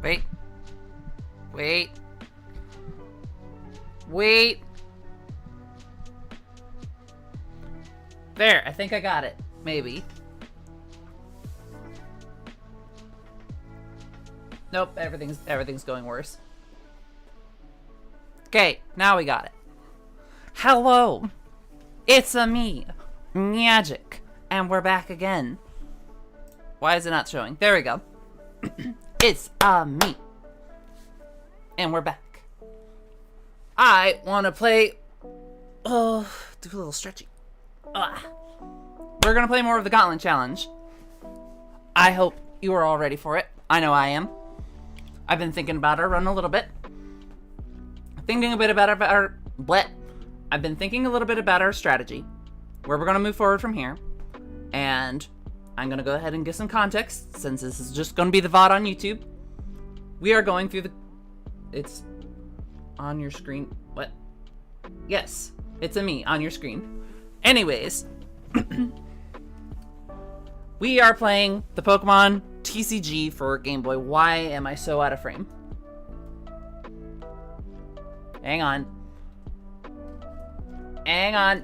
Wait. Wait. Wait. There, I think I got it. Maybe. Nope, everything's going worse. Okay, now we got it. Hello. It's me, Magic, and we're back again. Why is it not showing? There we go. It's me. And we're back. I want to play... Oh, do a little stretchy. We're going to play more of the Gauntlet Challenge. I hope you are all ready for it. I know I am. I've been thinking about our run a little bit. Thinking a bit about our... I've been thinking a little bit about our strategy. Where we're going to move forward from here. And I'm going to go ahead and give some context, since this is just going to be the VOD on YouTube. We are going through the... It's on your screen. What? Yes, it's me on your screen. Anyways, we are playing the Pokemon TCG for Game Boy. Why am I so out of frame? Hang on. Hang on.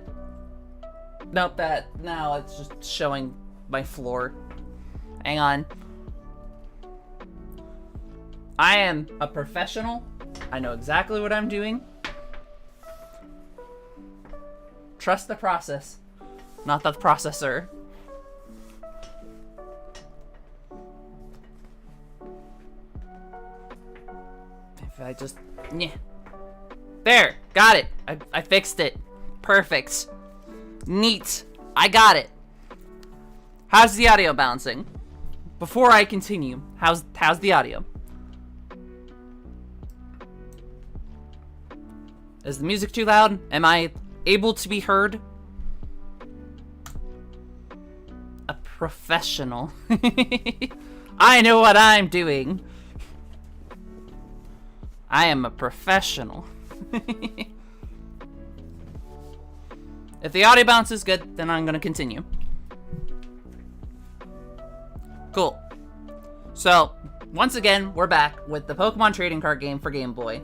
Nope, now it's just showing my floor. Hang on. I am a professional. I know exactly what I'm doing. Trust the process, not the processor. If I just... Yeah. There! Got it! I fixed it. Perfect. Neat. I got it. How's the audio bouncing? Before I continue, how's the audio? Is the music too loud? Am I able to be heard? A professional. I know what I'm doing. I am a professional. If the audio bounce is good, then I'm gonna continue. Cool. So, once again, we're back with the Pokemon trading card game for Game Boy.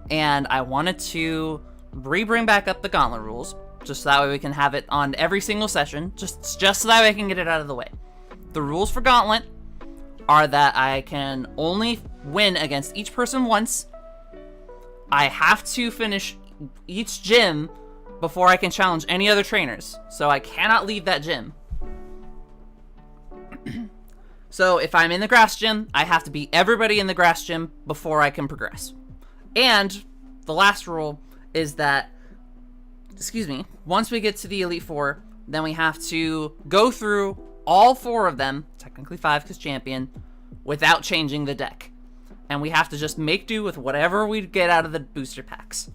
And I wanted to bring back up the Gauntlet rules, just so that way we can have it on every single session, just so that way I can get it out of the way. The rules for Gauntlet are that I can only win against each person once. I have to finish each gym before I can challenge any other trainers, so I cannot leave that gym. So if I'm in the grass gym, I have to beat everybody in the grass gym before I can progress. And the last rule is that, once we get to the Elite Four, then we have to go through all 4 of them, technically 5 because champion, without changing the deck. And we have to just make do with whatever we get out of the booster packs.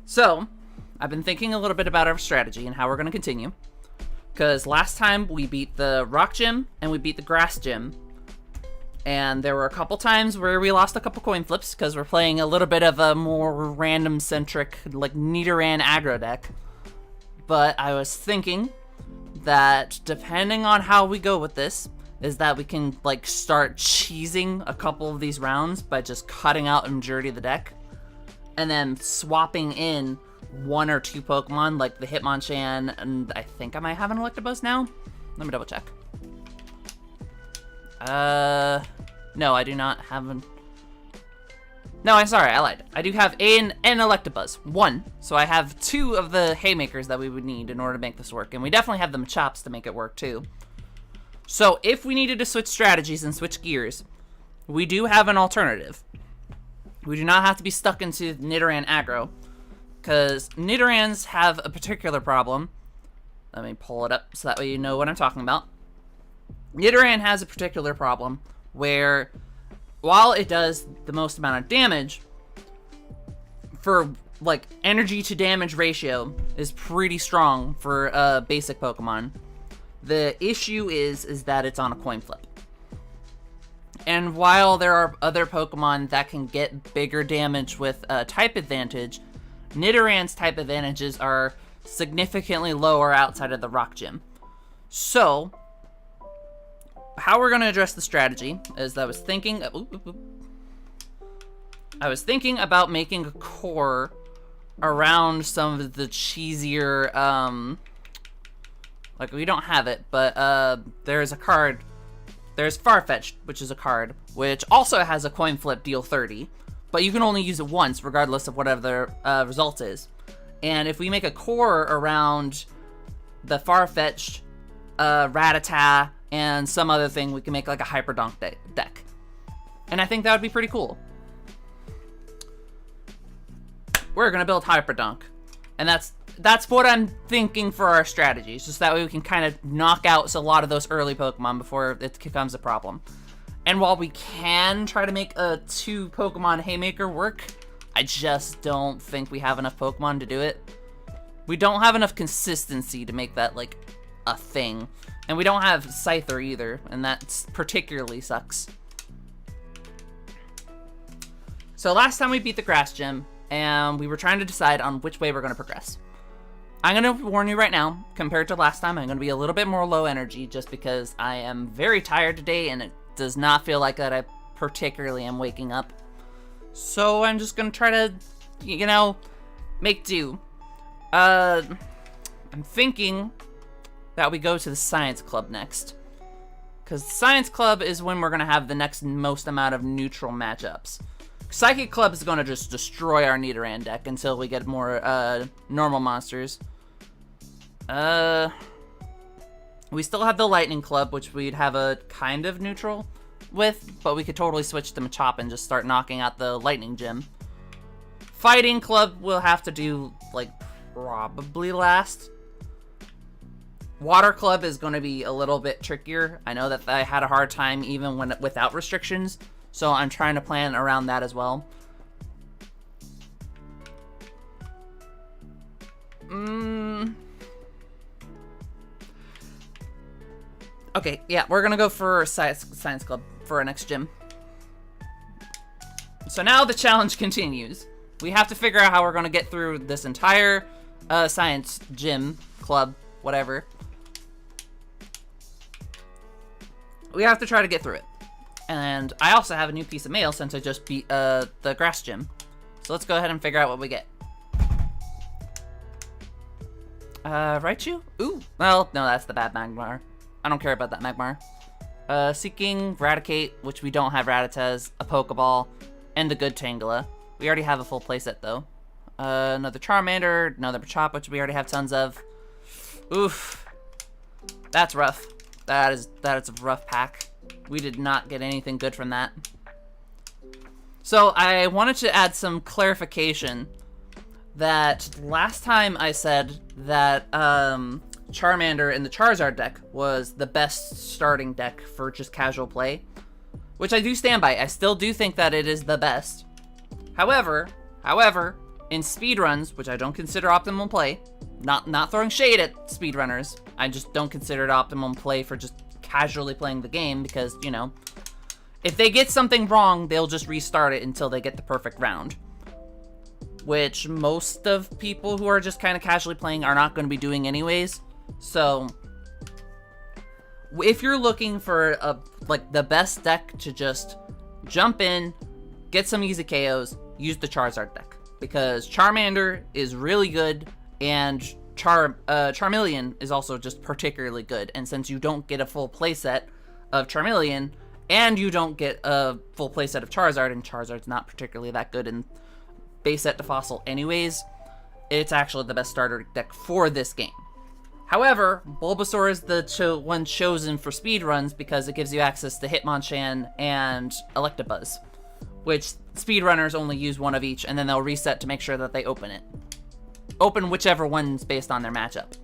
So, I've been thinking a little bit about our strategy and how we're going to continue. Because last time we beat the Rock Gym and we beat the Grass Gym. And there were a couple times where we lost a couple coin flips because we're playing a little bit of a more random-centric, like, Nidoran aggro deck. But I was thinking that depending on how we go with this, is that we can, like, start cheesing a couple of these rounds by just cutting out a majority of the deck. And then swapping in 1 or 2 Pokemon, like the Hitmonchan, and I think I might have an Electabuzz now. Let me double check. No, I do not have an... No, I'm sorry, I lied. I do have an Electabuzz. 1. So I have 2 of the haymakers that we would need in order to make this work. And we definitely have the Machops to make it work, too. So if we needed to switch strategies and switch gears, we do have an alternative. We do not have to be stuck into Nidoran aggro, because Nidorans have a particular problem. Let me pull it up so that way you know what I'm talking about. Nidoran has a particular problem where, while it does the most amount of damage, for, like, energy to damage ratio is pretty strong for a basic Pokemon. The issue is that it's on a coin flip. And while there are other Pokemon that can get bigger damage with a type advantage, Nidoran's type advantages are significantly lower outside of the Rock Gym. So, how we're going to address the strategy is that I was thinking... I was thinking about making a core around some of the cheesier, like, we don't have it, but there's a card. There's Farfetch'd, which is a card, which also has a coin flip deal 30, but you can only use it once, regardless of whatever the result is. And if we make a core around the Farfetch'd, Rattata, and some other thing, we can make like a Hyperdunk deck. And I think that would be pretty cool. We're gonna build Hyperdunk. And that's what I'm thinking for our strategies, just that way we can kind of knock out a lot of those early Pokemon before it becomes a problem. And while we can try to make a 2 Pokemon Haymaker work, I just don't think we have enough Pokemon to do it. We don't have enough consistency to make that, like, a thing. And we don't have Scyther either, and that particularly sucks. So last time we beat the Grass Gym, and we were trying to decide on which way we're going to progress. I'm going to warn you right now, compared to last time, I'm going to be a little bit more low energy just because I am very tired today and it does not feel like that I particularly am waking up. So I'm just going to try to, you know, make do. I'm thinking that we go to the Science Club next. Because Science Club is when we're going to have the next most amount of neutral matchups. Psychic Club is going to just destroy our Nidoran deck until we get more normal monsters. We still have the Lightning Club, which we'd have a kind of neutral with, but we could totally switch to Machop and just start knocking out the Lightning Gym. Fighting Club we'll have to do, like, probably last. Water Club is going to be a little bit trickier. I know that I had a hard time even without restrictions. So I'm trying to plan around that as well. Okay, yeah, we're gonna go for Science Club for our next gym. So now the challenge continues. We have to figure out how we're gonna get through this entire Science Gym, Club, whatever. We have to try to get through it. And I also have a new piece of mail since I just beat the Grass Gym. So let's go ahead and figure out what we get. Raichu? Ooh. Well, no, that's the bad Magmar. I don't care about that Magmar. Seeking, Raticate, which we don't have Rattatas, a Pokeball, and the good Tangela. We already have a full playset, though. Another Charmander, another Machop, which we already have tons of. Oof. That's rough. That is a rough pack. We did not get anything good from that. So I wanted to add some clarification that last time I said that Charmander in the Charizard deck was the best starting deck for just casual play, which I do stand by. I still do think that it is the best. However, in speedruns, which I don't consider optimal play, not throwing shade at speedrunners, I just don't consider it optimal play for just casually playing the game because, you know, if they get something wrong, they'll just restart it until they get the perfect round. Which most of people who are just kind of casually playing are not going to be doing anyways. So, if you're looking for like the best deck to just jump in, get some easy KOs, use the Charizard deck. Because Charmander is really good, and Charmeleon is also just particularly good, and since you don't get a full playset of Charmeleon, and you don't get a full playset of Charizard, and Charizard's not particularly that good in base set to Fossil anyways, it's actually the best starter deck for this game. However, Bulbasaur is the one chosen for speedruns because it gives you access to Hitmonchan and Electabuzz, which speedrunners only use one of each, and then they'll reset to make sure that they open it. Open whichever one's based on their matchup.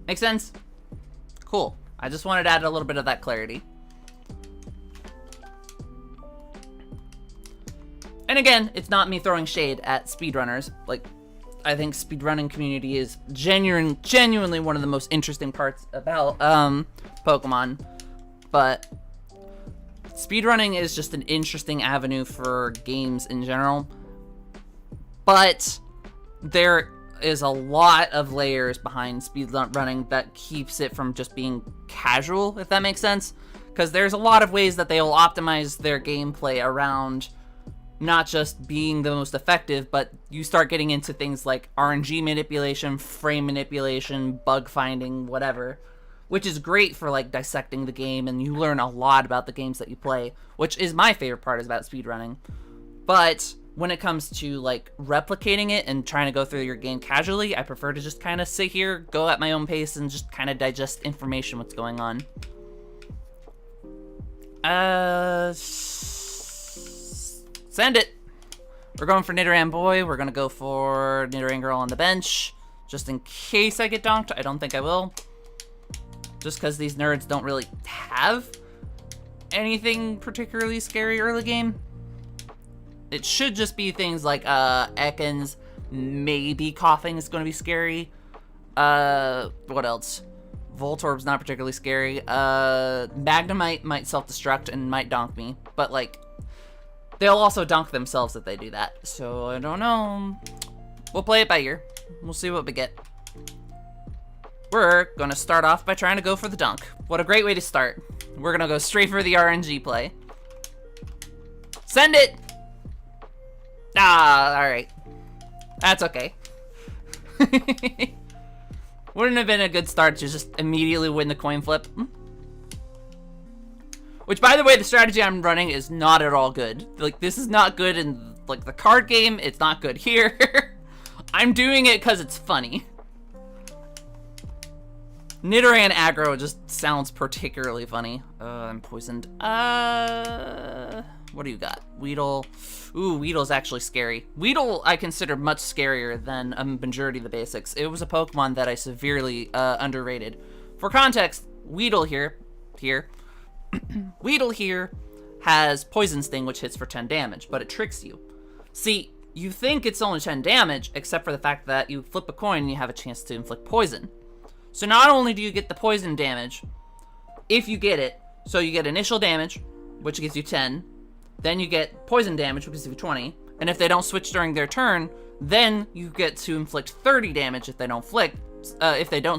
Make sense? Cool. I just wanted to add a little bit of that clarity. And again, it's not me throwing shade at speedrunners. Like, I think speedrunning community is genuinely one of the most interesting parts about Pokemon. But speedrunning is just an interesting avenue for games in general. But there is a lot of layers behind speedrunning that keeps it from just being casual, if that makes sense. Because there's a lot of ways that they'll optimize their gameplay around not just being the most effective, but you start getting into things like RNG manipulation, frame manipulation, bug finding, whatever, which is great for like dissecting the game, and you learn a lot about the games that you play, which is my favorite part about speedrunning. But when it comes to like replicating it and trying to go through your game casually, I prefer to just kind of sit here, go at my own pace, and just kind of digest information, what's going on. Send it. We're going for Nidoran Boy. We're gonna go for Nidoran Girl on the bench, just in case I get donked. I don't think I will, just because these nerds don't really have anything particularly scary early game. It should just be things like Ekans, maybe Coughing is going to be scary. What else? Voltorb's not particularly scary. Magnemite might self-destruct and might donk me, but like, they'll also donk themselves if they do that. So I don't know. We'll play it by ear. We'll see what we get. We're gonna start off by trying to go for the dunk. What a great way to start. We're gonna go straight for the RNG play. Send it! Ah, alright. That's okay. Wouldn't have been a good start to just immediately win the coin flip. Which, by the way, the strategy I'm running is not at all good. Like, this is not good in, like, the card game. It's not good here. I'm doing it because it's funny. Nidoran aggro just sounds particularly funny. I'm poisoned. What do you got? Weedle. Ooh, Weedle's actually scary. Weedle I consider much scarier than a majority of the basics. It was a Pokemon that I severely underrated. For context, Weedle here. Weedle here has Poison Sting, which hits for 10 damage, but it tricks you. See, you think it's only 10 damage, except for the fact that you flip a coin and you have a chance to inflict poison. So not only do you get the poison damage, if you get it, so you get initial damage, which gives you 10, then you get poison damage, which gives you 20, and if they don't switch during their turn, then you get to inflict 30 damage if they don't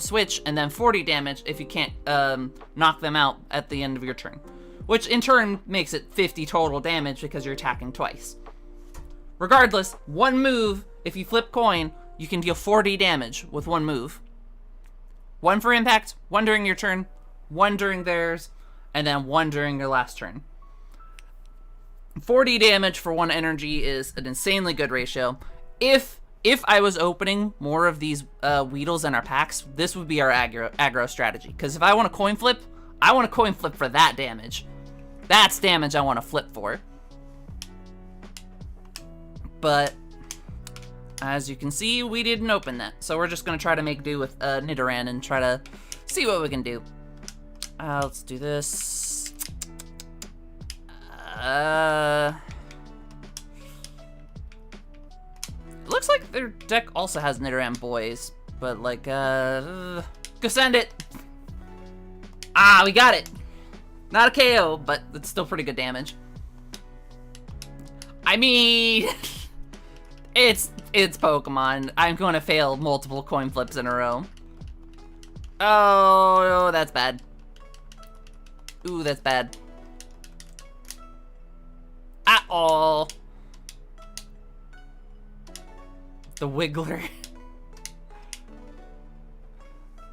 switch, and then 40 damage if you can't knock them out at the end of your turn. Which in turn makes it 50 total damage because you're attacking twice. Regardless, one move, if you flip coin, you can deal 40 damage with one move. One for impact, one during your turn, one during theirs, and then one during your last turn. 40 damage for one energy is an insanely good ratio. If I was opening more of these Weedles in our packs, this would be our aggro strategy. Because if I want a coin flip, I want a coin flip for that damage. That's damage I want to flip for. But as you can see, we didn't open that. So we're just going to try to make do with Nidoran and try to see what we can do. Let's do this. It looks like their deck also has Nidoran Boys, but like, go send it. Ah, we got it. Not a KO, but it's still pretty good damage. I mean, it's Pokemon. I'm going to fail multiple coin flips in a row. Oh, that's bad. Ooh, that's bad. Uh-oh. The Wiggler.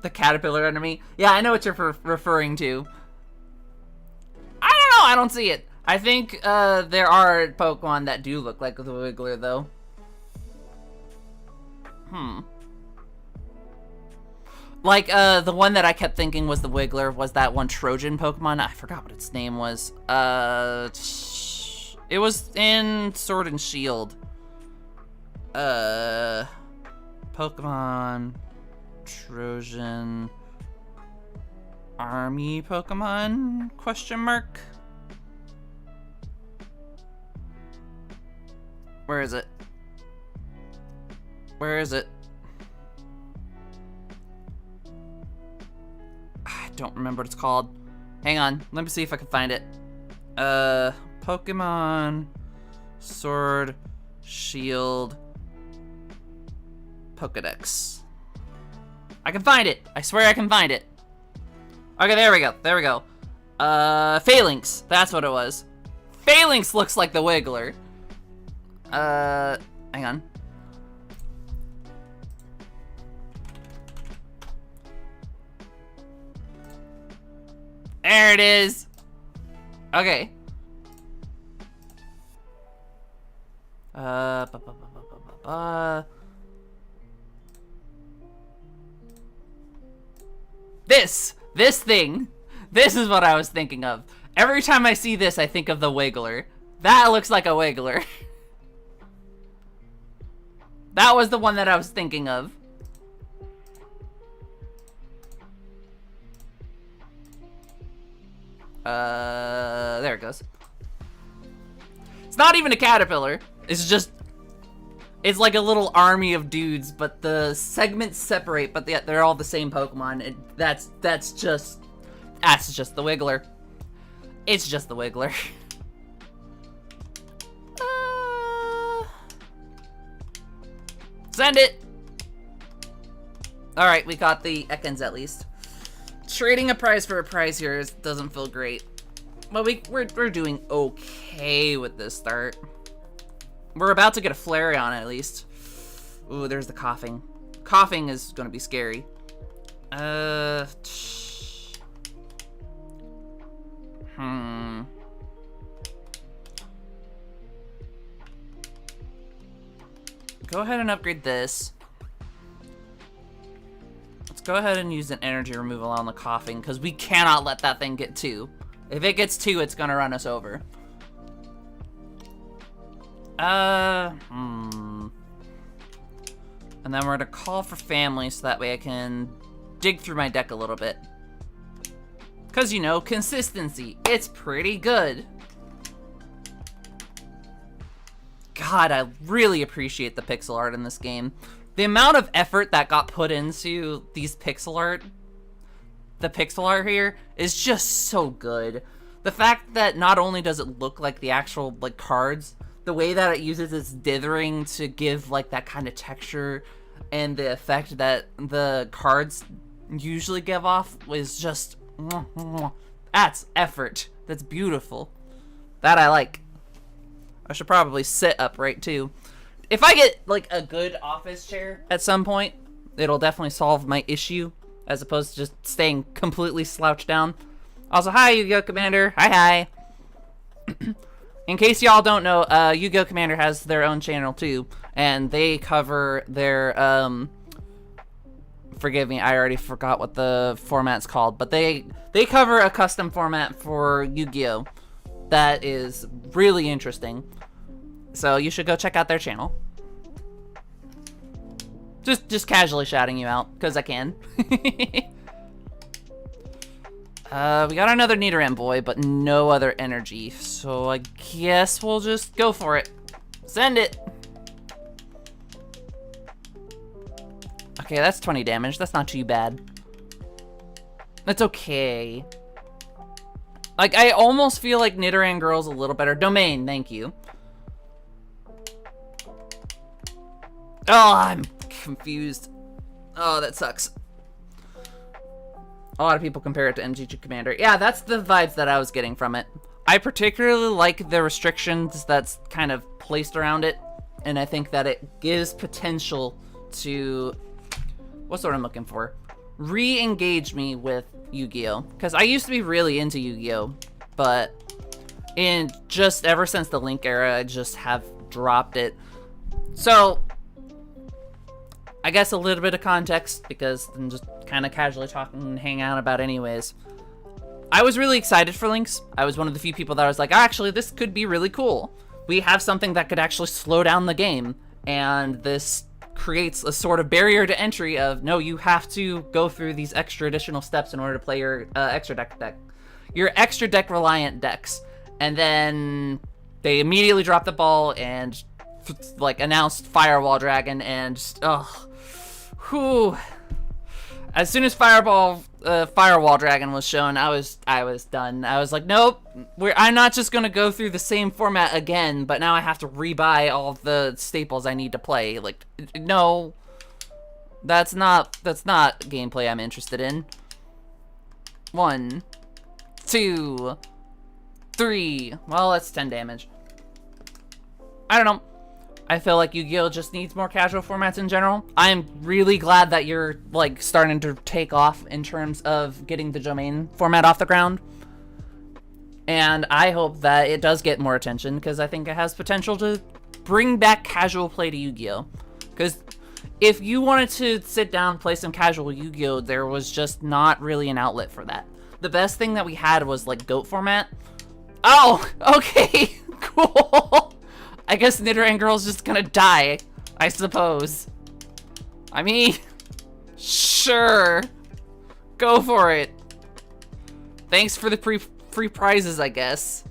The caterpillar enemy. Yeah, I know what you're referring to. I don't know, I don't see it. I think there are Pokemon that do look like the Wiggler, though. Like, the one that I kept thinking was the Wiggler was that one Trojan Pokemon. I forgot what its name was. It was in Sword and Shield. Pokemon Trojan Army Pokemon? Question mark? Where is it? Where is it? I don't remember what it's called. Hang on, let me see if I can find it. Pokemon Sword Shield Pokedex. I can find it. I swear I can find it. Okay, there we go. There we go. Phalanx. That's what it was. Phalanx looks like the Wiggler. Hang on. There it is. Okay. This thing. This is what I was thinking of. Every time I see this, I think of the Wiggler. That looks like a Wiggler. That was the one that I was thinking of. There it goes. It's not even a caterpillar. It's just, it's like a little army of dudes, but the segments separate, but they're all the same Pokemon. That's just the Wiggler. It's just the Wiggler. Send it! Alright, we got the Ekans at least. Trading a prize for a prize here doesn't feel great. But we're doing okay with this start. We're about to get a Flareon at least. Ooh, there's the coughing. Coughing is gonna be scary. Go ahead and upgrade this. Let's go ahead and use an energy removal on the coughing, because we cannot let that thing get 2. If it gets 2, it's gonna run us over. And then we're gonna call for family so that way I can dig through my deck a little bit. Because, you know, consistency. It's pretty good. God, I really appreciate the pixel art in this game. The amount of effort that got put into these pixel art, the pixel art here, is just so good. The fact that not only does it look like the actual, like, cards, the way that it uses its dithering to give, like, that kind of texture and the effect that the cards usually give off is just... That's effort. That's beautiful. That I like. I should probably sit upright too. If I get like a good office chair at some point, it'll definitely solve my issue as opposed to just staying completely slouched down. Also, hi Yu-Gi-Oh! Commander. Hi. In case y'all don't know, Yu-Gi-Oh! Commander has their own channel too, and they cover their forgive me, I already forgot what the format's called, but they cover a custom format for Yu-Gi-Oh! That is really interesting. So you should go check out their channel. Just casually shouting you out, because I can. We got another Nidoran boy, but no other energy. So I guess we'll just go for it. Send it! Okay, that's 20 damage. That's not too bad. That's okay. Like, I almost feel like Nidoran Girl's a little better. Domain, thank you. Oh, I'm confused. Oh, that sucks. A lot of people compare it to MTG Commander. Yeah, that's the vibes that I was getting from it. I particularly like the restrictions that's kind of placed around it, and I think that it gives potential to... What's the word I'm looking for? Re-engage me with Yu-Gi-Oh! Because I used to be really into Yu-Gi-Oh! But in just ever since the Link era, I just have dropped it. So, I guess a little bit of context, because I'm just kind of casually talking and hanging out about anyways. I was really excited for Links. I was one of the few people that was like, actually, this could be really cool. We have something that could actually slow down the game, and this creates a sort of barrier to entry of, no, you have to go through these extra additional steps in order to play your extra deck. Your extra deck reliant decks. And then they immediately dropped the ball and like announced Firewall Dragon, and whew. As soon as Firewall Dragon was shown, I was done. I was like, nope, I'm not just gonna go through the same format again, but now I have to rebuy all of the staples I need to play. Like, no, that's not gameplay I'm interested in. 1, 2, 3. Well, that's 10 damage. I don't know. I feel like Yu-Gi-Oh! Just needs more casual formats in general. I'm really glad that you're, like, starting to take off in terms of getting the domain format off the ground. And I hope that it does get more attention, because I think it has potential to bring back casual play to Yu-Gi-Oh! Because if you wanted to sit down and play some casual Yu-Gi-Oh!, there was just not really an outlet for that. The best thing that we had was, like, GOAT format. Oh, okay, cool. I guess Nidoran Girl's just gonna die, I suppose. I mean, sure. Go for it. Thanks for the free prizes, I guess.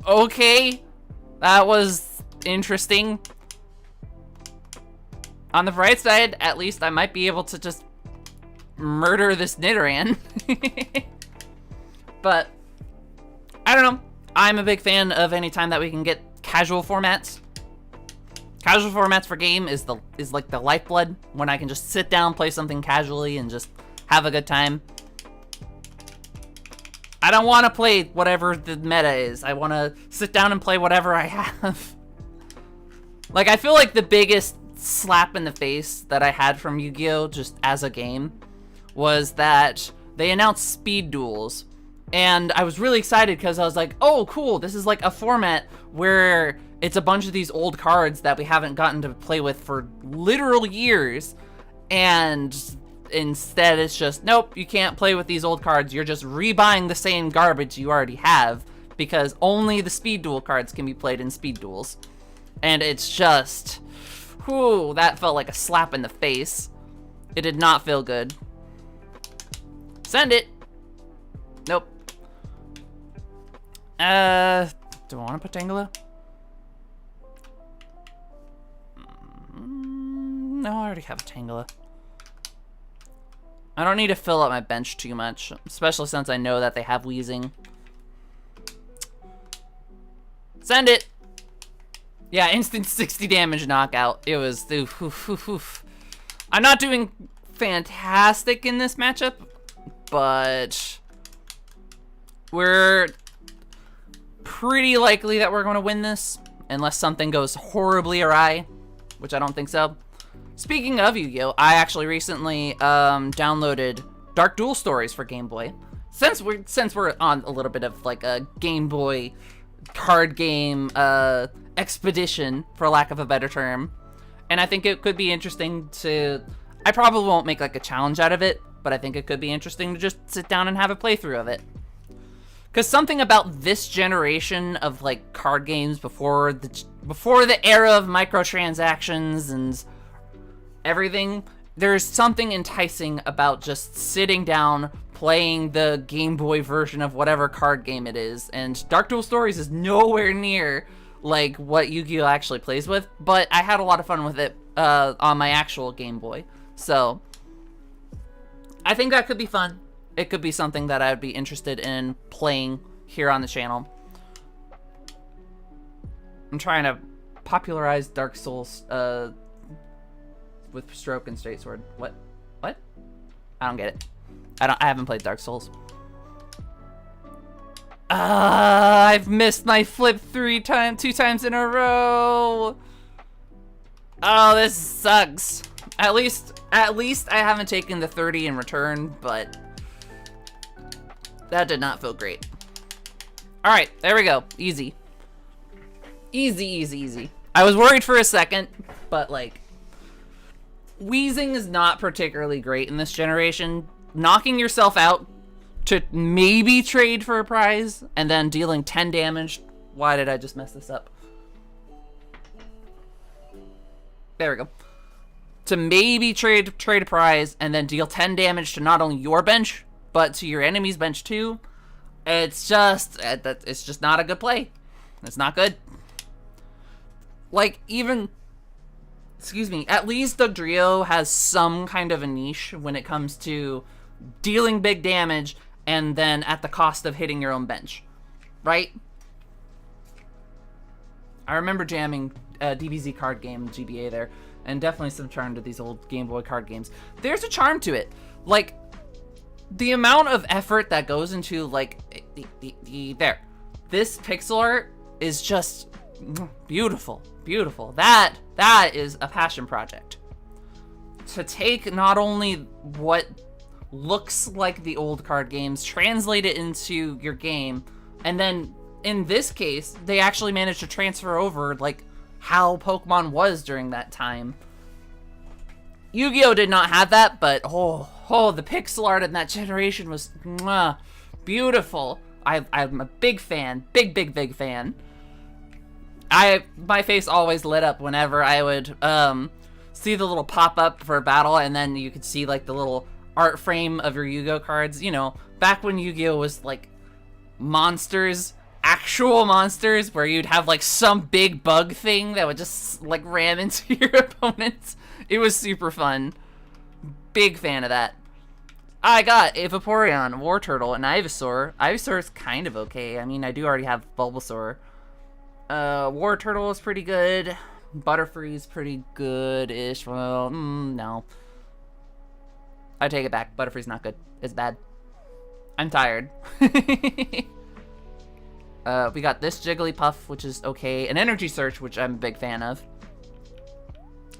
Okay. That was interesting. On the bright side, at least I might be able to just murder this Nidoran. But, I don't know. I'm a big fan of any time that we can get casual formats. Casual formats for game is like the lifeblood, when I can just sit down, play something casually, and just have a good time. I don't want to play whatever the meta is. I want to sit down and play whatever I have. Like, I feel like the biggest slap in the face that I had from Yu-Gi-Oh! Just as a game was that they announced speed duels. And I was really excited because I was like, oh, cool, this is like a format where it's a bunch of these old cards that we haven't gotten to play with for literal years. And instead it's just, nope, you can't play with these old cards. You're just rebuying the same garbage you already have, because only the speed duel cards can be played in speed duels. And it's just, whew, that felt like a slap in the face. It did not feel good. Send it. Nope. Do I want to put Tangela? No, I already have a Tangela. I don't need to fill up my bench too much, especially since I know that they have Wheezing. Send it! Yeah, instant 60 damage knockout. It was, oof, oof, oof, oof. I'm not doing fantastic in this matchup, but we're pretty likely that we're going to win this, unless something goes horribly awry, which I don't think so. Speaking of Yu-Gi-Oh!, I actually recently downloaded Dark Duel Stories for Game Boy. Since we're on a little bit of like a Game Boy card game expedition, for lack of a better term, and I think it could be interesting to. I probably won't make like a challenge out of it, but I think it could be interesting to just sit down and have a playthrough of it. Because something about this generation of like card games before the era of microtransactions and everything, there's something enticing about just sitting down, playing the Game Boy version of whatever card game it is. And Dark Duel Stories is nowhere near like what Yu-Gi-Oh! Actually plays with, but I had a lot of fun with it on my actual Game Boy. So I think that could be fun. It could be something that I would be interested in playing here on the channel. I'm trying to popularize Dark Souls with stroke and straight sword. What? I don't get it. I haven't played Dark Souls. I've missed my flip 2 times in a row. Oh, this sucks. At least I haven't taken the 30 in return, but that did not feel great. All right, there we go. Easy. Easy, easy, easy. I was worried for a second, but like, Wheezing is not particularly great in this generation. Knocking yourself out to maybe trade for a prize and then dealing 10 damage. Why did I just mess this up? There we go. To maybe trade a prize and then deal 10 damage to not only your bench, but to your enemy's bench too. It's just not a good play. It's not good. Like, even, excuse me, at least Dugtrio has some kind of a niche when it comes to dealing big damage and then at the cost of hitting your own bench, right? I remember jamming DBZ card game GBA there, and definitely some charm to these old Game Boy card games. There's a charm to it. Like, the amount of effort that goes into, like, there. This pixel art is just beautiful, beautiful. That is a passion project. To take not only what looks like the old card games, translate it into your game, and then in this case, they actually managed to transfer over, like, how Pokemon was during that time. Yu-Gi-Oh! Did not have that, but the pixel art in that generation was beautiful. I'm a big fan. Big fan. My face always lit up whenever I would see the little pop-up for a battle, and then you could see, like, the little art frame of your Yu-Gi-Oh! Cards. You know, back when Yu-Gi-Oh! Was, like, monsters, actual monsters, where you'd have, like, some big bug thing that would just, like, ram into your opponents. It was super fun. Big fan of that. I got a Vaporeon, Wartortle, and Ivysaur. Ivysaur is kind of okay. I mean, I do already have Bulbasaur. Wartortle is pretty good. Butterfree's pretty good-ish. Well, no. I take it back. Butterfree's not good. It's bad. I'm tired. We got this Jigglypuff, which is okay. An Energy Search, which I'm a big fan of.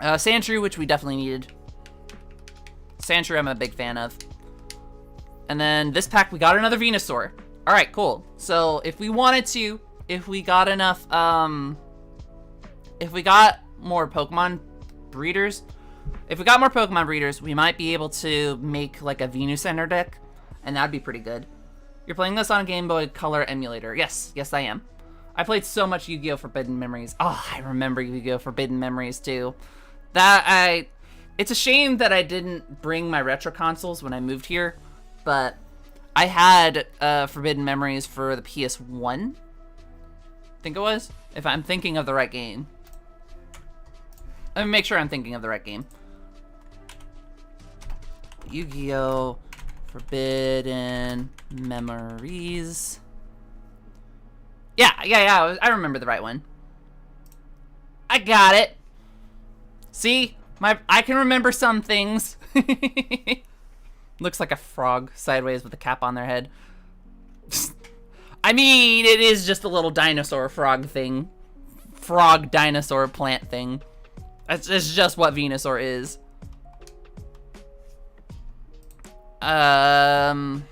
Sandshrew, which we definitely needed. Sandshrew, I'm a big fan of. And then this pack, we got another Venusaur. Alright, cool. So, if we wanted to, if we got enough, if we got more Pokemon breeders, we might be able to make, like, a Venusaur deck, and that'd be pretty good. You're playing this on a Game Boy Color emulator. Yes, I am. I played so much Yu-Gi-Oh! Forbidden Memories. Oh, I remember Yu-Gi-Oh! Forbidden Memories, too. It's a shame that I didn't bring my retro consoles when I moved here, but I had Forbidden Memories for the PS1. I think it was, if I'm thinking of the right game. Let me make sure I'm thinking of the right game. Yu-Gi-Oh! Forbidden Memories. Yeah, I remember the right one. I got it. See? I can remember some things. Looks like a frog sideways with a cap on their head. I mean, it is just a little dinosaur frog thing. Frog dinosaur plant thing. It's just what Venusaur is. Got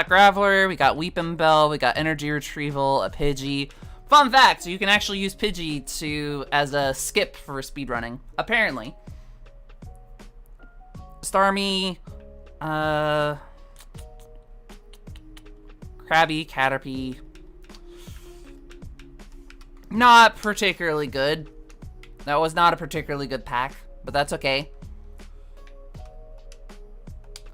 Graveler, we got Weepinbell, we got Energy Retrieval, a Pidgey. Fun fact, so you can actually use Pidgey as a skip for speedrunning, apparently. Starmie, Krabby, Caterpie. Not particularly good. That was not a particularly good pack, but that's okay.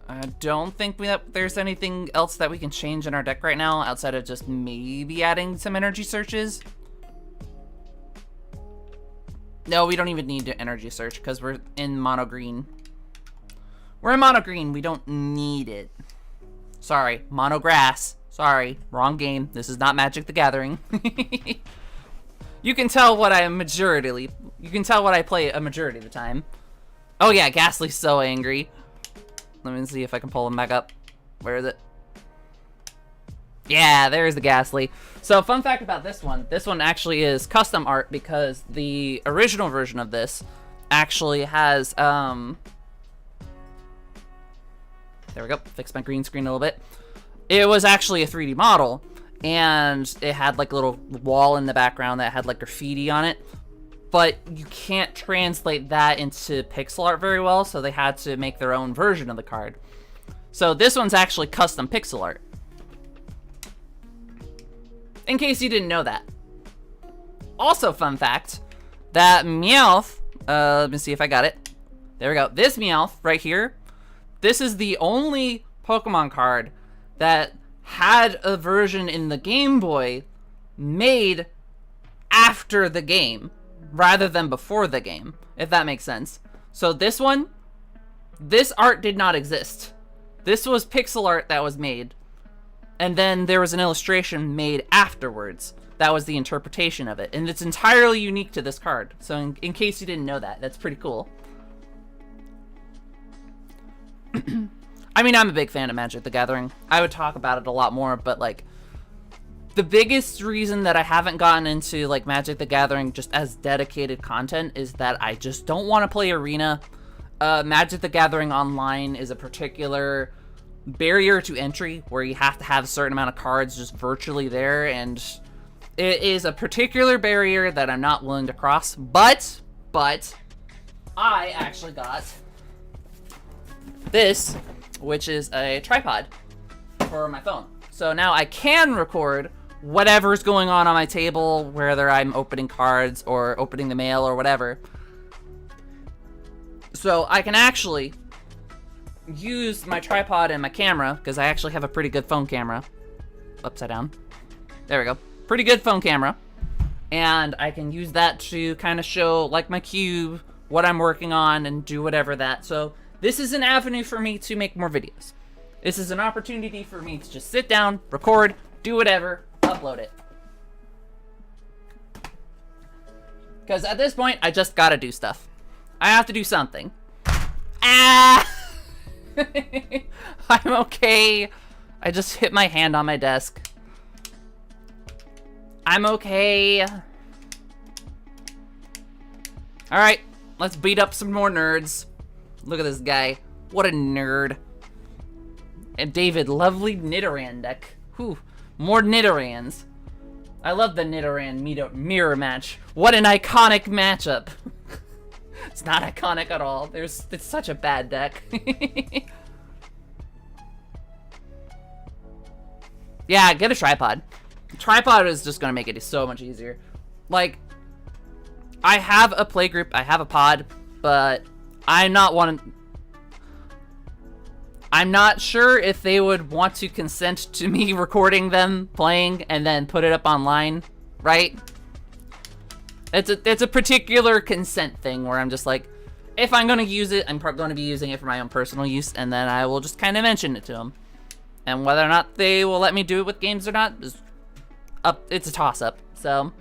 I don't think there's anything else that we can change in our deck right now, outside of just maybe adding some energy searches. No, we don't even need to energy search, because we're in mono green. We're in mono green, we don't need it. Sorry, mono grass. Sorry, wrong game. This is not Magic the Gathering. You can tell what you can tell what I play a majority of the time. Oh yeah, Ghastly's so angry. Let me see if I can pull him back up. Where is it? Yeah, there's the Ghastly. So, fun fact about this one. This one actually is custom art because the original version of this actually has, there we go. Fix my green screen a little bit. It was actually a 3D model, and it had like a little wall in the background that had like graffiti on it. But you can't translate that into pixel art very well, so they had to make their own version of the card. So this one's actually custom pixel art. In case you didn't know that. Also, fun fact, that Meowth, let me see if I got it. There we go. This Meowth right here, this is the only Pokemon card that had a version in the Game Boy made after the game, rather than before the game, if that makes sense. So this one, this art did not exist. This was pixel art that was made, and then there was an illustration made afterwards. That was the interpretation of it, and it's entirely unique to this card. So in case you didn't know that, that's pretty cool. I mean, I'm a big fan of Magic the Gathering. I would talk about it a lot more, but like, the biggest reason that I haven't gotten into like Magic the Gathering just as dedicated content is that I just don't want to play Arena. Magic the Gathering Online is a particular barrier to entry where you have to have a certain amount of cards just virtually there, and it is a particular barrier that I'm not willing to cross. But I actually got this, which is a tripod for my phone. So now I can record whatever's going on my table, whether I'm opening cards or opening the mail or whatever. So I can actually use my tripod and my camera, because I actually have a pretty good phone camera. Upside down. There we go. Pretty good phone camera. And I can use that to kind of show, like, my cube, what I'm working on, and do whatever that. So this is an avenue for me to make more videos. This is an opportunity for me to just sit down, record, do whatever, upload it. Because at this point, I just gotta do stuff. I have to do something. Ah! I'm okay. I just hit my hand on my desk. I'm okay. Alright, let's beat up some more nerds. Look at this guy. What a nerd. And David, lovely Nidoran deck. Whew, more Nidorans. I love the Nidoran mirror match. What an iconic matchup. It's not iconic at all. It's such a bad deck. Yeah, get a tripod. Tripod is just gonna make it so much easier. Like, I have a playgroup, I have a pod, but I'm not sure if they would want to consent to me recording them playing and then put it up online, right? It's a particular consent thing where I'm just like, if I'm gonna use it, I'm going to be using it for my own personal use, and then I will just kind of mention it to them. And whether or not they will let me do it with games or not is up. It's a toss-up. So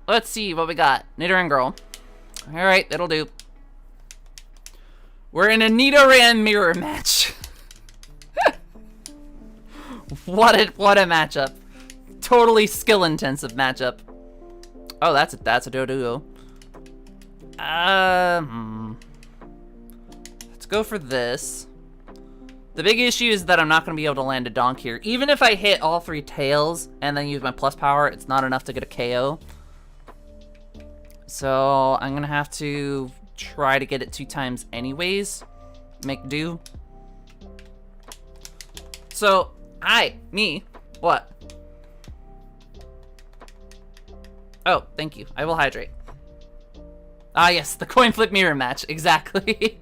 let's see what we got. Nidoran girl. All right, that'll do. We're in a Nidoran mirror match. What a matchup. Totally skill-intensive matchup. Oh, that's a Doduo. Let's go for this. The big issue is that I'm not going to be able to land a donk here. Even if I hit all 3 tails and then use my plus power, it's not enough to get a KO. So I'm going to have to try to get it 2 times anyways. Make do. So, what? Oh, thank you. I will hydrate. Ah, yes, the coin flip mirror match. Exactly.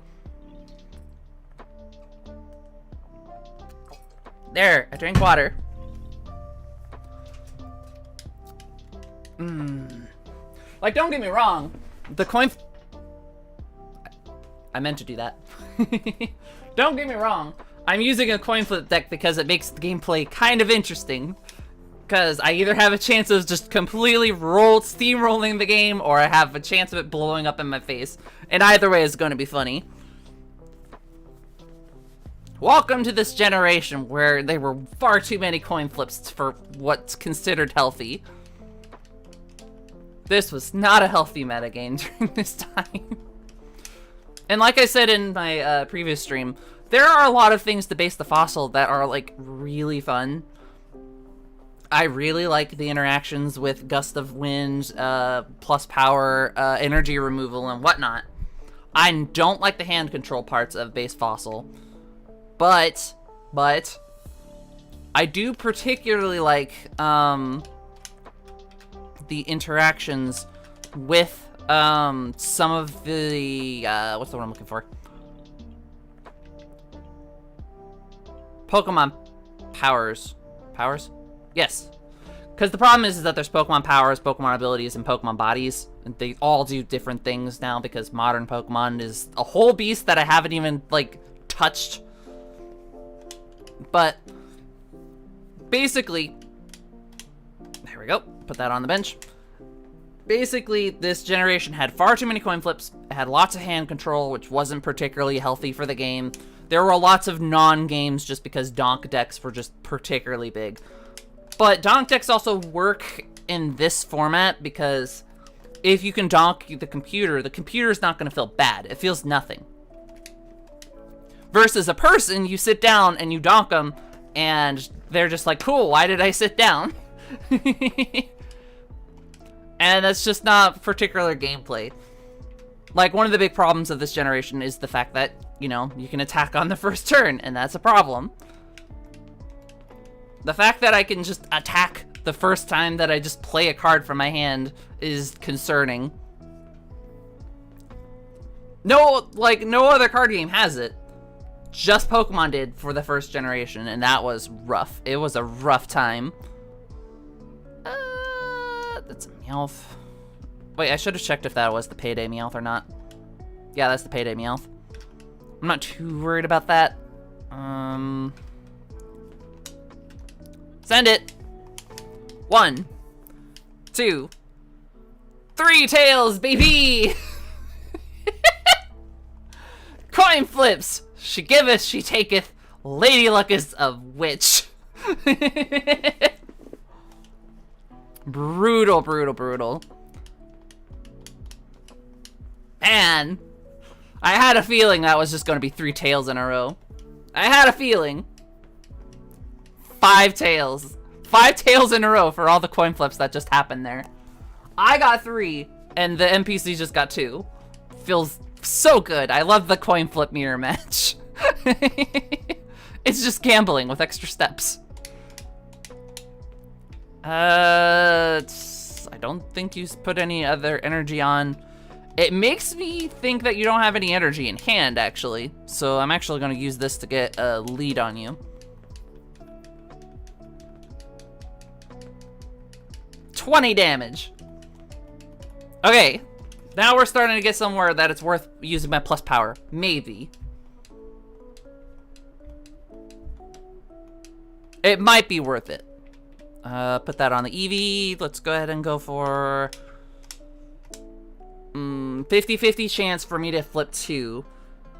There, I drank water. Like, don't get me wrong. The coin... I meant to do that. Don't get me wrong. I'm using a coin flip deck because it makes the gameplay kind of interesting. Because I either have a chance of just completely steamrolling the game, or I have a chance of it blowing up in my face. And either way is going to be funny. Welcome to this generation where there were far too many coin flips for what's considered healthy. This was not a healthy metagame during this time. And like I said in my previous stream, there are a lot of things to base the fossil that are like really fun. I really like the interactions with Gust of Wind, plus power, energy removal, and whatnot. I don't like the hand control parts of base fossil. But, I do particularly like, the interactions with, some of the, what's the word I'm looking for? Pokemon powers. Powers? Yes. Because the problem is that there's Pokemon powers, Pokemon abilities, and Pokemon bodies. And they all do different things now because modern Pokemon is a whole beast that I haven't even, like, touched. But basically, there we go. Put that on the bench. Basically, this generation had far too many coin flips. It had lots of hand control, which wasn't particularly healthy for the game. There were lots of non-games just because donk decks were just particularly big. But donk decks also work in this format because if you can donk the computer is not going to feel bad. It feels nothing. Versus a person, you sit down and you donk them, and they're just like, cool, why did I sit down? And that's just not particular gameplay. Like, one of the big problems of this generation is the fact that, you know, you can attack on the first turn, and that's a problem. The fact that I can just attack the first time that I just play a card from my hand is concerning. No other card game has it. Just Pokemon did for the first generation, and that was rough. It was a rough time. That's a Meowth. Wait, I should have checked if that was the Payday Meowth or not. Yeah, that's the Payday Meowth. I'm not too worried about that. Send it. 1, 2, 3 tails, baby! Coin flips! She giveth, she taketh. Lady Luck is a witch. Brutal, brutal, brutal. Man, I had a feeling that was just going to be 3 tails in a row. I had a feeling. 5 tails. 5 tails in a row for all the coin flips that just happened there. I got 3, and the NPC just got 2. Feels so good. I love the coin flip mirror match. It's just gambling with extra steps. I don't think you put any other energy on. It makes me think that you don't have any energy in hand, actually. So I'm actually going to use this to get a lead on you. 20 damage. Okay, now we're starting to get somewhere that it's worth using my plus power. Maybe. It might be worth it. Put that on the Eevee. Let's go ahead and go for 50-50 chance for me to flip 2.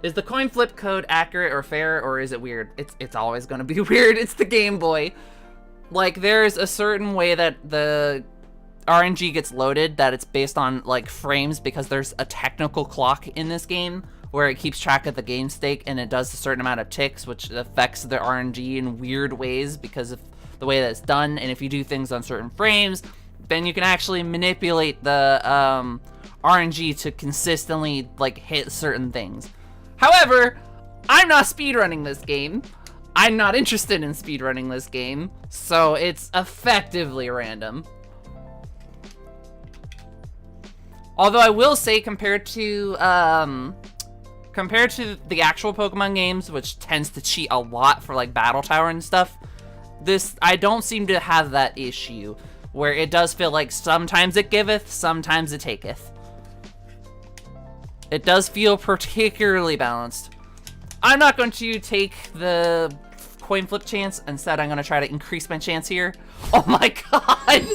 Is the coin flip code accurate or fair, or is it weird? It's always gonna be weird. It's the Game Boy. Like, there's a certain way that the RNG gets loaded that it's based on, like, frames, because there's a technical clock in this game where it keeps track of the game stake, and it does a certain amount of ticks, which affects the RNG in weird ways because of the way that it's done. And if you do things on certain frames, then you can actually manipulate the RNG to consistently, like, hit certain things. However, I'm not speedrunning this game. I'm not interested in speedrunning this game, so it's effectively random. Although I will say, compared to the actual Pokemon games, which tends to cheat a lot for, like, Battle Tower and stuff, this, I don't seem to have that issue, where it does feel like sometimes it giveth, sometimes it taketh. It does feel particularly balanced. I'm not going to take the coin flip chance. Instead, I'm going to try to increase my chance here. Oh my god!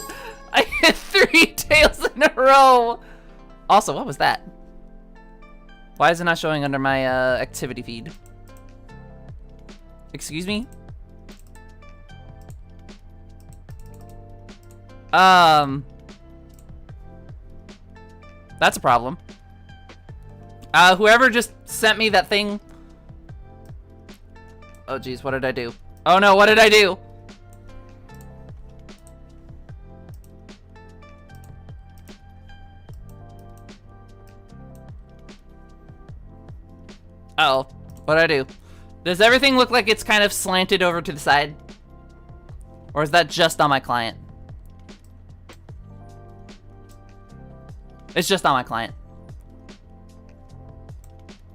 I hit 3 tails in a row! Also, what was that? Why is it not showing under my activity feed? Excuse me? That's a problem. Whoever just sent me that thing. Oh geez, what did I do? Oh no, what did I do? Uh oh, what did I do? Does everything look like it's kind of slanted over to the side? Or is that just on my client? It's just on my client.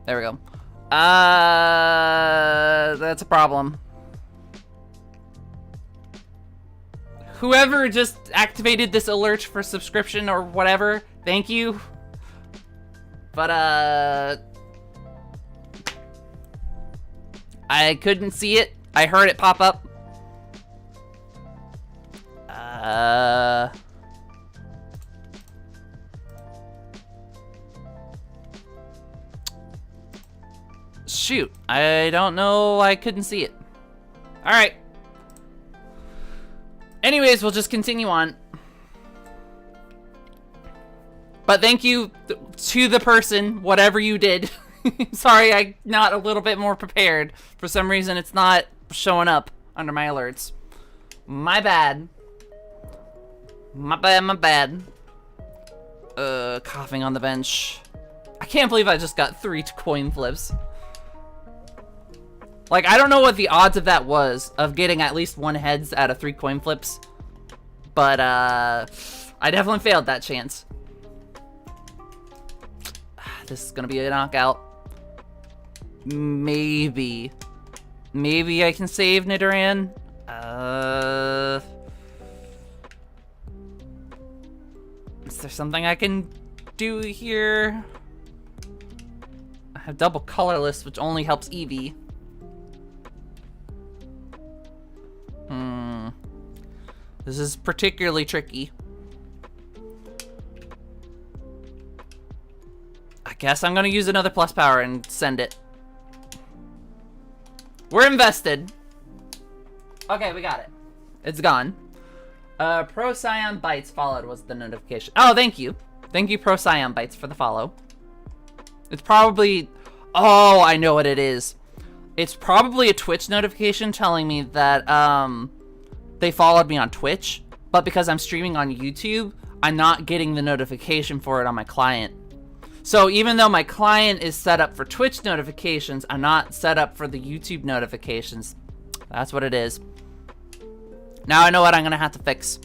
There we go. That's a problem. Whoever just activated this alert for subscription or whatever, thank you. But, I couldn't see it. I heard it pop up. shoot. I don't know. I couldn't see it. Alright. Anyways, we'll just continue on. But thank you to the person, whatever you did. Sorry, I'm not a little bit more prepared. For some reason, it's not showing up under my alerts. My bad. My bad, my bad. Coughing on the bench. I can't believe I just got 3 coin flips. Like, I don't know what the odds of that was, of getting at least 1 heads out of 3 coin flips. But, I definitely failed that chance. This is gonna be a knockout. Maybe. Maybe I can save Nidoran. Is there something I can do here? I have double colorless, which only helps Eevee. This is particularly tricky. I guess I'm gonna use another plus power and send it. We're invested. Okay, we got it. It's gone. Pro Scion Bites followed was the notification. Oh, thank you. Thank you, Pro Scion Bites, for the follow. It's probably... Oh, I know what it is. It's probably a Twitch notification telling me that, they followed me on Twitch, but because I'm streaming on YouTube, I'm not getting the notification for it on my client. So even though my client is set up for Twitch notifications, I'm not set up for the YouTube notifications. That's what it is. Now I know what I'm gonna have to fix.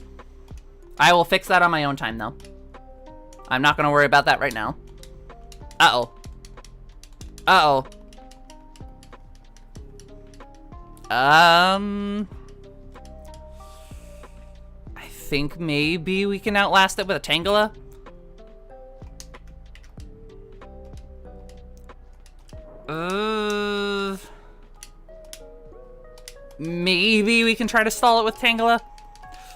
I will fix that on my own time, though. I'm not gonna worry about that right now. Uh-oh. Uh-oh. I think maybe we can outlast it with a Tangela. Maybe we can try to stall it with Tangela.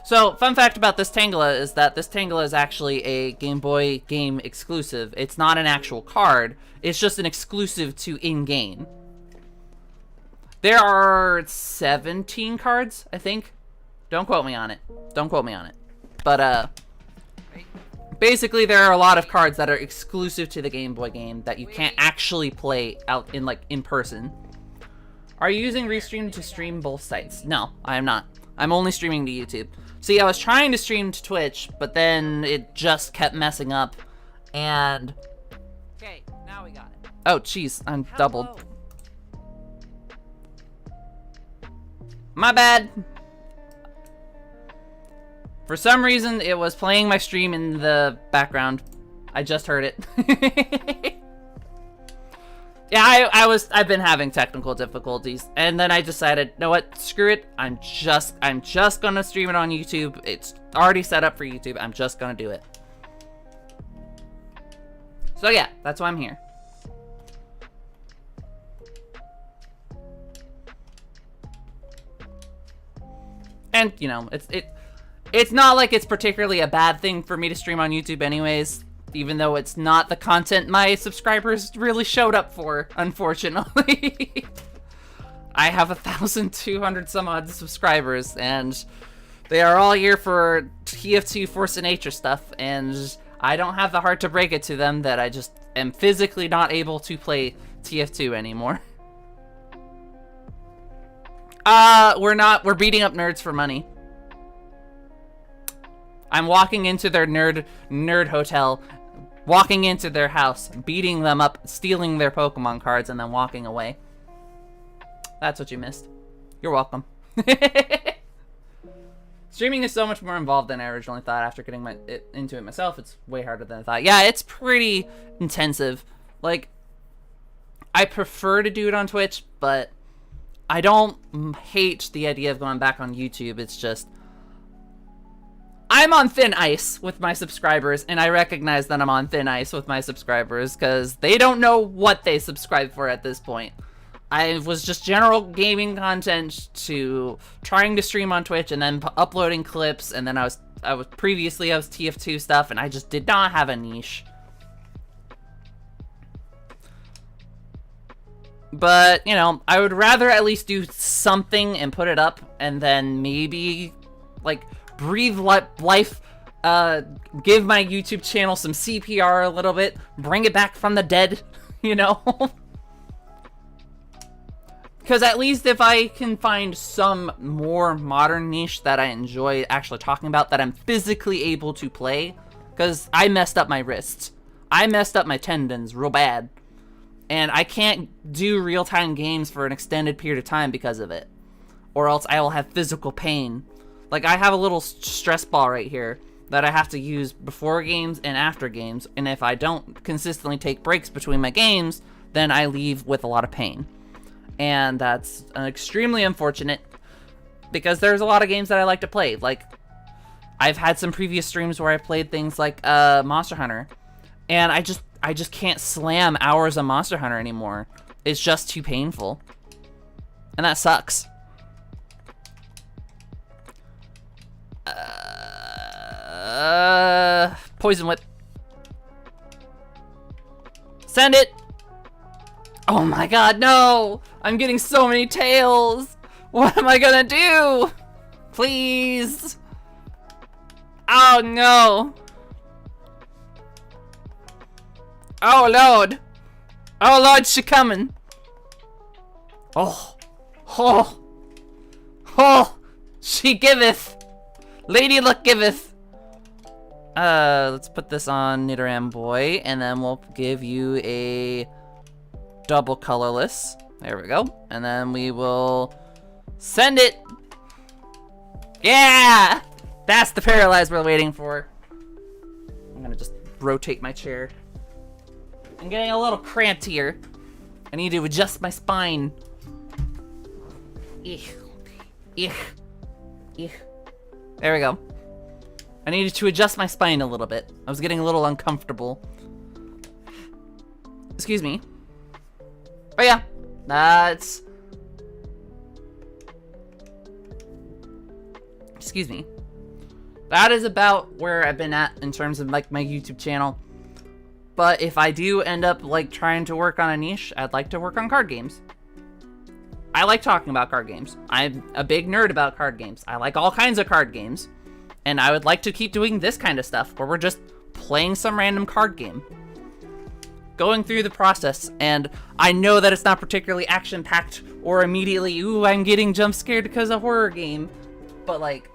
So, fun fact about this Tangela is that this Tangela is actually a Game Boy game exclusive. It's not an actual card. It's just an exclusive to in-game. There are 17 cards, I think. Don't quote me on it. Don't quote me on it. But, basically, there are a lot of cards that are exclusive to the Game Boy game that you can't actually play out in, like, in person. Are you using Restream to stream both sites? No, I am not. I'm only streaming to YouTube. See, I was trying to stream to Twitch, but then it just kept messing up, and... Okay, now we got it. Oh, jeez, I'm doubled. My bad. For some reason, it was playing my stream in the background. I just heard it. Yeah, I've been having technical difficulties, and then I decided, you know what, screw it. I'm just gonna stream it on YouTube. It's already set up for YouTube. I'm just gonna do it. So yeah, that's why I'm here. And you know, it's not like it's particularly a bad thing for me to stream on YouTube anyways. Even though it's not the content my subscribers really showed up for, unfortunately. I have 1,200 some odd subscribers, and they are all here for TF2 Force of Nature stuff, and I don't have the heart to break it to them that I just am physically not able to play TF2 anymore. We're beating up nerds for money. I'm walking into their nerd hotel, walking into their house, beating them up, stealing their Pokemon cards, and then walking away. That's what you missed. You're welcome. Streaming is so much more involved than I originally thought. After getting into it myself, it's way harder than I thought. Yeah, it's pretty intensive. Like, I prefer to do it on Twitch, but I don't hate the idea of going back on YouTube. It's just... I'm on thin ice with my subscribers, and I recognize that I'm on thin ice with my subscribers, because they don't know what they subscribe for at this point. I was just general gaming content to trying to stream on Twitch, and then uploading clips, and then I was previously TF2 stuff, and I just did not have a niche. But, you know, I would rather at least do something and put it up, and then maybe, like, breathe life, give my YouTube channel some CPR a little bit, bring it back from the dead, you know? Because at least if I can find some more modern niche that I enjoy actually talking about, that I'm physically able to play, because I messed up my wrists. I messed up my tendons real bad. And I can't do real-time games for an extended period of time because of it. Or else I will have physical pain. Like, I have a little stress ball right here that I have to use before games and after games. And if I don't consistently take breaks between my games, then I leave with a lot of pain. And that's extremely unfortunate, because there's a lot of games that I like to play. Like, I've had some previous streams where I played things like Monster Hunter, and I just can't slam hours of Monster Hunter anymore. It's just too painful, and that sucks. Poison Whip. Send it. Oh my god, no! I'm getting so many tails! What am I gonna do? Please! Oh no! Oh lord! Oh lord, she coming! Oh! Oh! Oh! She giveth! Lady luck giveth! Let's put this on Nidoran Boy, and then we'll give you a double colorless. There we go. And then we will send it. Yeah! That's the paralyze we're waiting for. I'm gonna just rotate my chair. I'm getting a little cramped here. I need to adjust my spine. Eek. Eek. Eek. There we go. I needed to adjust my spine a little bit. I was getting a little uncomfortable. Excuse me. Oh yeah, that's... Excuse me. That is about where I've been at in terms of, like, my YouTube channel. But if I do end up, like, trying to work on a niche, I'd like to work on card games. I like talking about card games. I'm a big nerd about card games. I like all kinds of card games. And I would like to keep doing this kind of stuff, where we're just playing some random card game. Going through the process, and I know that it's not particularly action-packed or immediately, ooh, I'm getting jump scared because of a horror game. But, like,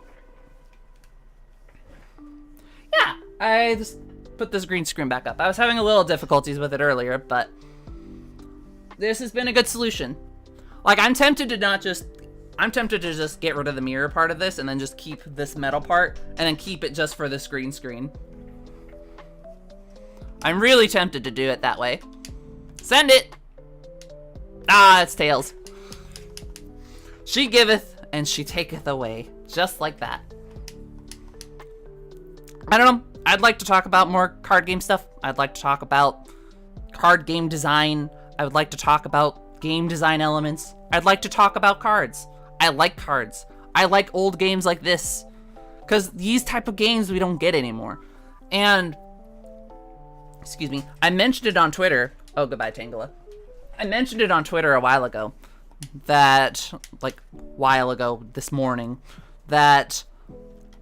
yeah, I just put this green screen back up. I was having a little difficulties with it earlier, but this has been a good solution. Like, I'm tempted to just get rid of the mirror part of this and then just keep this metal part and then keep it just for this green screen. I'm really tempted to do it that way. Send it! Ah, it's Tails. She giveth, and she taketh away. Just like that. I don't know. I'd like to talk about more card game stuff. I'd like to talk about card game design. I would like to talk about game design elements. I'd like to talk about cards. I like cards. I like old games like this. Because these type of games we don't get anymore. And... excuse me, I mentioned it on Twitter. Oh, goodbye, Tangela. I mentioned it on Twitter a while ago. That, like, while ago, this morning. That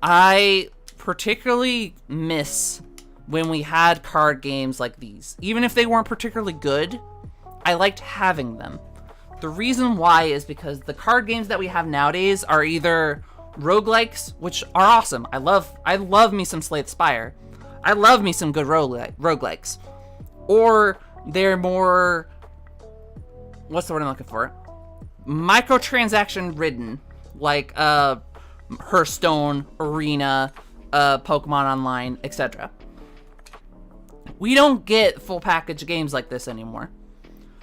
I particularly miss when we had card games like these. Even if they weren't particularly good, I liked having them. The reason why is because the card games that we have nowadays are either roguelikes, which are awesome. I love me some Slay the Spire. I love me some good roguelikes. Or they're more... what's the word I'm looking for? Microtransaction ridden. Like Hearthstone, Arena, Pokemon Online, etc. We don't get full package games like this anymore.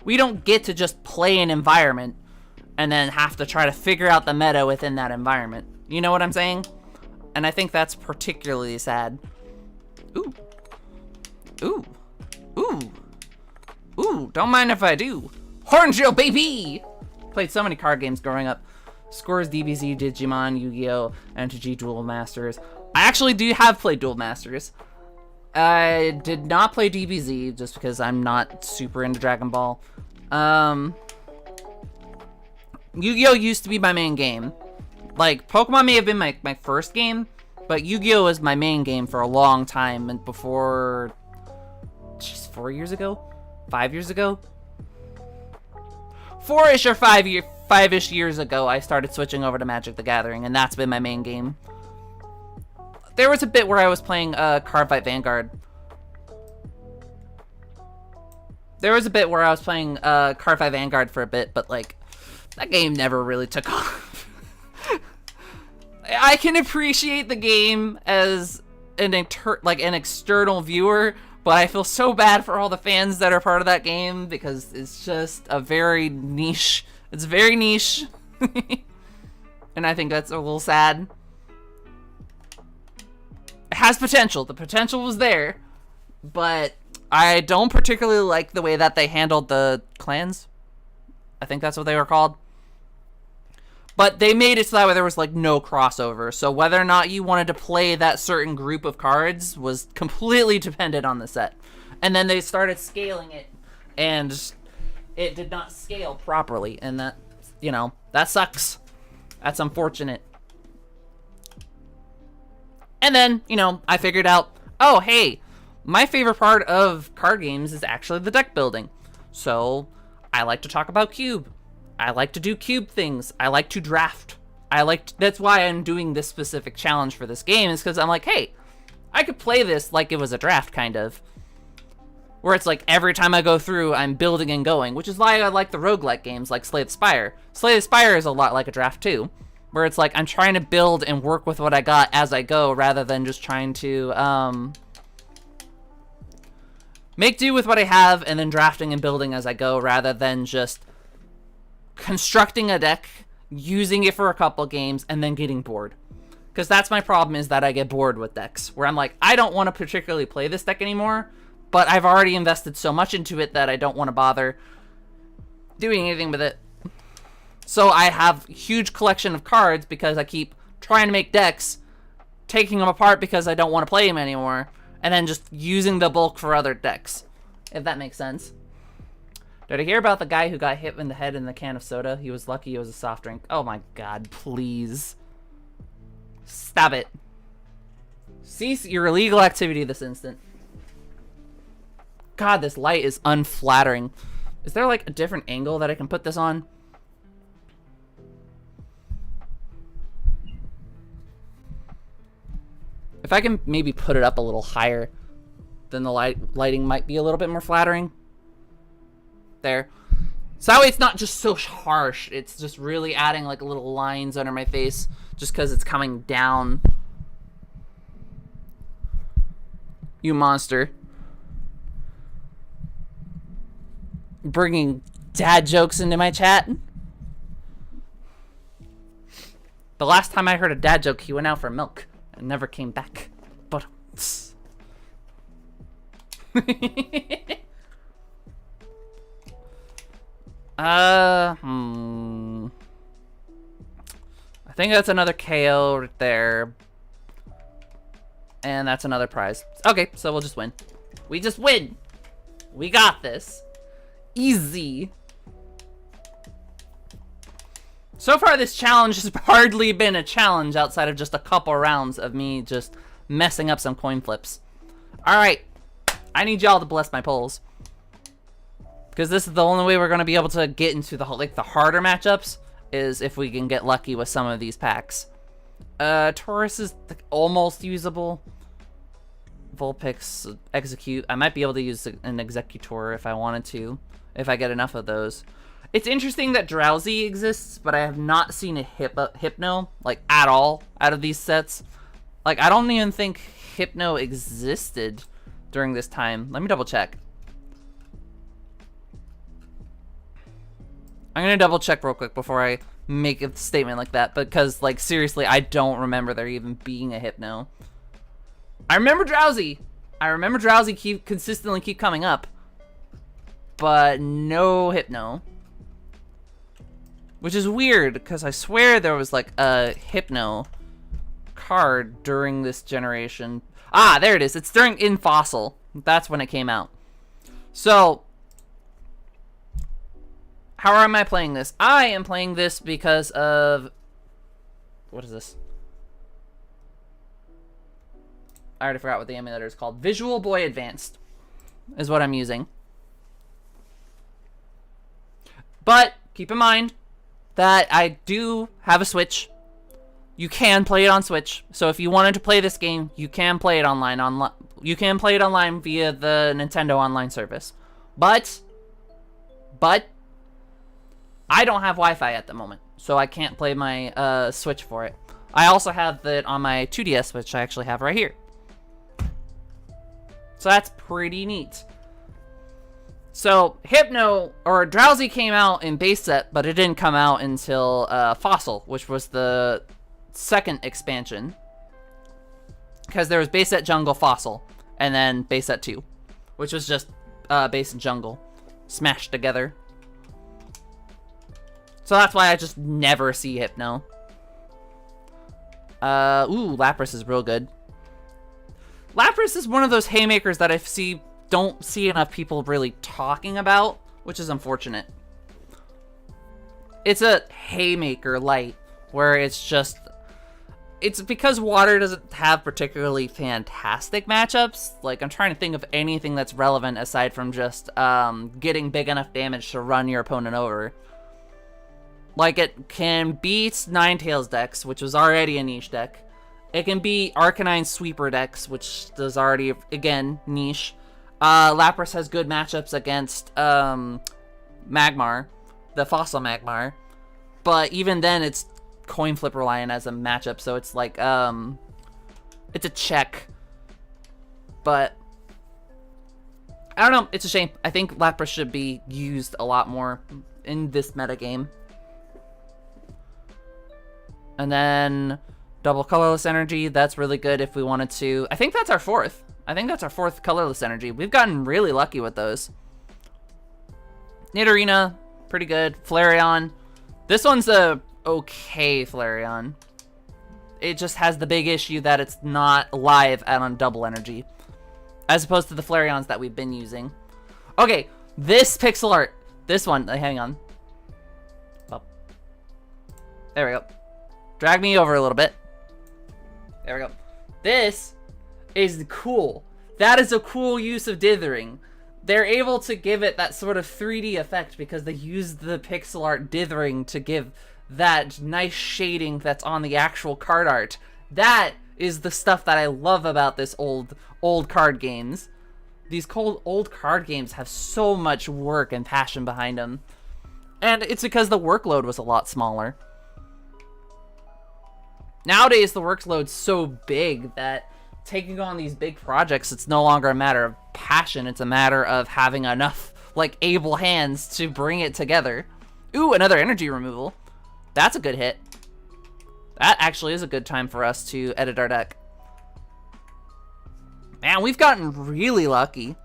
We don't get to just play an environment and then have to try to figure out the meta within that environment. You know what I'm saying? And I think that's particularly sad. Ooh. Ooh. Ooh. Ooh, don't mind if I do. Hornjill, baby! Played so many card games growing up. Scores, DBZ, Digimon, Yu-Gi-Oh!, MTG, Duel Masters. I actually have played Duel Masters. I did not play DBZ, just because I'm not super into Dragon Ball. Yu-Gi-Oh used to be my main game. Like, Pokemon may have been my first game, but Yu-Gi-Oh was my main game for a long time, and before, jeez, 4 years ago? 5 years ago? 4-ish or 5-ish years ago, I started switching over to Magic the Gathering, and that's been my main game. There was a bit where I was playing Cardfight Vanguard. There was a bit where I was playing Cardfight Vanguard for a bit, but, like, that game never really took off. I can appreciate the game as an external viewer, but I feel so bad for all the fans that are part of that game because it's just a very niche. It's very niche. And I think that's a little sad. It has potential. The potential was there, but I don't particularly like the way that they handled the clans. I think that's what they were called. But they made it so that way there was, like, no crossover. So whether or not you wanted to play that certain group of cards was completely dependent on the set. And then they started scaling it, and it did not scale properly. And that, you know, that sucks. That's unfortunate. And then, you know, I figured out, oh, hey, my favorite part of card games is actually the deck building. So I like to talk about Cube. I like to do cube things. I like to draft. That's why I'm doing this specific challenge for this game, is because I'm like, hey, I could play this like it was a draft, kind of. Where it's like every time I go through, I'm building and going, which is why I like the roguelike games like Slay the Spire. Slay the Spire is a lot like a draft too, where it's like I'm trying to build and work with what I got as I go, rather than just trying to make do with what I have and then drafting and building as I go, rather than just constructing a deck, using it for a couple games, and then getting bored. Because that's my problem, is that I get bored with decks, where I'm like, I don't want to particularly play this deck anymore, but I've already invested so much into it that I don't want to bother doing anything with it. So I have a huge collection of cards because I keep trying to make decks, taking them apart because I don't want to play them anymore, and then just using the bulk for other decks, if that makes sense. Did I hear about the guy who got hit in the head in the can of soda? He was lucky it was a soft drink. Oh my god, please. Stop it. Cease your illegal activity this instant. God, this light is unflattering. Is there like a different angle that I can put this on? If I can maybe put it up a little higher, then the lighting might be a little bit more flattering. There. So that way it's not just so harsh. It's just really adding like little lines under my face just because it's coming down. You monster. Bringing dad jokes into my chat. The last time I heard a dad joke, he went out for milk and never came back. But I think that's another KO right there. And that's another prize. Okay, so we'll just win. We just win. We got this. Easy. So far, this challenge has hardly been a challenge outside of just a couple rounds of me just messing up some coin flips. Alright. I need y'all to bless my polls. Because this is the only way we're going to be able to get into the harder matchups, is if we can get lucky with some of these packs. Taurus is almost usable. Vulpix, Execute. I might be able to use an Executor if I wanted to, if I get enough of those. It's interesting that Drowsy exists, but I have not seen a Hypno, like, at all out of these sets. Like, I don't even think Hypno existed during this time. Let me double check. I'm gonna double check real quick before I make a statement like that, because, like, seriously, I don't remember there even being a Hypno. I remember Drowsy. I remember Drowsy consistently keep coming up, but no Hypno. Which is weird, because I swear there was, like, a Hypno card during this generation. Ah, there it is. It's in Fossil. That's when it came out. So, How am I playing this? I am playing this because of... What is this? I already forgot what the emulator is called. Visual Boy Advanced is what I'm using. But keep in mind that I do have a Switch. You can play it on Switch. So if you wanted to play this game, you can play it online. You can play it online via the Nintendo Online service. But I don't have Wi-Fi at the moment, so I can't play my Switch for it. I also have it on my 2DS, which I actually have right here. So that's pretty neat. So Hypno or Drowsy came out in base set, but it didn't come out until Fossil, which was the second expansion. Because there was base set Jungle Fossil, and then base set 2, which was just base and Jungle smashed together. So that's why I just never see Hypno. Ooh, Lapras is real good. Lapras is one of those haymakers that I don't see enough people really talking about, which is unfortunate. It's a haymaker light, where it's because water doesn't have particularly fantastic matchups. Like, I'm trying to think of anything that's relevant aside from just getting big enough damage to run your opponent over. Like, it can beat Ninetales decks, which was already a niche deck. It can beat Arcanine Sweeper decks, which is already, again, niche. Lapras has good matchups against Magmar, the Fossil Magmar. But even then, it's coin flip reliant as a matchup, so it's like, it's a check. But I don't know, it's a shame. I think Lapras should be used a lot more in this metagame. And then double colorless energy, that's really good if we wanted to. I think that's our fourth. I think that's our fourth colorless energy. We've gotten really lucky with those. Nidorina, pretty good. Flareon. This one's a okay Flareon. It just has the big issue that it's not live and on double energy, as opposed to the Flareons that we've been using. Okay, this pixel art. This one, hang on. Oh. There we go. Drag me over a little bit. There we go. This is cool. That is a cool use of dithering. They're able to give it that sort of 3D effect because they use the pixel art dithering to give that nice shading that's on the actual card art. That is the stuff that I love about this old card games. These old card games have so much work and passion behind them. And it's because the workload was a lot smaller. Nowadays, the workload's so big that taking on these big projects, it's no longer a matter of passion. It's a matter of having enough, like, able hands to bring it together. Ooh, another energy removal. That's a good hit. That actually is a good time for us to edit our deck. Man, we've gotten really lucky.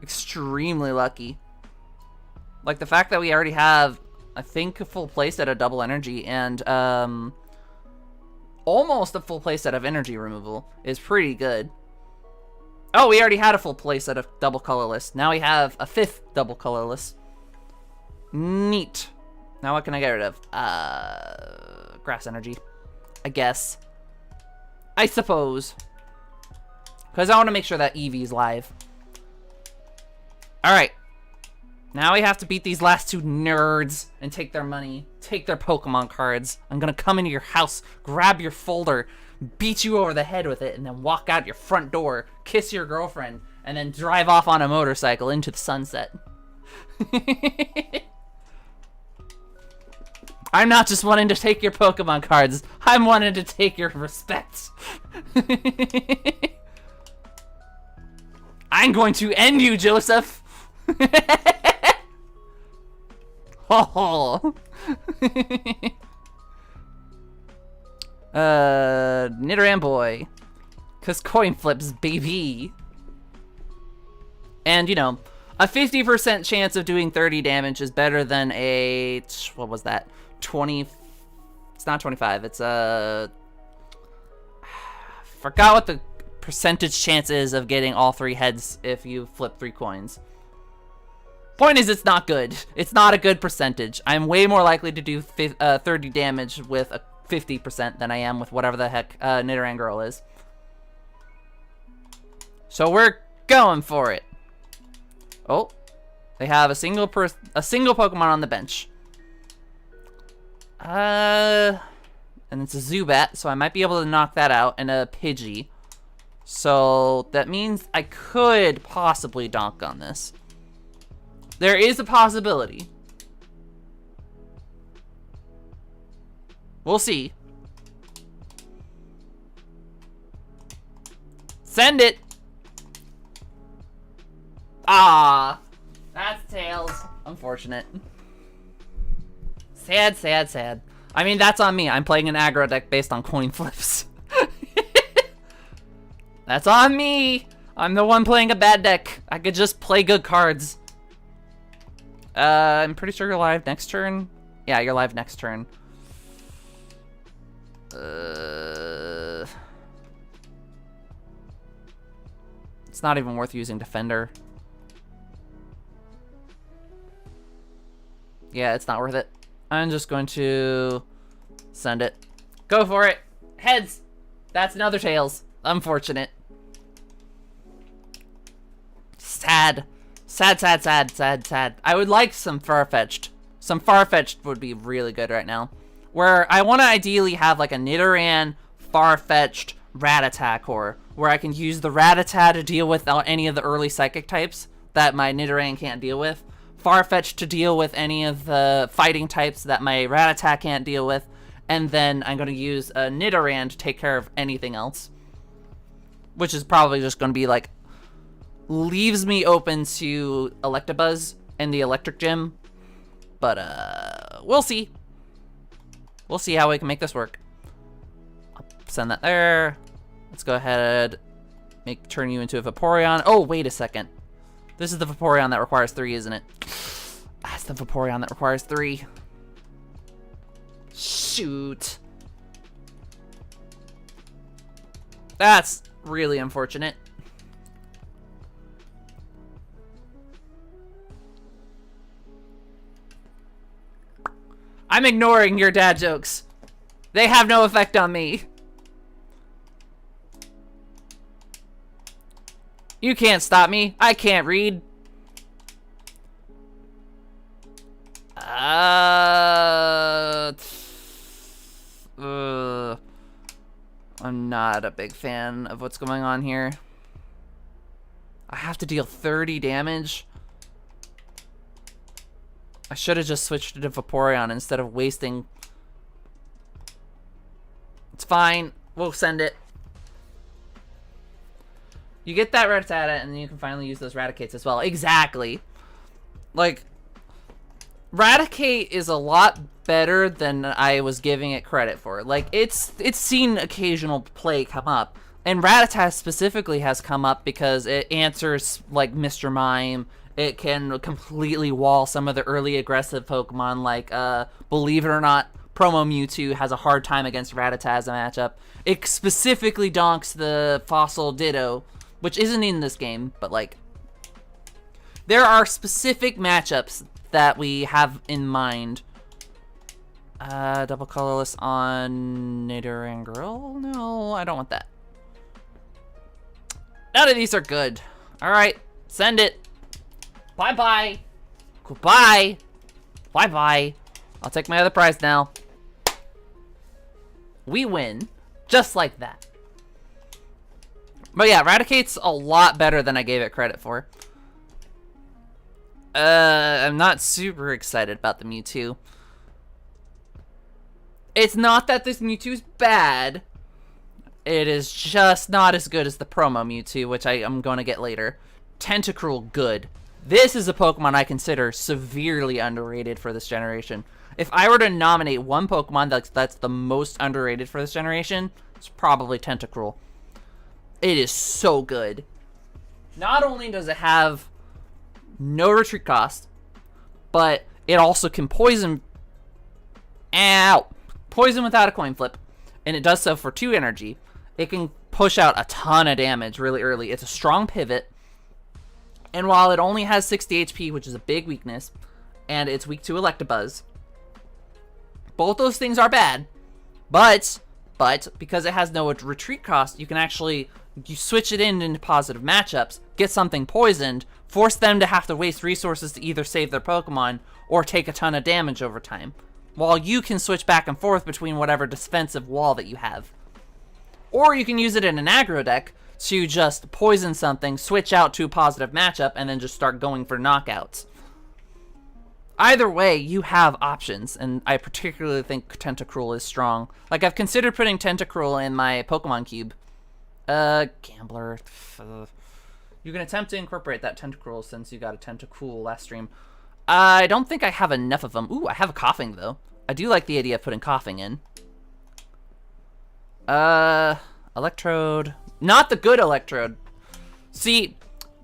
Extremely lucky. Like, the fact that we already have, I think, a full playset of double energy and, almost a full playset of energy removal is pretty good. Oh, we already had a full playset of double colorless. Now we have a fifth double colorless. Neat. Now what can I get rid of? Grass energy, I guess. I suppose. Because I want to make sure that Eevee's live. Alright. Now we have to beat these last two nerds and take their money, take their Pokemon cards. I'm gonna come into your house, grab your folder, beat you over the head with it, and then walk out your front door, kiss your girlfriend, and then drive off on a motorcycle into the sunset. I'm not just wanting to take your Pokemon cards, I'm wanting to take your respect. I'm going to end you, Joseph. Oh. Nidoran boy. Cause coin flips, baby. And, you know, a 50% chance of doing 30 damage is better than a... What was that? 20... It's not 25. It's forgot what the percentage chance is of getting all three heads if you flip 3 coins. Point is, it's not good. It's not a good percentage. I'm way more likely to do 30 damage with a 50% than I am with whatever the heck Nidoran Girl is. So we're going for it. Oh, they have a single Pokemon on the bench. And it's a Zubat, so I might be able to knock that out, and a Pidgey. So that means I could possibly donk on this. There is a possibility. We'll see. Send it. Ah, that's Tails. Unfortunate. Sad, sad, sad. I mean, that's on me. I'm playing an aggro deck based on coin flips. That's on me. I'm the one playing a bad deck. I could just play good cards. I'm pretty sure you're live next turn. Yeah, you're live next turn. It's not even worth using Defender. Yeah, it's not worth it. I'm just going to send it. Go for it. Heads. That's another Tails. Unfortunate. Sad. Sad, sad, sad, sad, sad. I would like some Farfetch'd. Some Farfetch'd would be really good right now. Where I want to ideally have like a Nidoran, Farfetch'd, Rattata core. Where I can use the Rattata to deal with any of the early Psychic types that my Nidoran can't deal with. Farfetch'd to deal with any of the fighting types that my Rattata can't deal with. And then I'm going to use a Nidoran to take care of anything else. Which is probably just going to be like... leaves me open to Electabuzz and the Electric Gym. But, we'll see. We'll see how we can make this work. I'll send that there. Let's go ahead. Turn you into a Vaporeon. Oh, wait a second. This is the Vaporeon that requires 3, isn't it? That's the Vaporeon that requires 3. Shoot. That's really unfortunate. I'm ignoring your dad jokes. They have no effect on me. You can't stop me. I can't read. I'm not a big fan of what's going on here. I have to deal 30 damage. I should have just switched to Vaporeon instead of wasting. It's fine. We'll send it. You get that Rattata, and then you can finally use those Raticates as well. Exactly. Like, Raticate is a lot better than I was giving it credit for. Like, it's seen occasional play come up. And Rattata specifically has come up because it answers, like, Mr. Mime. It can completely wall some of the early aggressive Pokemon, like, believe it or not, Promo Mewtwo has a hard time against Rattata as a matchup. It specifically donks the Fossil Ditto, which isn't in this game, but, like, there are specific matchups that we have in mind. Double colorless on Nidoran Girl? No, I don't want that. None of these are good. Alright, send it. Bye-bye. Goodbye. Bye-bye. I'll take my other prize now. We win. Just like that. But yeah, Raticate's a lot better than I gave it credit for. I'm not super excited about the Mewtwo. It's not that this Mewtwo's bad. It is just not as good as the promo Mewtwo, which I am going to get later. Tentacruel, good. This is a Pokemon I consider severely underrated for this generation. If I were to nominate one Pokemon that's the most underrated for this generation, it's probably Tentacruel. It is so good. Not only does it have no retreat cost, but it also can poison. Ow! Poison without a coin flip. And it does so for 2 energy. It can push out a ton of damage really early. It's a strong pivot. And while it only has 60 HP, which is a big weakness, and it's weak to Electabuzz, both those things are bad. But because it has no retreat cost, you can actually switch it into positive matchups, get something poisoned, force them to have to waste resources to either save their Pokemon or take a ton of damage over time, while you can switch back and forth between whatever defensive wall that you have. Or you can use it in an aggro deck to just poison something, switch out to a positive matchup, and then just start going for knockouts. Either way, you have options, and I particularly think Tentacruel is strong. Like, I've considered putting Tentacruel in my Pokemon Cube. Gambler. You can attempt to incorporate that Tentacruel since you got a Tentacool last stream. I don't think I have enough of them. Ooh, I have a Coughing, though. I do like the idea of putting Coughing in. Electrode. Not the good Electrode. See,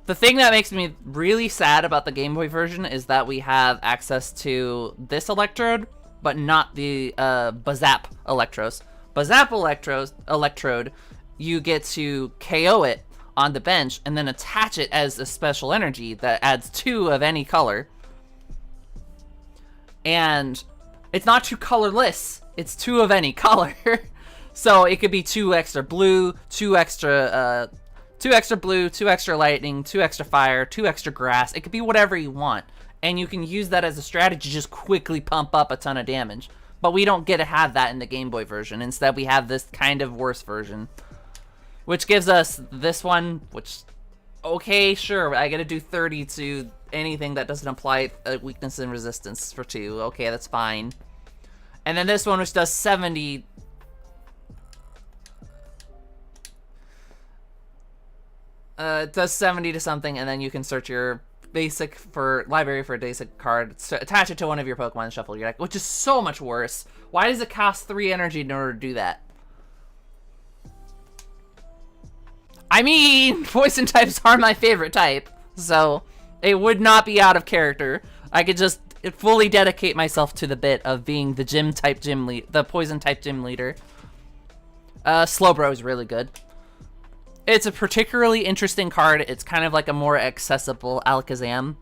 the thing that makes me really sad about the Game Boy version is that we have access to this Electrode, but not the Bazap Electros. Bazap Electrode, you get to KO it on the bench and then attach it as a special energy that adds 2 of any color. And it's not 2 colorless, it's 2 of any color. So it could be 2 extra blue, 2 extra blue, 2 extra lightning, 2 extra fire, 2 extra grass. It could be whatever you want. And you can use that as a strategy, just quickly pump up a ton of damage. But we don't get to have that in the Game Boy version. Instead, we have this kind of worse version, which gives us this one, which, okay, sure, I gotta do 30 to anything that doesn't apply a weakness and resistance for 2. Okay, that's fine. And then this one, which does 70... it does 70 to something, and then you can search your library for a basic card, attach it to one of your Pokemon, and shuffle your deck, which is so much worse. Why does it cost 3 energy in order to do that? I mean, poison types are my favorite type, so it would not be out of character. I could just fully dedicate myself to the bit of being the the poison type gym leader. Slowbro is really good. It's a particularly interesting card. It's kind of like a more accessible Alakazam,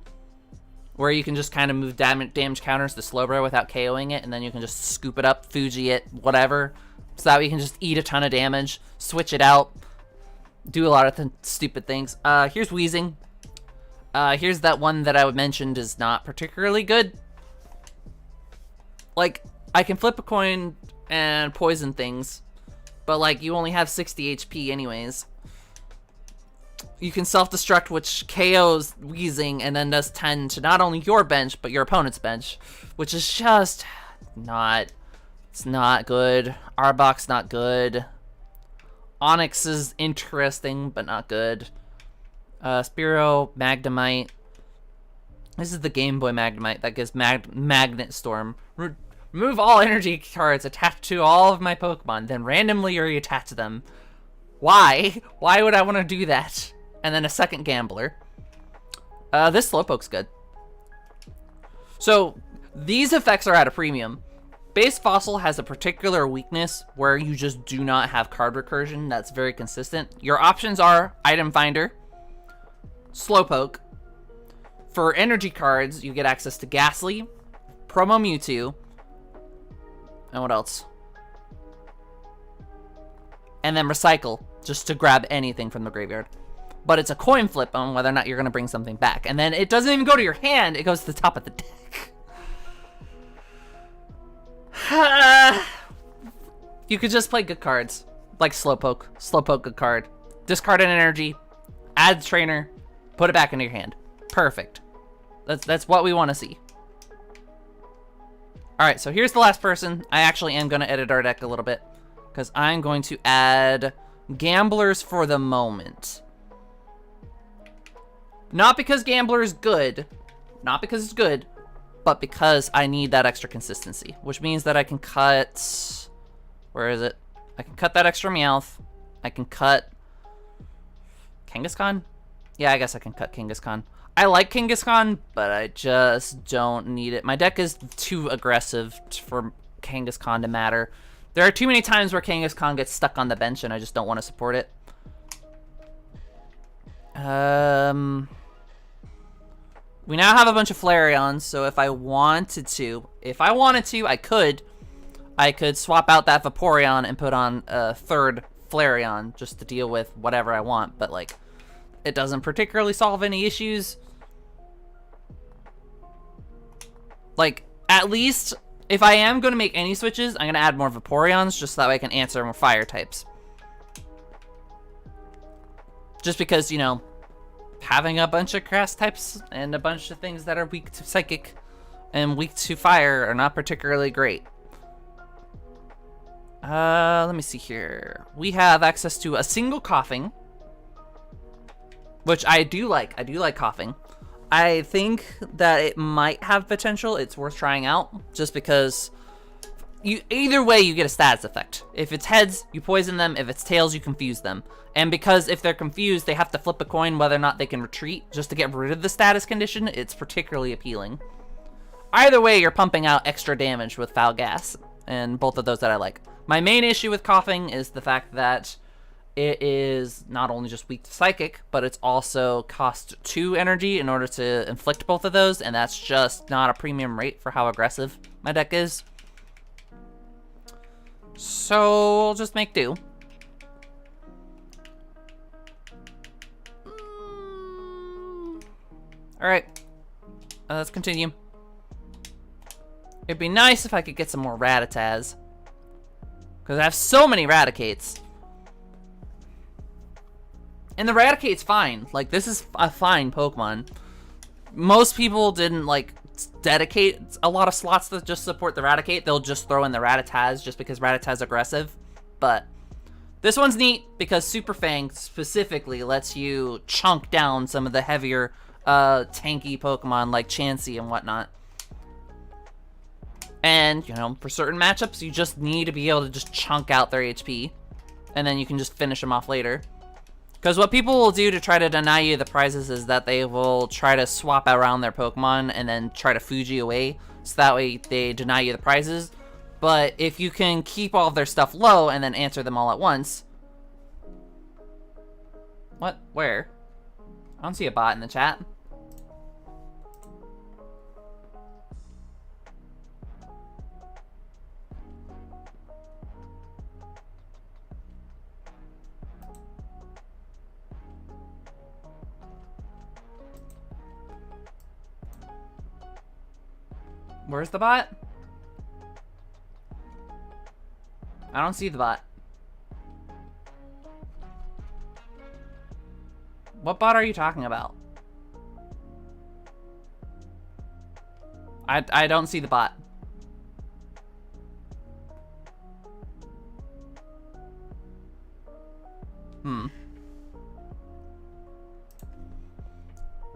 where you can just kind of move damage counters to Slowbro without KOing it, and then you can just scoop it up, Fuji it, whatever, so that way you can just eat a ton of damage, switch it out, do a lot of stupid things. Here's Weezing. Here's that one that I mentioned is not particularly good. Like, I can flip a coin and poison things, but, like, you only have 60 HP anyways. You can self-destruct, which KOs Weezing and then does 10 to not only your bench, but your opponent's bench, which is just it's not good. Arbok's not good. Onyx is interesting, but not good. Spearow, Magnemite. This is the Game Boy Magnemite that gives Magnet Storm. Remove all energy cards attached to all of my Pokemon, then randomly reattach them. Why? Why would I want to do that? And then a second Gambler. This Slowpoke's good. So, these effects are at a premium. Base Fossil has a particular weakness where you just do not have card recursion that's very consistent. Your options are Item Finder, Slowpoke. For energy cards, you get access to Ghastly, Promo Mewtwo, and what else? And then Recycle, just to grab anything from the graveyard. But it's a coin flip on whether or not you're going to bring something back. And then it doesn't even go to your hand, it goes to the top of the deck. You could just play good cards, like Slowpoke. Slowpoke, good card. Discard an energy, add Trainer, put it back into your hand. Perfect. That's what we want to see. Alright, so here's the last person. I actually am going to edit our deck a little bit, because I'm going to add Gamblers for the moment. Not because Gambler is good, not because it's good, but because I need that extra consistency, which means that I can cut, where is it? I can cut that extra Meowth. I can cut Kangaskhan? Yeah, I guess I can cut Kangaskhan. I like Kangaskhan, but I just don't need it. My deck is too aggressive for Kangaskhan to matter. There are too many times where Kangaskhan gets stuck on the bench and I just don't want to support it. We now have a bunch of Flareons, so if I wanted to, I could swap out that Vaporeon and put on a third Flareon just to deal with whatever I want, but like, it doesn't particularly solve any issues. Like, at least, if I am going to make any switches, I'm going to add more Vaporeons just so that way I can answer more fire types. Just because, you know, having a bunch of grass types and a bunch of things that are weak to psychic and weak to fire are not particularly great. Let me see here. We have access to a single Coughing, which I do like. I do like Coughing. I think that it might have potential. It's worth trying out just because either way you get a status effect. If it's heads, you poison them. If it's tails, you confuse them. And because if they're confused, they have to flip a coin whether or not they can retreat just to get rid of the status condition, it's particularly appealing. Either way, you're pumping out extra damage with Foul Gas, and both of those that I like. My main issue with Coughing is the fact that it is not only just weak to Psychic, but it's also cost 2 energy in order to inflict both of those, and that's just not a premium rate for how aggressive my deck is. So, I'll just make do. Alright, let's continue. It'd be nice if I could get some more Rattatas, because I have so many Raticates. And the Raticate's fine. Like, this is a fine Pokemon. Most people didn't, like, dedicate a lot of slots to just support the Raticate. They'll just throw in the Rattatas just because Rattata's aggressive. But this one's neat because Super Fang specifically lets you chunk down some of the heavier, tanky Pokemon like Chansey and whatnot. And, you know, for certain matchups, you just need to be able to just chunk out their HP. And then you can just finish them off later. Because what people will do to try to deny you the prizes is that they will try to swap around their Pokemon and then try to Fuji away. So that way they deny you the prizes. But if you can keep all of their stuff low and then answer them all at once. What? Where? I don't see a bot in the chat. Where's the bot? I don't see the bot. What bot are you talking about? I don't see the bot. Well,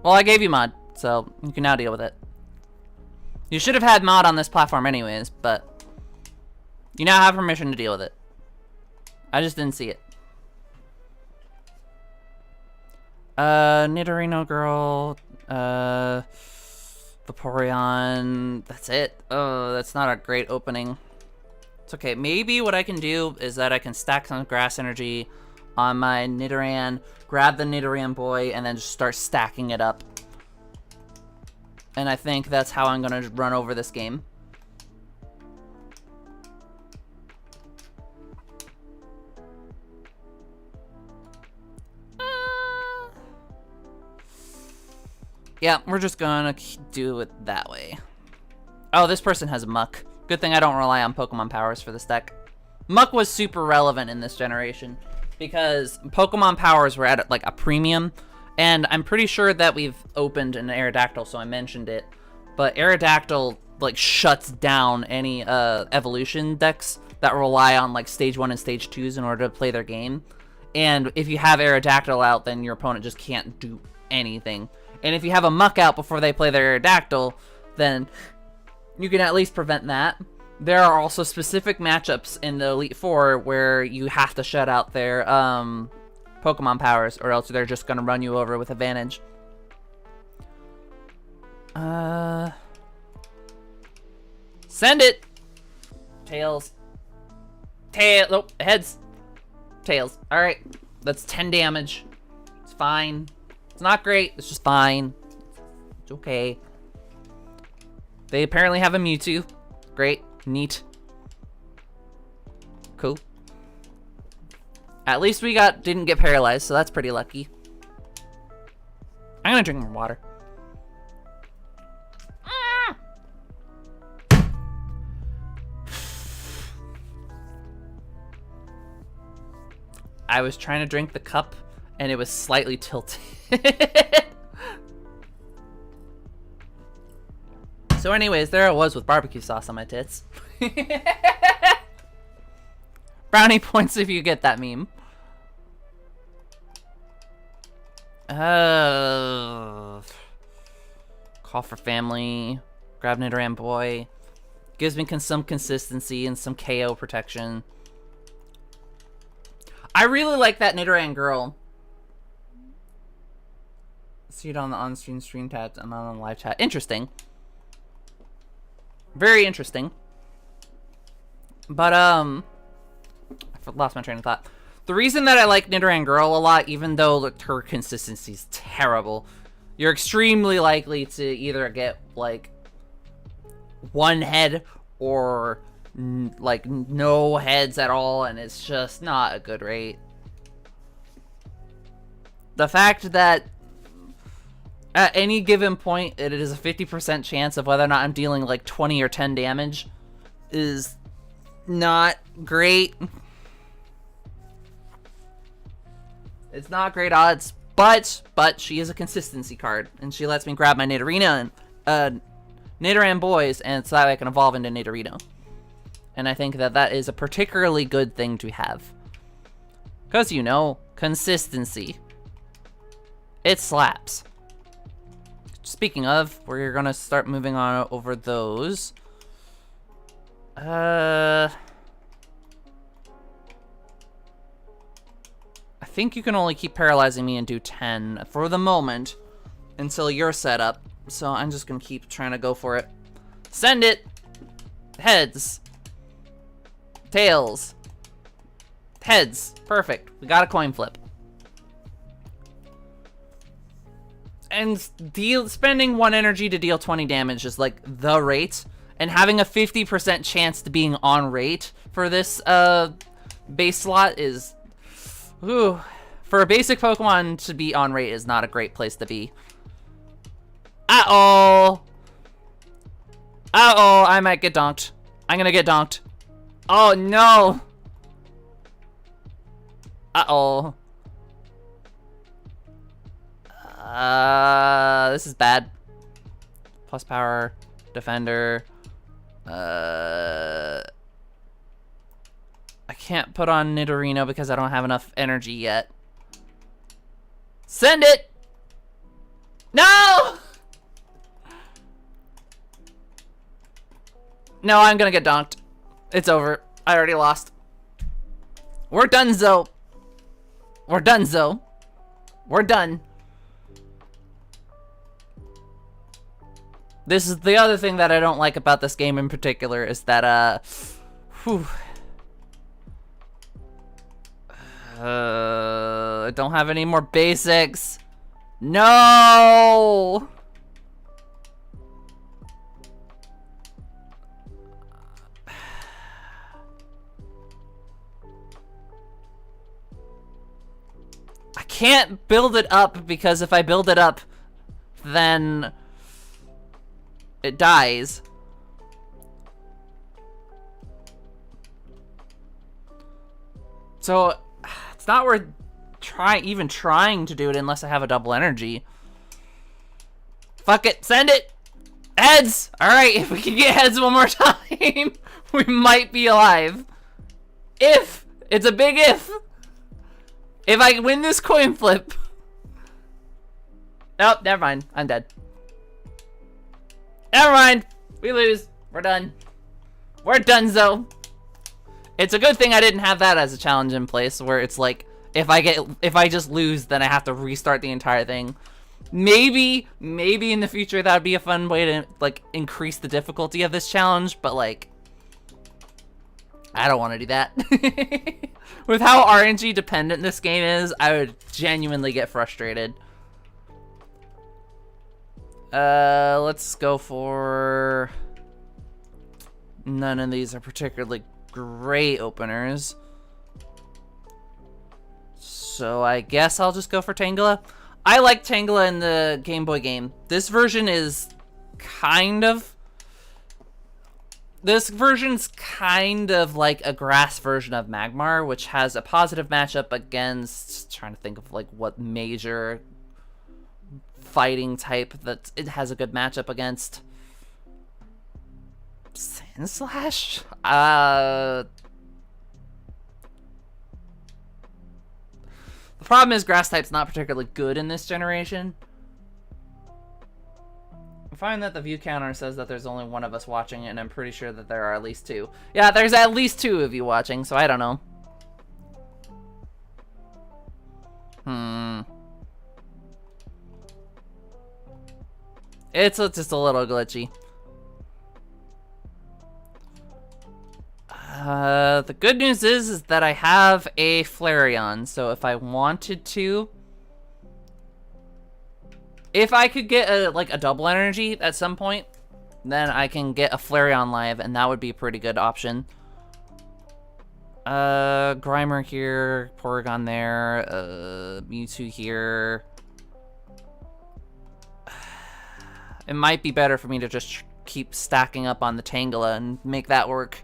I gave you mod, so you can now deal with it. You should have had mod on this platform anyways, but you now have permission to deal with it. I just didn't see it. Nidorino Girl, Vaporeon, that's it. Oh, that's not a great opening. It's okay. Maybe what I can do is that I can stack some grass energy on my Nidoran, grab the Nidoran boy, and then just start stacking it up. And I think that's how I'm going to run over this game. Yeah, we're just going to do it that way. Oh, this person has Muck. Good thing I don't rely on Pokemon powers for this deck. Muck was super relevant in this generation because Pokemon powers were at like a premium. And I'm pretty sure that we've opened an Aerodactyl, so I mentioned it. But Aerodactyl, like, shuts down any evolution decks that rely on, like, Stage 1 and Stage 2s in order to play their game. And if you have Aerodactyl out, then your opponent just can't do anything. And if you have a Muck out before they play their Aerodactyl, then you can at least prevent that. There are also specific matchups in the Elite Four where you have to shut out their Pokemon powers, or else they're just gonna run you over with advantage. Send it! Tails. Nope, heads. Tails. Alright, that's 10 damage. It's fine. It's not great, it's just fine. It's okay. They apparently have a Mewtwo. Great. Neat. Cool. At least we didn't get paralyzed, so that's pretty lucky. I'm gonna drink more water. I was trying to drink the cup, and it was slightly tilted. So anyways, there I was with barbecue sauce on my tits. Brownie points if you get that meme. Call for family. Grab Nidoran boy. Gives me some consistency and some KO protection. I really like that Nidoran girl. See it on the on-screen stream chat and on the live chat. Interesting. Very interesting. But, I lost my train of thought. The reason that I like Nidoran Girl a lot, even though her consistency is terrible, you're extremely likely to either get, like, one head or, like, no heads at all, and it's just not a good rate. The fact that at any given point, it is a 50% chance of whether or not I'm dealing, like, 20 or 10 damage is not great. It's not great odds, but she is a consistency card, and she lets me grab my Nidorino and Nidoran boys, and so that way I can evolve into Nidorino. And I think that that is a particularly good thing to have. Because, you know, consistency. It slaps. Speaking of, we're gonna start moving on over those. I think you can only keep paralyzing me and do 10 for the moment until you're set up. So I'm just gonna keep trying to go for it. Send it! Heads. Tails. Heads. Perfect. We got a coin flip. And spending 1 energy to deal 20 damage is like the rate. And having a 50% chance to being on rate for this base slot is... Ooh, for a basic Pokemon to be on rate is not a great place to be. Uh-oh. Uh-oh, I might get donked. I'm gonna get donked. Oh, no. Uh-oh. This is bad. Plus power, defender. I can't put on Nidorino because I don't have enough energy yet. Send it! No! No, I'm gonna get donked. It's over. I already lost. We're donezo. We're donezo. We're done. This is the other thing that I don't like about this game in particular is that, I don't have any more basics. No! I can't build it up because if I build it up, then it dies. So it's not worth even trying to do it unless I have a double energy. Fuck it, send it. Heads. All right, if we can get heads one more time, we might be alive. If it's a big if. If I win this coin flip. Nope, never mind. I'm dead. Never mind. We lose. We're done. We're donezo. It's a good thing I didn't have that as a challenge in place where it's like if I just lose then I have to restart the entire thing. Maybe in the future that would be a fun way to like increase the difficulty of this challenge, but like I don't want to do that. With how RNG dependent this game is, I would genuinely get frustrated. Let's go for... None of these are particularly great openers. So I guess I'll just go for Tangela. I like Tangela in the Game Boy game. This version's kind of like a grass version of Magmar, which has a positive matchup against, trying to think of like what major fighting type that it has a good matchup against. Sandslash? The problem is grass type's not particularly good in this generation. I find that the view counter says that there's only one of us watching it, and I'm pretty sure that there are at least 2. Yeah, there's at least 2 of you watching, so I don't know. It's just a little glitchy. The good news is that I have a Flareon, so if I wanted to... If I could get a double energy at some point, then I can get a Flareon live, and that would be a pretty good option. Grimer here, Porygon there, Mewtwo here. It might be better for me to just keep stacking up on the Tangela and make that work.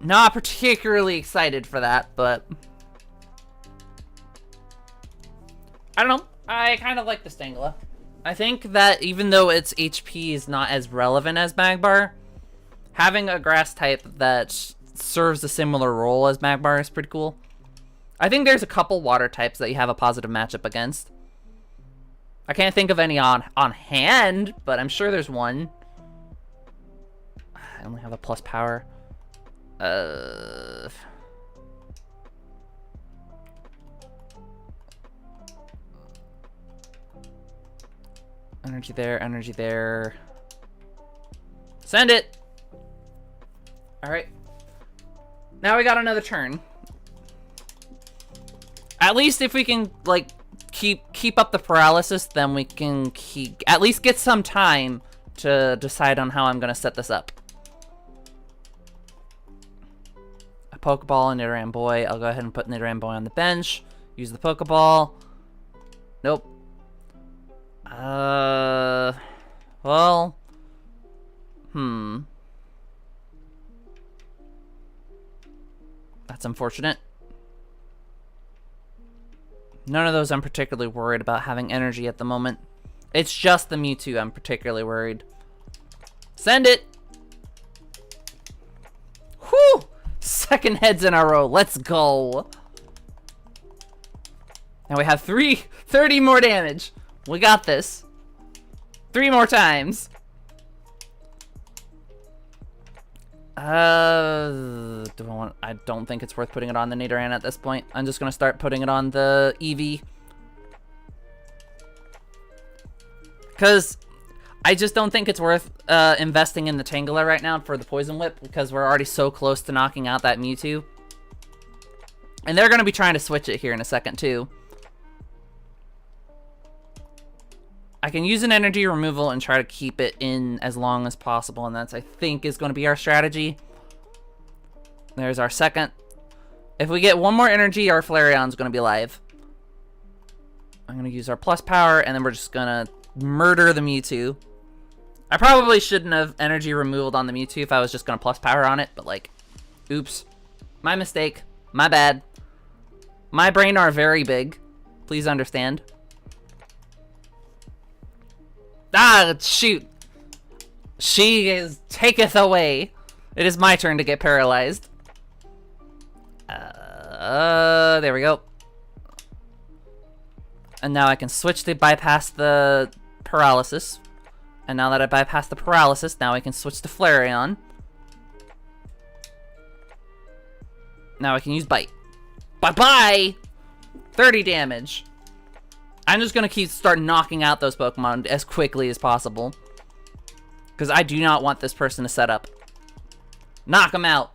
Not particularly excited for that, but... I don't know. I kind of like this Tangela. I think that even though its HP is not as relevant as Magmar, having a grass type that serves a similar role as Magmar is pretty cool. I think there's a couple water types that you have a positive matchup against. I can't think of any on hand, but I'm sure there's one. I only have a plus power. Energy there, energy there. Send it! Alright. Now we got another turn. At least if we can, like, keep up the paralysis, then we can at least get some time to decide on how I'm gonna set this up. A Pokeball and Nidoran Boy. I'll go ahead and put Nidoran Boy on the bench. Use the Pokeball. Nope. Well, that's unfortunate. None of those I'm particularly worried about having energy at the moment. It's just the Mewtwo I'm particularly worried. Send it! Whew! Second heads in a row. Let's go. Now we have 30 more damage. We got this. 3 more times. I don't think it's worth putting it on the Nidoran at this point. I'm just gonna start putting it on the Eevee. Because I just don't think it's worth investing in the Tangela right now for the Poison Whip, because we're already so close to knocking out that Mewtwo. And they're gonna be trying to switch it here in a second too. I can use an energy removal and try to keep it in as long as possible, and that's, I think, is going to be our strategy. There's our second. If we get one more energy, our Flareon's going to be live. I'm going to use our plus power, and then we're just going to murder the Mewtwo. I probably shouldn't have energy removaled on the Mewtwo if I was just going to plus power on it, but, like, oops. My mistake. My bad. My brain are very big. Please understand. Ah, shoot. She taketh away. It is my turn to get paralyzed. There we go. And now I can switch to bypass the paralysis. And now that I bypass the paralysis, now I can switch to Flareon. Now I can use Bite. Bye-bye! 30 damage. I'm just going to start knocking out those Pokemon as quickly as possible. Because I do not want this person to set up. Knock him out.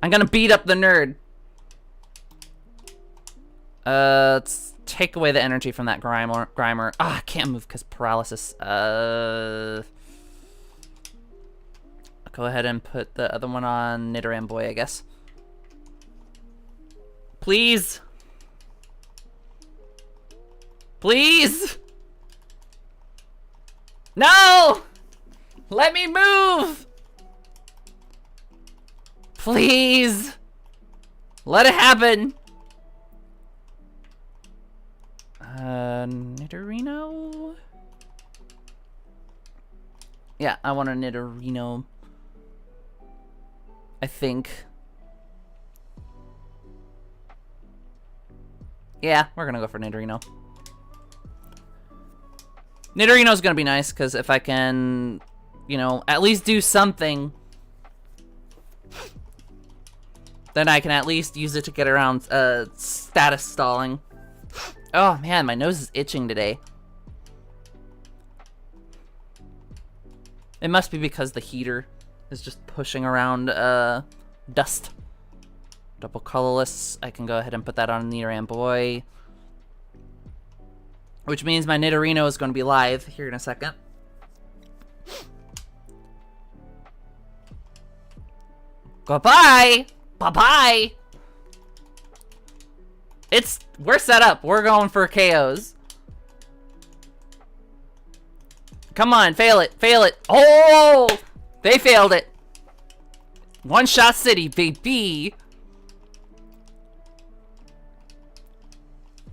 I'm going to beat up the nerd. Let's take away the energy from that Grimer. Ah, I can't move because paralysis. I'll go ahead and put the other one on Nidoran Boy, I guess. Please. Please. No! Let me move! Please! Let it happen! Nidorino? Yeah, I want a Nidorino. I think. Yeah, we're gonna go for Nidorino. Nidorino's gonna be nice, because if I can, you know, at least do something, then I can at least use it to get around status stalling. Oh man, my nose is itching today. It must be because the heater is just pushing around dust. Double colorless, I can go ahead and put that on Nidoran Boy. Which means my Nidorino is going to be live here in a second. Goodbye! Bye-bye! We're set up. We're going for KOs. Come on, fail it, fail it. Oh! They failed it. One-shot city, baby.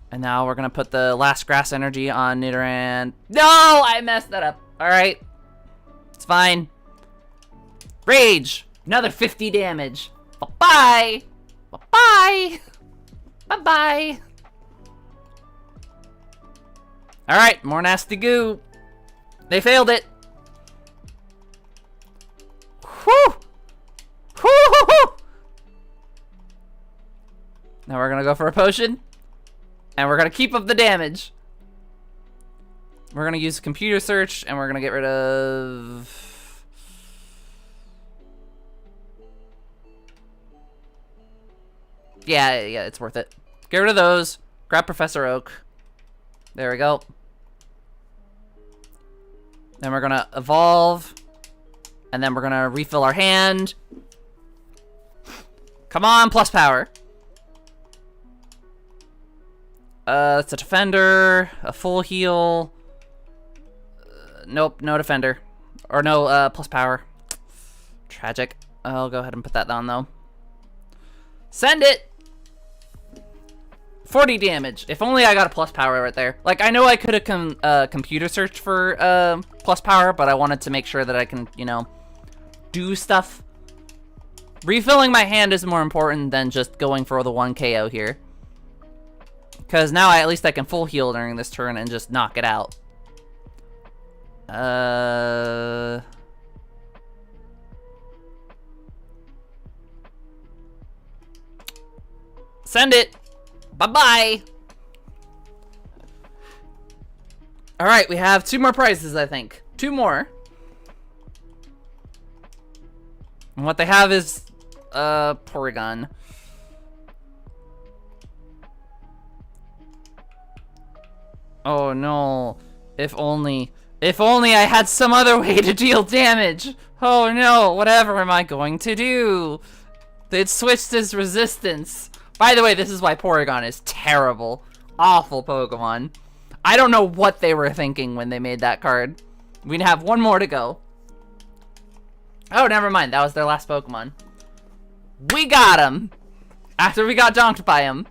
And now we're gonna put the last grass energy on Nidoran. No! I messed that up. Alright. It's fine. Rage! Another 50 damage. Bye-bye! Bye-bye! Bye-bye! Alright, more nasty goo. They failed it. Whew! Whew! Now we're gonna go for a potion. And we're gonna keep up the damage. We're gonna use computer search, and we're gonna get rid of... Yeah, it's worth it. Get rid of those. Grab Professor Oak. There we go. Then we're gonna evolve. And then we're gonna refill our hand. Come on, plus power. It's a defender, a full heal. Nope, no defender. Or no, plus power. Tragic. I'll go ahead and put that down, though. Send it! 40 damage. If only I got a plus power right there. Like, I know I could have computer searched for plus power, but I wanted to make sure that I can, you know, do stuff. Refilling my hand is more important than just going for the 1 KO here. Because now at least I can full heal during this turn and just knock it out. Send it! Bye-bye! Alright, we have 2 more prizes, I think. 2 more. And what they have is, Porygon. Oh no. If only I had some other way to deal damage. Oh no, whatever am I going to do? It switched its resistance. By the way, this is why Porygon is terrible. Awful Pokemon. I don't know what they were thinking when they made that card. We have 1 more to go. Oh, never mind. That was their last Pokemon. We got him! After we got donked by him.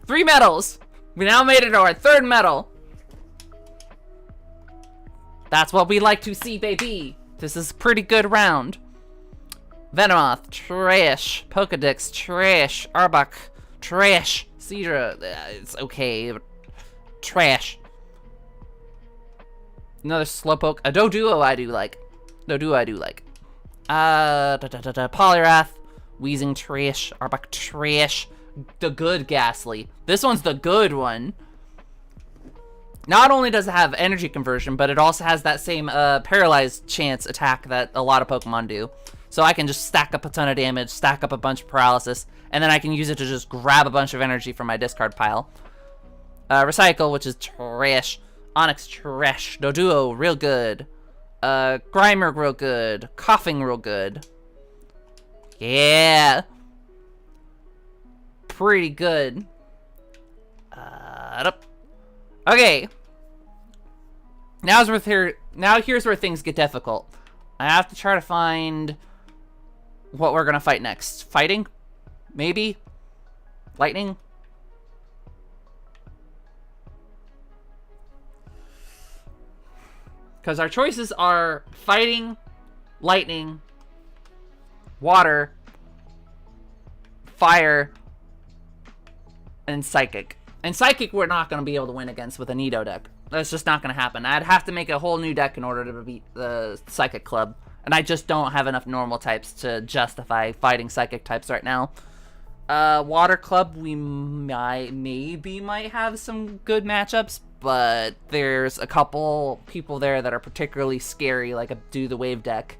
3 medals! We now made it to our 3rd medal. That's what we like to see, baby. This is a pretty good round. Venomoth, trash. Pokedex, trash. Arbok, trash. Cedra, it's okay, but trash. Another Slowpoke. A Doduo I do like. Poliwrath, Weezing, trash. Arbok, trash. The good Ghastly. This one's the good one. Not only does it have energy conversion, but it also has that same paralyzed chance attack that a lot of Pokemon do. So I can just stack up a ton of damage, stack up a bunch of paralysis, and then I can use it to just grab a bunch of energy from my discard pile. Recycle, which is trash. Onyx, trash. Doduo, real good. Grimer, real good. Coughing, real good. Yeah. Pretty good. Okay. Now here's where things get difficult. I have to try to find what we're gonna fight next. Fighting? Maybe? Lightning? Because our choices are fighting, lightning, water, fire, and psychic. And psychic we're not going to be able to win against with a Nido deck. That's just not going to happen. I'd have to make a whole new deck in order to beat the psychic club. And I just don't have enough normal types to justify fighting psychic types right now. Water club, we might have some good matchups, but there's a couple people there that are particularly scary, like a Do the Wave deck.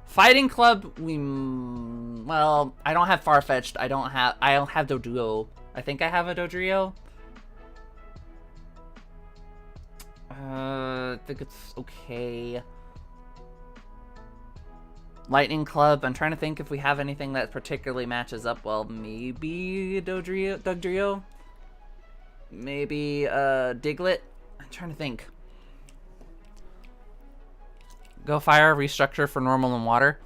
Fighting club, well, I don't have Farfetch'd. I don't have Doduo. I think I have a Dodrio. I think it's okay. Lightning club, I'm trying to think if we have anything that particularly matches up well. Maybe Dugtrio? Maybe Diglett? I'm trying to think. Go fire, restructure for normal and water.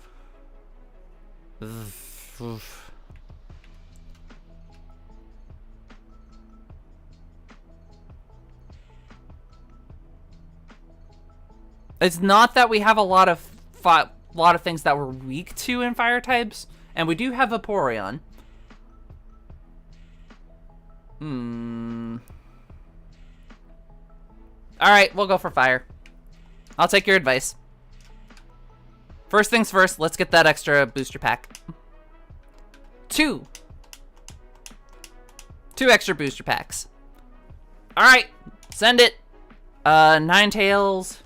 Oof. It's not that we have a lot of things that we're weak to in fire types, and we do have Vaporeon. Alright, we'll go for fire. I'll take your advice. First things first, let's get that extra booster pack. Two extra booster packs. Alright, send it. Ninetales.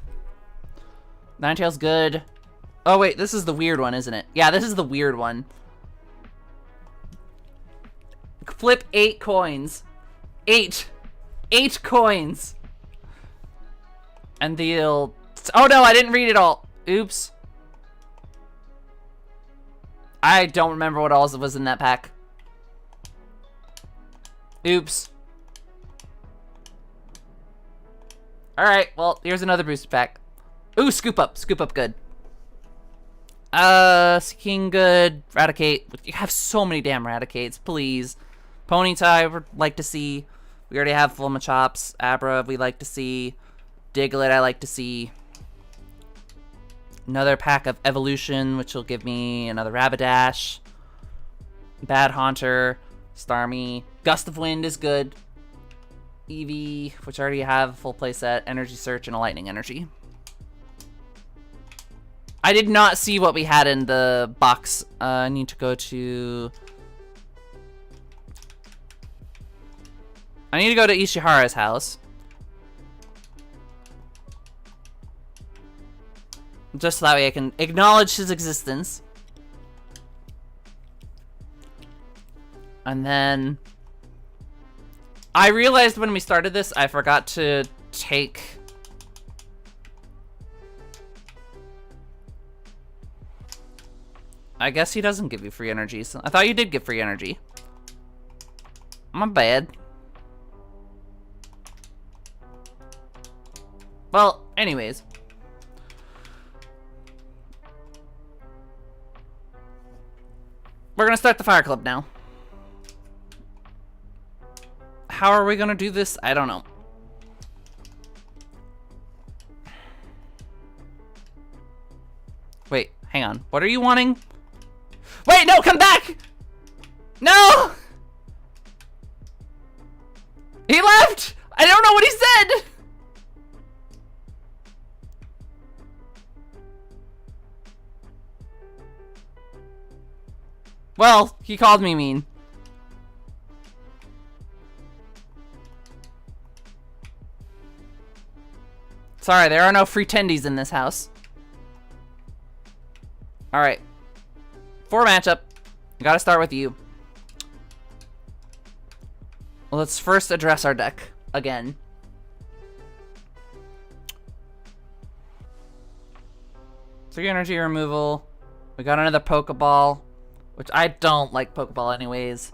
Ninetales good. Oh wait, this is the weird one, isn't it? Yeah, this is the weird one. Flip 8 coins. 8 coins. And deal... Oh no, I didn't read it all. Oops. I don't remember what else was in that pack. Oops. Alright, well, here's another booster pack. Ooh, scoop up. Scoop up good. King good. Raticate. You have so many damn Raticates, please. Ponyta, I would like to see. We already have full Machops. Abra, we like to see. Diglett, I like to see. Another pack of Evolution, which will give me another Rapidash. Bad Haunter. Starmie. Gust of Wind is good. Eevee, which I already have a full playset. Energy Search and a Lightning Energy. I did not see what we had in the box. I need to go to... I need to go to Ishihara's house. Just so that way I can acknowledge his existence. And then... I realized when we started this, I forgot to take... I guess he doesn't give you free energies. I thought you did get free energy. My bad. Well, anyways. We're gonna start the Fire Club now. How are we gonna do this? I don't know. Wait, hang on. What are you wanting? Wait, no, come back! No! He left! I don't know what he said! Well, he called me mean. Sorry, there are no free tendies in this house. Alright. For matchup, gotta start with you. Let's first address our deck again. Three energy removal. We got another Pokeball, which I don't like Pokeball anyways.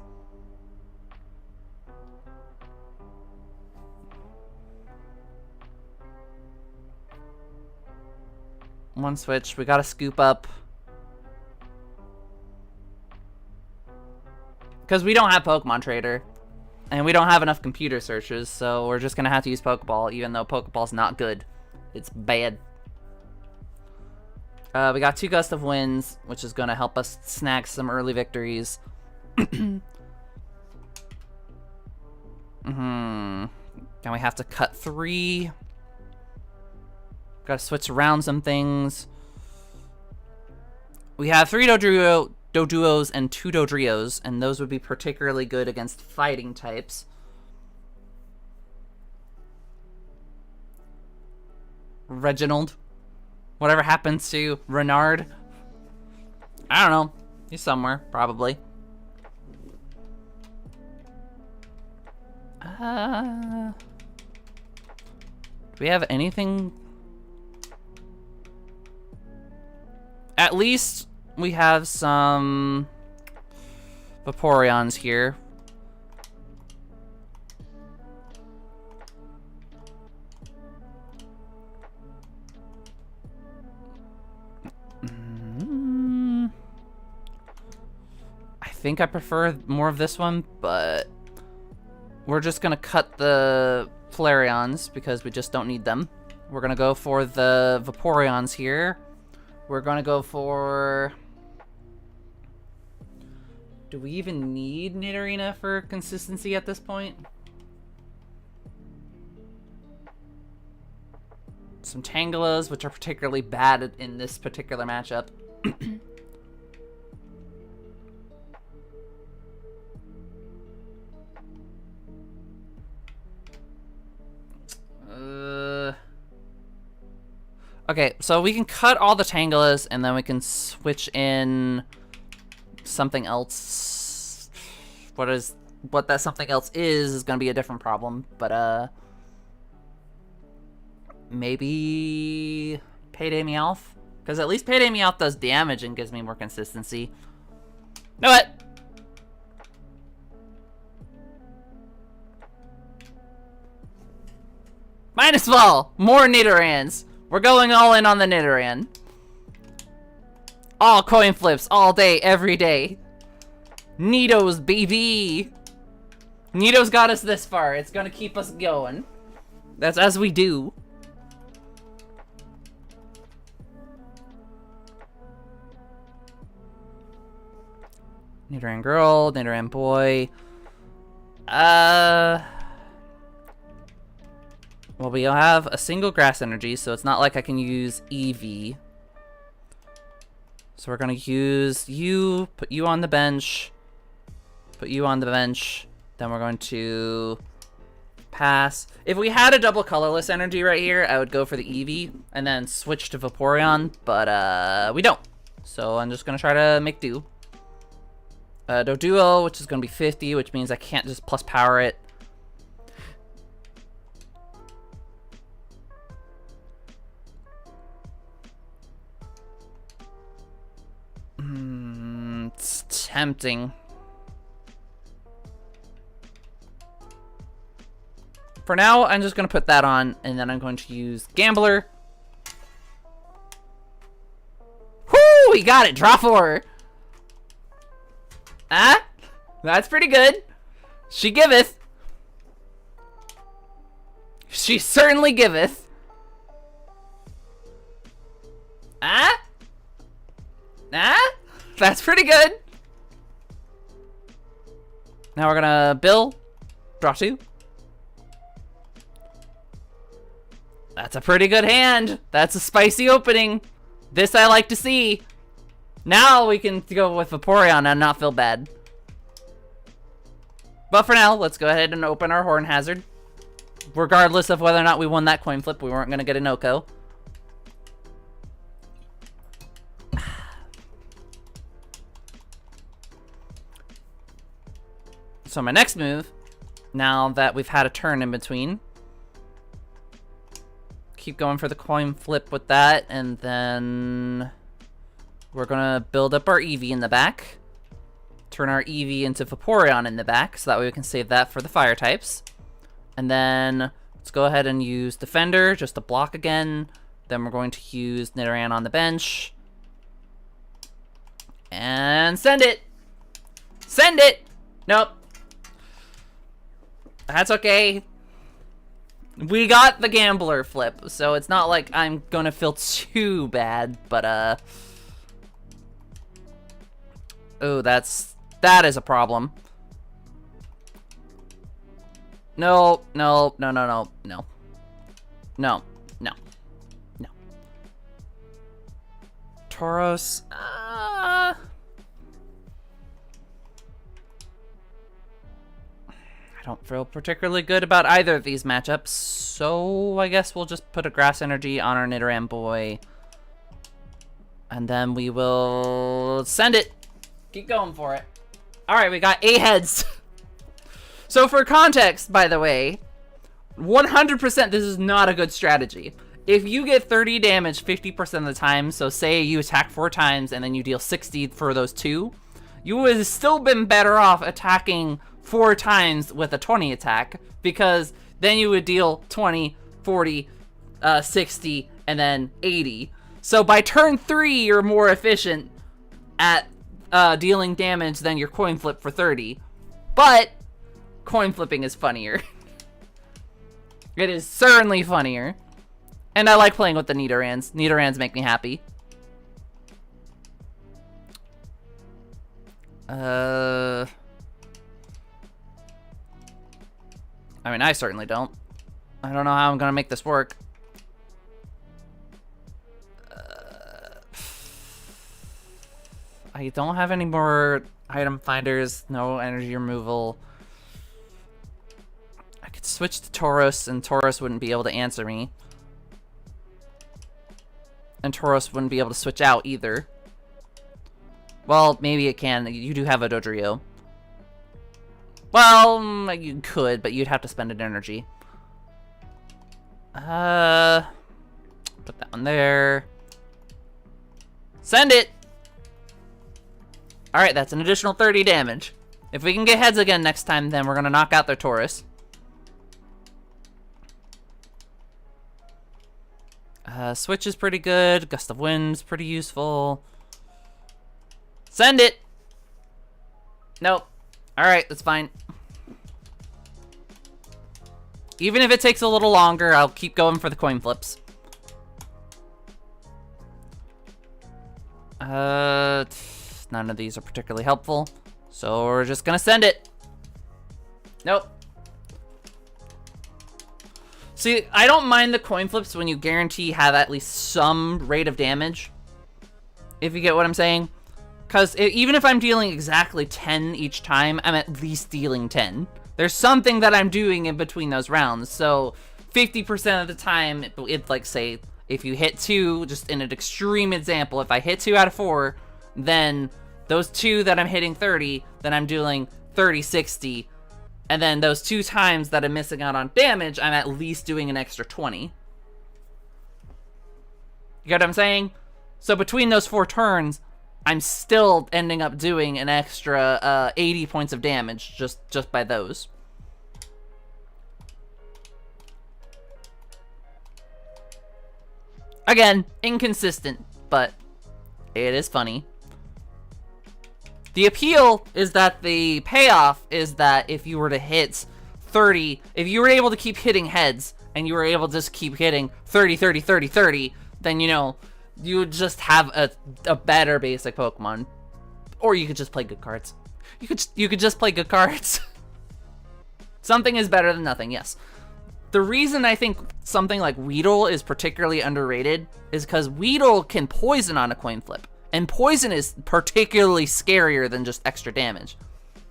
One switch. We gotta scoop up. Because we don't have Pokemon Trader. And we don't have enough computer searches, so we're just gonna have to use Pokeball, even though Pokeball's not good. It's bad. We got 2 Gust of Winds, which is gonna help us snag some early victories. Then we have to cut 3. Gotta switch around some things. We have 3 Doduos and 2 Dodrios, and those would be particularly good against fighting types. Reginald. Whatever happens to Renard. I don't know. He's somewhere, probably. Do we have anything? At least we have some Vaporeons here. I think I prefer more of this one, but we're just gonna cut the Flareons because we just don't need them. We're gonna go for the Vaporeons here. We're gonna go for... Do we even need Nidorina for consistency at this point? Some Tangalas, which are particularly bad in this particular matchup. Okay, so we can cut all the Tangalas, and then we can switch in something else. What that something else is gonna be a different problem, but maybe Payday Meowth? Because at least Payday Meowth does damage and gives me more consistency. Know what? Minus Ball! More Nidorans! We're going all in on the Nidoran. All coin flips, all day, every day. Nido's, baby! Nido's got us this far. It's gonna keep us going. That's as we do. Nidoran girl, Nidoran boy. Well, we'll have a single grass energy, so it's not like I can use Eevee. So we're gonna use you, put you on the bench, put you on the bench, then we're going to pass. If we had a double colorless energy right here, I would go for the Eevee and then switch to Vaporeon, but we don't. So I'm just gonna try to make do. Doduo, which is gonna be 50, which means I can't just plus power it. It's tempting. For now, I'm just going to put that on, and then I'm going to use Gambler. Whoo! We got it! Draw 4! Ah? That's pretty good. She giveth. She certainly giveth. Ah? Ah? That's pretty good. Now we're gonna Bill. Draw 2. That's a pretty good hand. That's a spicy opening. This I like to see. Now we can go with Vaporeon and not feel bad. But for now, let's go ahead and open our Horn Hazard. Regardless of whether or not we won that coin flip, we weren't gonna get an Oko. So my next move, now that we've had a turn in between, keep going for the coin flip with that, and then we're gonna build up our Eevee in the back. Turn our Eevee into Vaporeon in the back, so that way we can save that for the fire types. And then let's go ahead and use Defender just to block again. Then we're going to use Nidoran on the bench. And send it! Send it! Nope. That's okay. We got the Gambler flip, so it's not like I'm gonna feel too bad, but oh, that is a problem. No, no, no, no, no, no. No, no, no. Tauros, I don't feel particularly good about either of these matchups, so I guess we'll just put a Grass Energy on our Nidoran boy. And then we will send it. Keep going for it. Alright, we got 8 heads. So for context, by the way, 100% this is not a good strategy. If you get 30 damage 50% of the time, so say you attack 4 times and then you deal 60 for those 2, you would have still been better off attacking 4 times with a 20 attack, because then you would deal 20, 40, 60, and then 80. So by turn 3, you're more efficient at dealing damage than your coin flip for 30. But coin flipping is funnier. It is certainly funnier. And I like playing with the Nidorans. Nidorans make me happy. I mean, I certainly don't. I don't know how I'm gonna make this work. I don't have any more item finders, no energy removal. I could switch to Tauros, and Tauros wouldn't be able to answer me. And Tauros wouldn't be able to switch out either. Well, maybe it can. You do have a Dodrio. Well, you could, but you'd have to spend an energy. Put that one there. Send it! Alright, that's an additional 30 damage. If we can get heads again next time, then we're gonna knock out their Tauros. Switch is pretty good. Gust of Wind's pretty useful. Send it! Nope. Alright, that's fine. Even if it takes a little longer, I'll keep going for the coin flips. None of these are particularly helpful, so we're just gonna send it. Nope. See, I don't mind the coin flips when you guarantee have at least some rate of damage. If you get what I'm saying. Because even if I'm dealing exactly 10 each time, I'm at least dealing 10. There's something that I'm doing in between those rounds. So 50% of the time, it's like, say, if you hit 2, just in an extreme example, if I hit 2 out of 4, then those 2 that I'm hitting 30, then I'm doing 30, 60. And then those 2 times that I'm missing out on damage, I'm at least doing an extra 20. You get what I'm saying? So between those 4 turns, I'm still ending up doing an extra 80 points of damage just by those. Again, inconsistent, but it is funny. The appeal is that the payoff is that if you were to hit 30, if you were able to keep hitting heads, and you were able to just keep hitting 30, 30, 30, 30, then, you know, you would just have a better basic Pokemon. Or you could just play good cards. You could just play good cards. Something is better than nothing, yes. The reason I think something like Weedle is particularly underrated is because Weedle can poison on a coin flip. And poison is particularly scarier than just extra damage.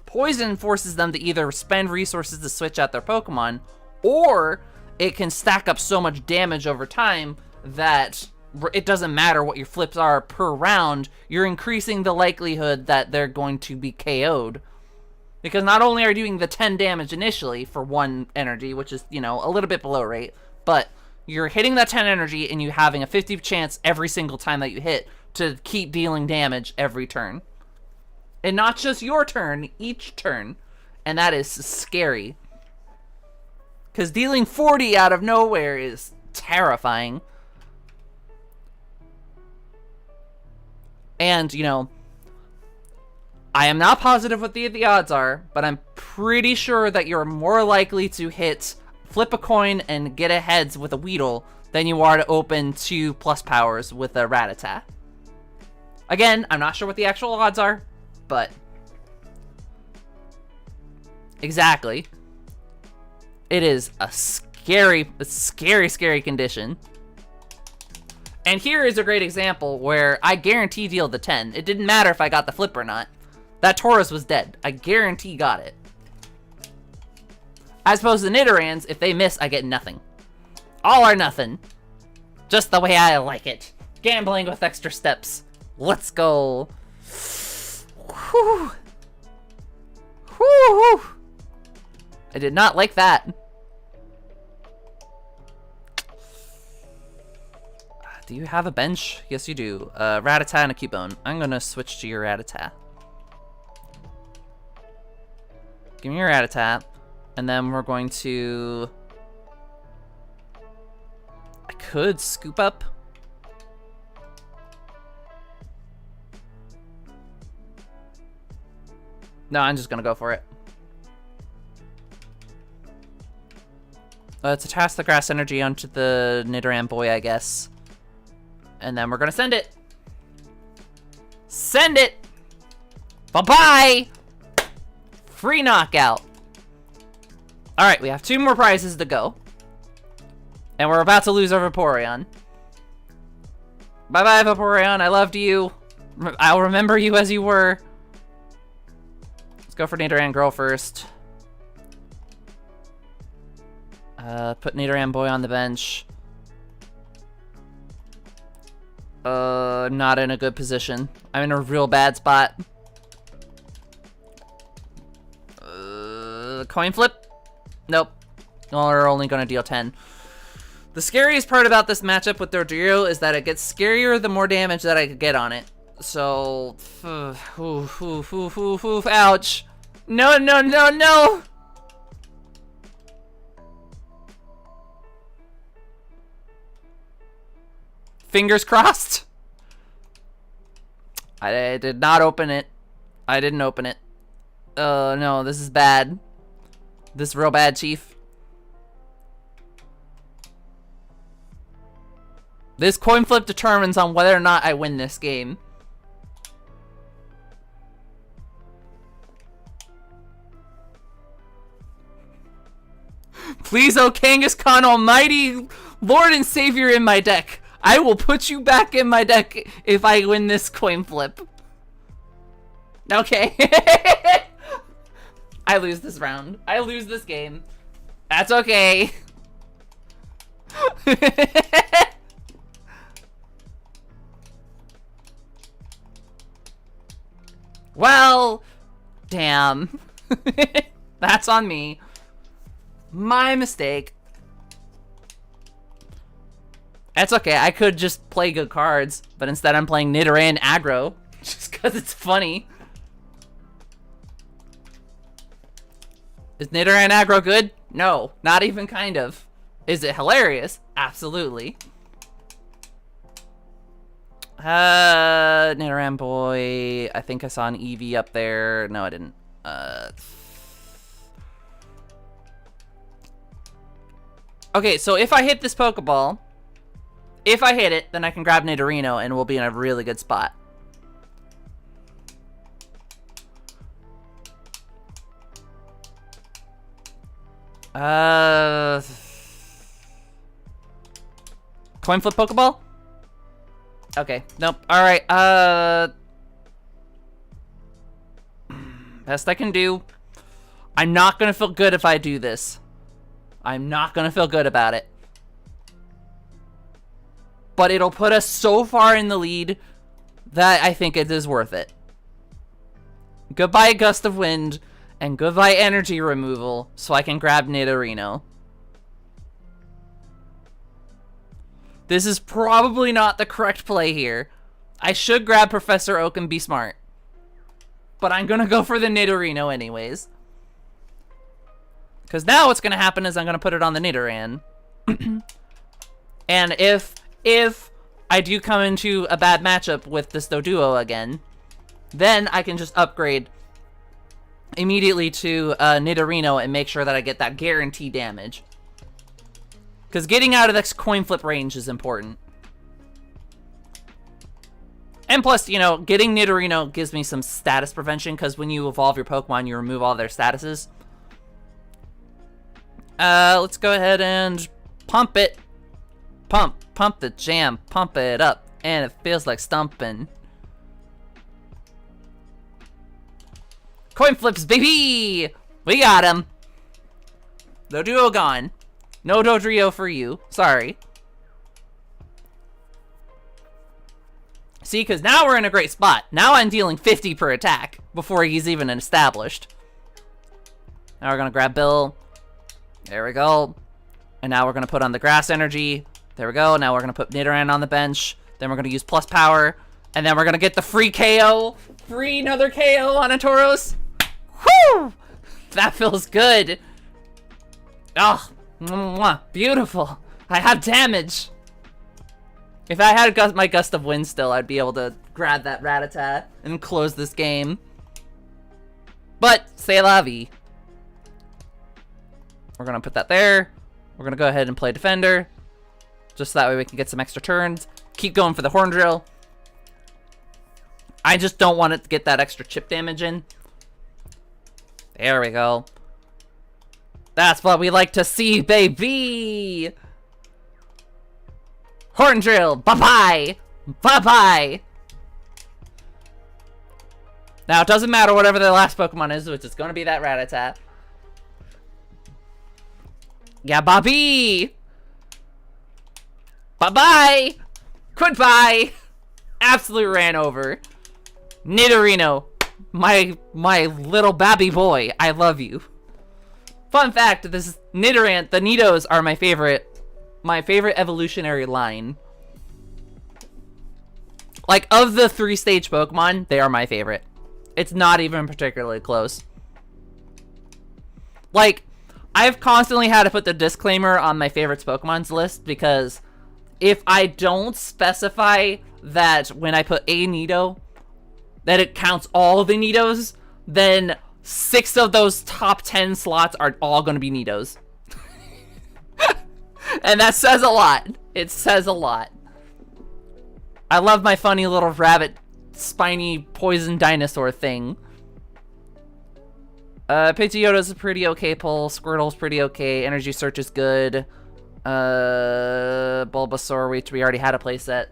Poison forces them to either spend resources to switch out their Pokemon, or it can stack up so much damage over time that it doesn't matter what your flips are per round, you're increasing the likelihood that they're going to be KO'd. Because not only are you doing the 10 damage initially for 1 energy, which is, you know, a little bit below rate, but you're hitting that 10 energy and you having a 50 chance every single time that you hit to keep dealing damage every turn. And not just your turn, each turn. And that is scary. Because dealing 40 out of nowhere is terrifying. And, you know, I am not positive what the odds are, but I'm pretty sure that you're more likely to flip a coin and get a heads with a Weedle than you are to open 2+ powers with a Rattata. Again, I'm not sure what the actual odds are, but exactly. It is a scary condition. And here is a great example where I guarantee deal the 10. It didn't matter if I got the flip or not. That Tauros was dead. I guarantee got it. As opposed to the Nidorans, if they miss, I get nothing. All or nothing. Just the way I like it. Gambling with extra steps. Let's go. Whew. Whew. I did not like that. Do you have a bench? Yes, you do. Rattata and a Cubone. I'm gonna switch to your Rattata. Give me your Rattata. And then we're going to... I could scoop up. No, I'm just gonna go for it. Let's attach the grass energy onto the Nidoran boy, I guess. And then we're gonna send it. Send it! Bye-bye! Free knockout. Alright, we have 2 more prizes to go. And we're about to lose our Vaporeon. Bye-bye, Vaporeon. I loved you. I'll remember you as you were. Let's go for Nidoran Girl first. Put Nidoran Boy on the bench. Not in a good position. I'm in a real bad spot. Coin flip? Nope. We're only gonna deal 10. The scariest part about this matchup with Dodrio is that it gets scarier the more damage that I could get on it. So, ouch. No, no, no, no! Fingers crossed. I did not open it. I didn't open it. Oh, no, this is bad. This is real bad, Chief. This coin flip determines on whether or not I win this game. Please, oh Kangaskhan, almighty Lord and Savior in my deck. I will put you back in my deck if I win this coin flip. Okay. I lose this round. I lose this game. That's okay. Well, damn. That's on me. My mistake. That's okay. I could just play good cards, but instead I'm playing Nidoran aggro just because it's funny. Is Nidoran aggro good? No, not even kind of. Is it hilarious? Absolutely. Nidoran boy. I think I saw an Eevee up there. No, I didn't. Okay, so if I hit this Pokeball, if I hit it, then I can grab Nidorino and we'll be in a really good spot. Coin flip Pokeball? Okay, nope. Alright, best I can do. I'm not gonna feel good if I do this. I'm not gonna feel good about it. But it'll put us so far in the lead that I think it is worth it. Goodbye, Gust of Wind. And goodbye energy removal, so I can grab Nidorino. This is probably not the correct play here. I should grab Professor Oak and be smart. But I'm gonna go for the Nidorino anyways. Because now what's gonna happen is I'm gonna put it on the Nidoran. And if I do come into a bad matchup with this Doduo again, then I can just upgrade immediately to Nidorino and make sure that I get that guaranteed damage. Because getting out of this coin flip range is important. And plus, you know, getting Nidorino gives me some status prevention, because when you evolve your Pokemon, you remove all their statuses. Let's go ahead and pump it. Pump the jam, pump it up, and it feels like stumping. Coin flips, baby! We got him. Doduo gone. No Dodrio for you. Sorry. See, because now we're in a great spot. Now I'm dealing 50 per attack before he's even established. Now we're going to grab Bill. There we go. And now we're going to put on the grass energy. There we go. Now we're going to put Nidoran on the bench. Then we're going to use plus power. And then we're going to get the free KO. Free another KO on a Tauros. Whew! That feels good. Oh, beautiful. I have damage. If I had my Gust of Wind still, I'd be able to grab that Rattata and close this game. But, c'est la vie. We're going to put that there. We're going to go ahead and play Defender. Just so that way we can get some extra turns. Keep going for the Horn Drill. I just don't want it to get that extra chip damage in. There we go. That's what we like to see, baby! Horn Drill, bye-bye! Bye-bye! Now, it doesn't matter whatever the last Pokemon is, which is going to be that Rattata. Yeah, Bobby! Bye-bye! Goodbye! Absolutely ran over. Nidorino, my little babby boy, I love you. Fun fact, this Nidoran, the Nidos are my favorite evolutionary line. Like, of the 3-stage Pokemon, they are my favorite. It's not even particularly close. Like, I've constantly had to put the disclaimer on my favorites Pokemon's list, because if I don't specify that when I put a Nido, that it counts all the Nidos, then 6 of those top 10 slots are all going to be Nidos. And that says a lot. It says a lot. I love my funny little rabbit, spiny poison dinosaur thing. Pidgeotto's a pretty okay pull. Squirtle's pretty okay. Energy Search is good. Bulbasaur, which we already had a playset.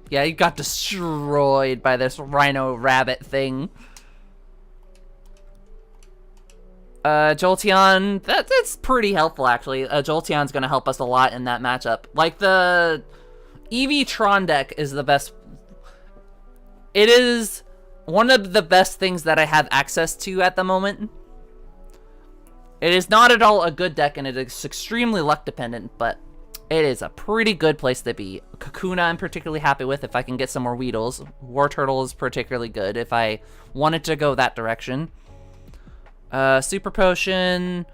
Yeah, you got destroyed by this rhino rabbit thing. Jolteon, that's pretty helpful, actually. Jolteon's gonna help us a lot in that matchup. Like, the Eevee-Tron deck is the best. It is one of the best things that I have access to at the moment. It is not at all a good deck, and it is extremely luck dependent, but it is a pretty good place to be. Kakuna I'm particularly happy with if I can get some more Weedles. Wartortle is particularly good if I wanted to go that direction. Super Potion.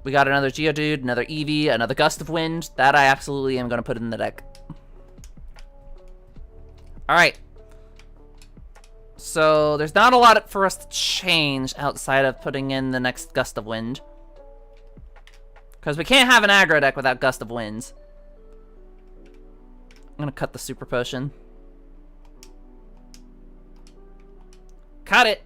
We got another Geodude, another Eevee, another Gust of Wind. That I absolutely am going to put in the deck. Alright. So, there's not a lot for us to change outside of putting in the next Gust of Wind. Because we can't have an aggro deck without Gust of Winds. I'm going to cut the Super Potion. Cut it!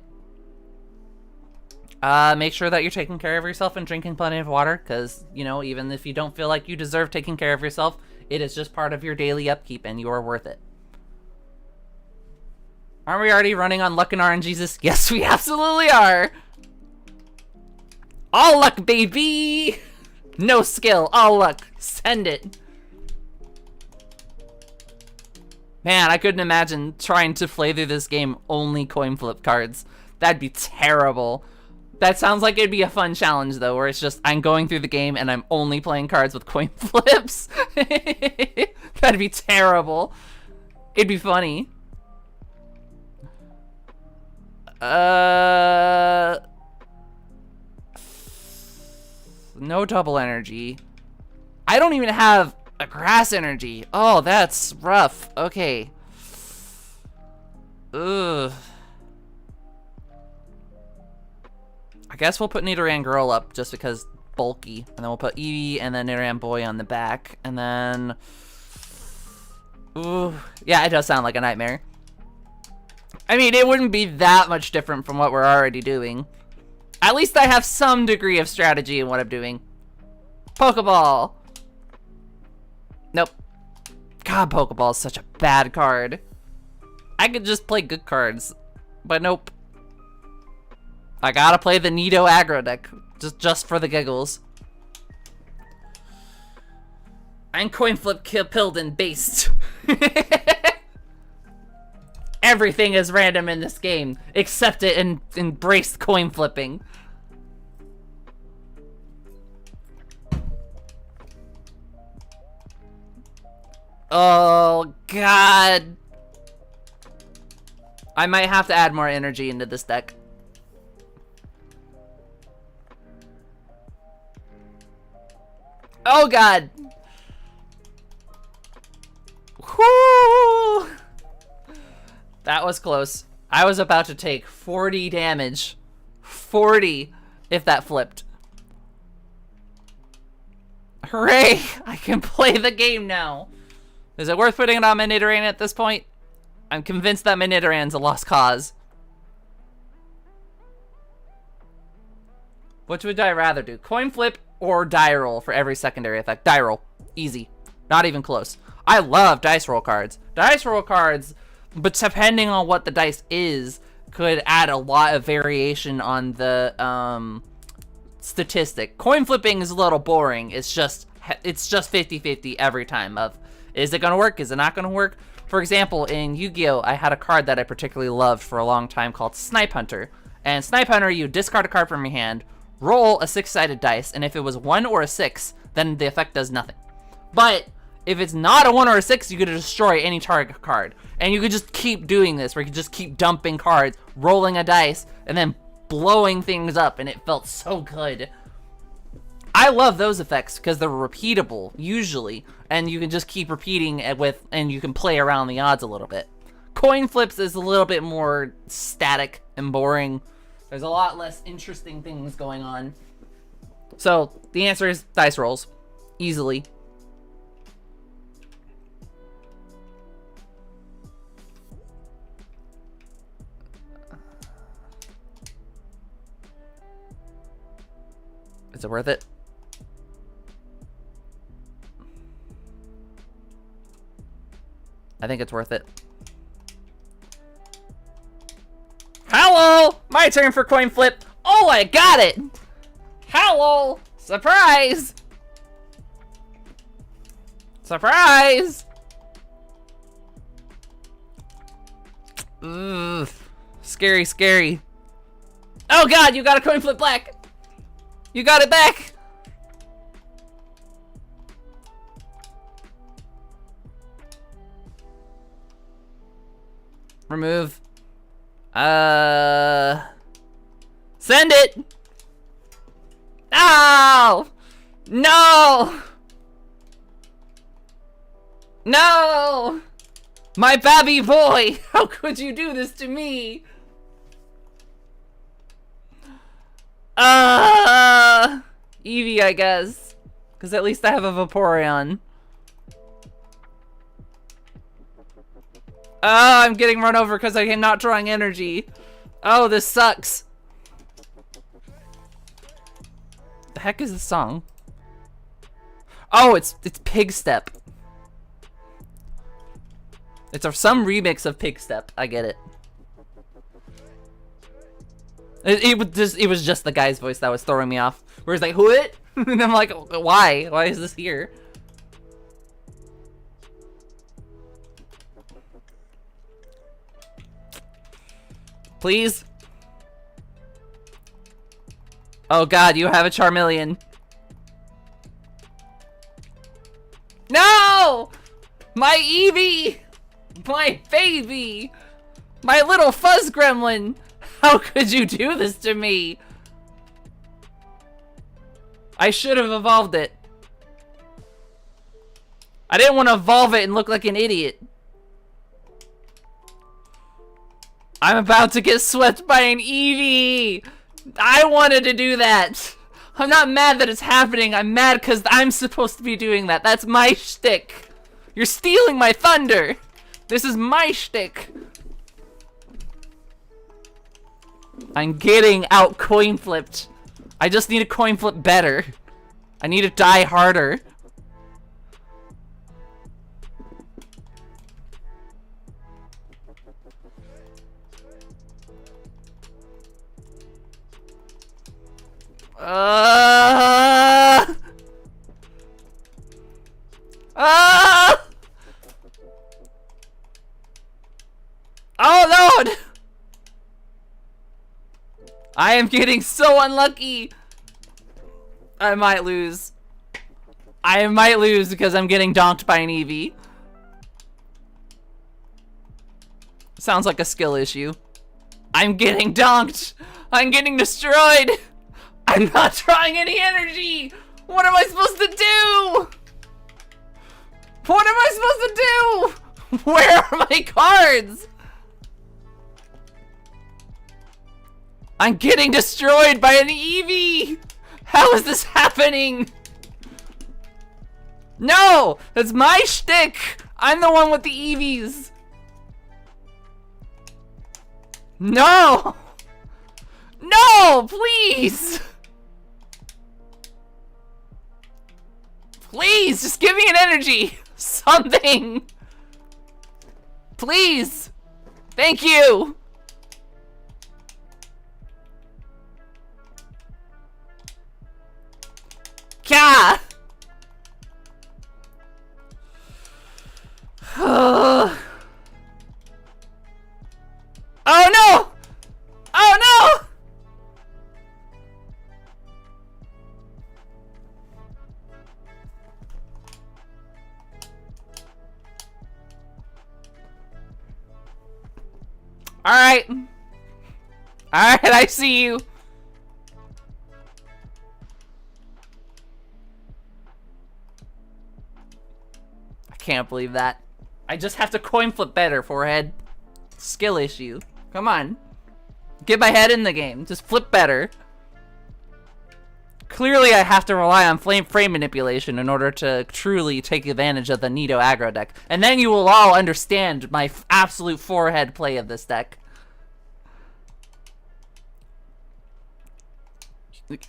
Make sure that you're taking care of yourself and drinking plenty of water, because, you know, even if you don't feel like you deserve taking care of yourself, it is just part of your daily upkeep, and you are worth it. Aren't we already running on luck and RNGesus? Yes, we absolutely are! All luck, baby! No skill, all luck. Send it. Man, I couldn't imagine trying to play through this game only coin flip cards. That'd be terrible. That sounds like it'd be a fun challenge, though, where it's just I'm going through the game and I'm only playing cards with coin flips. That'd be terrible. It'd be funny. No double energy. I don't even have a grass energy. Oh, that's rough. Okay. Ugh. I guess we'll put Nidoran Girl up just because bulky. And then we'll put Eevee and then Nidoran Boy on the back. And then... Ooh. Yeah, it does sound like a nightmare. I mean, it wouldn't be that much different from what we're already doing. At least I have some degree of strategy in what I'm doing. Pokeball! Nope. God, Pokeball is such a bad card. I could just play good cards, but nope. I gotta play the Nido aggro deck, just for the giggles. I'm coin flip Pilden based. Everything is random in this game. Accept it and embrace coin flipping. Oh, God. I might have to add more energy into this deck. Oh, God. Whoo! That was close. I was about to take 40 damage. 40 if that flipped. Hooray! I can play the game now. Is it worth putting it on my Nidoran at this point? I'm convinced that my Nidoran's a lost cause. Which would I rather do? Coin flip or die roll for every secondary effect? Die roll. Easy. Not even close. I love dice roll cards. Dice roll cards, but depending on what the dice is, could add a lot of variation on the statistic. Coin flipping is a little boring. It's just 50-50 every time of, is it gonna work? Is it not gonna work? For example, in Yu-Gi-Oh, I had a card that I particularly loved for a long time called Snipe Hunter. And Snipe Hunter, you discard a card from your hand, roll a 6-sided dice, and if it was 1 or a 6, then the effect does nothing. But if it's not a 1 or a 6, you could destroy any target card. And you could just keep doing this, where you could just keep dumping cards, rolling a dice, and then blowing things up, and it felt so good. I love those effects because they're repeatable, usually, and you can just keep repeating it with, and you can play around the odds a little bit. Coin flips is a little bit more static and boring. There's a lot less interesting things going on. So, the answer is dice rolls. Easily. Is it worth it? I think it's worth it. Hello! My turn for coin flip. Oh, I got it! Hello! Surprise! Surprise! Ugh. Scary, scary. Oh God, you got a coin flip black! You got it back! Remove. Send it! No! No! No! My babby boy! How could you do this to me? Eevee, I guess. Because at least I have a Vaporeon. Oh, I'm getting run over because I'm not drawing energy. Oh, this sucks. The heck is this song? Oh, it's Pig Step. It's some remix of Pig Step. I get it. It was just the guy's voice that was throwing me off. Where he's like, "What?" And I'm like, "Why? Why is this here?" Please? Oh god, you have a Charmeleon. No! My Eevee! My baby! My little fuzz gremlin! How could you do this to me? I should have evolved it. I didn't want to evolve it and look like an idiot. I'm about to get swept by an Eevee! I wanted to do that! I'm not mad that it's happening, I'm mad because I'm supposed to be doing that. That's my shtick. You're stealing my thunder! This is my shtick! I'm getting out coin flipped. I just need to coin flip better. I need to die harder. Oh Lord! I am getting so unlucky. I might lose. I might lose because I'm getting donked by an Eevee. Sounds like a skill issue. I'm getting donked. I'm getting destroyed. I'm not trying any energy. What am I supposed to do? What am I supposed to do? Where are my cards? I'm getting destroyed by an Eevee! How is this happening? No! That's my shtick! I'm the one with the Eevees! No! No! Please! Please! Just give me an energy! Something! Please! Thank you! Yeah. Oh no! Oh no! Alright. Alright, I see you. Can't believe that. I just have to coin flip better, forehead. Skill issue. Come on. Get my head in the game. Just flip better. Clearly I have to rely on frame manipulation in order to truly take advantage of the Nido aggro deck. And then you will all understand my absolute forehead play of this deck.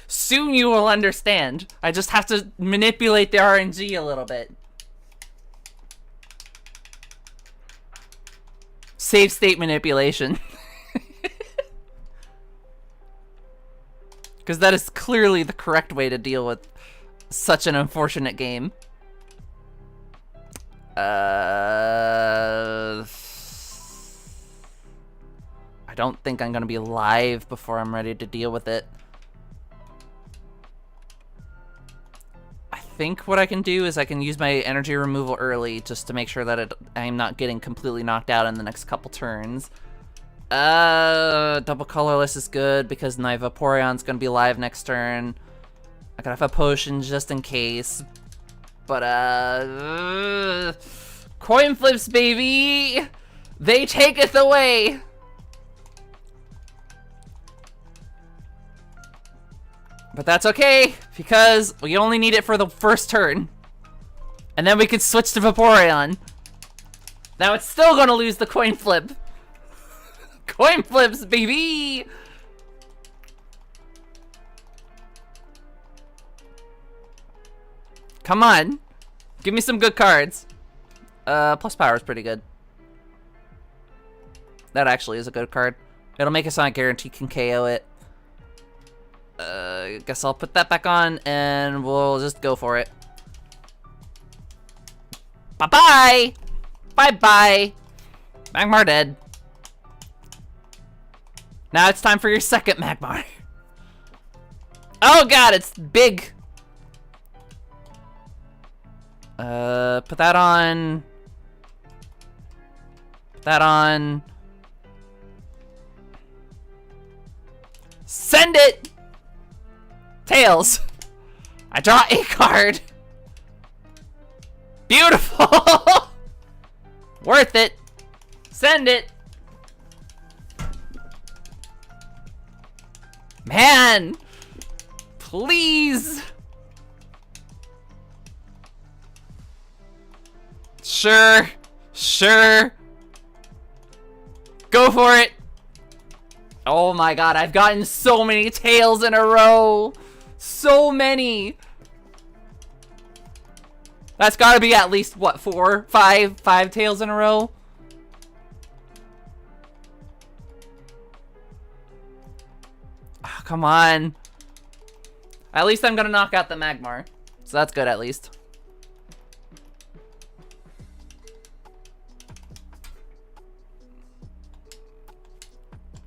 Soon you will understand. I just have to manipulate the RNG a little bit. Save state manipulation. Because that is clearly the correct way to deal with such an unfortunate game. I don't think I'm gonna be live before I'm ready to deal with it. I think what I can do is I can use my energy removal early just to make sure that I'm not getting completely knocked out in the next couple turns. Double colorless is good because my Vaporeon's gonna be live next turn. I gotta have a potion just in case. But, coin flips, baby! They taketh away! But that's okay, because we only need it for the first turn. And then we can switch to Vaporeon. Now it's still gonna lose the coin flip. Coin flips, baby! Come on. Give me some good cards. Plus power is pretty good. That actually is a good card. It'll make a Sonic Guarantee can KO it. Guess I'll put that back on and we'll just go for it. Bye-bye! Bye-bye! Magmar dead. Now it's time for your second Magmar. Oh god, it's big. Put that on. Put that on. Send it! Tails. I draw a card. Beautiful! Worth it. Send it. Man! Please! Sure. Sure. Go for it. Oh my god, I've gotten so many tails in a row. So many. That's gotta be at least, what, 4, 5 tails in a row? Oh, come on. At least I'm gonna knock out the Magmar. So that's good, at least.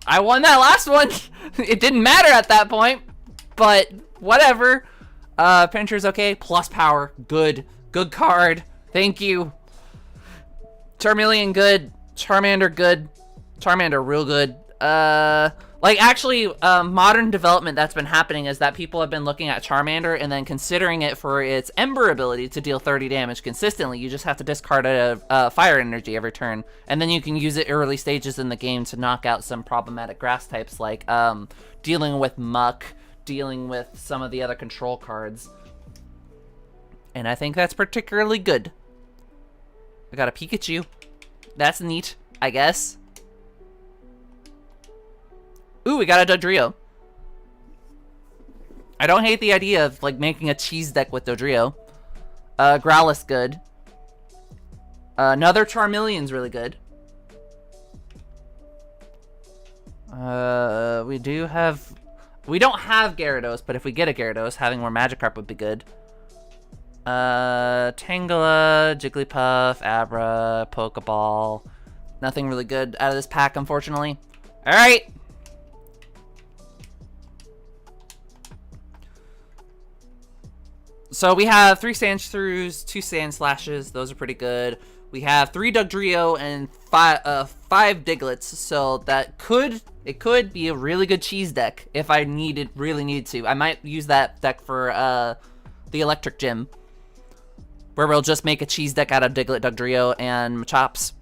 I won that last one. It didn't matter at that point, but whatever. Pinscher's okay. Plus power. Good. Good card. Thank you. Charmeleon good. Charmander good. Charmander real good. Like actually, modern development that's been happening is that people have been looking at Charmander and then considering it for its Ember ability to deal 30 damage consistently. You just have to discard a fire energy every turn, and then you can use it early stages in the game to knock out some problematic grass types, like dealing with Muck, dealing with some of the other control cards. And I think that's particularly good. I got a Pikachu. That's neat, I guess. Ooh, we got a Dodrio. I don't hate the idea of like making a cheese deck with Dodrio. Growlithe's good. Another Charmeleon's really good. We don't have Gyarados, but if we get a Gyarados, having more Magikarp would be good. Tangela, Jigglypuff, Abra, Pokeball. Nothing really good out of this pack, unfortunately. Alright. So we have 3 Sandshrews, 2 Sandslashes. Those are pretty good. We have 3 Dugtrio and 5 Diglets. So that could be a really good cheese deck if I really need to. I might use that deck for the Electric Gym, where we'll just make a cheese deck out of Diglett, Dugtrio, and Machops.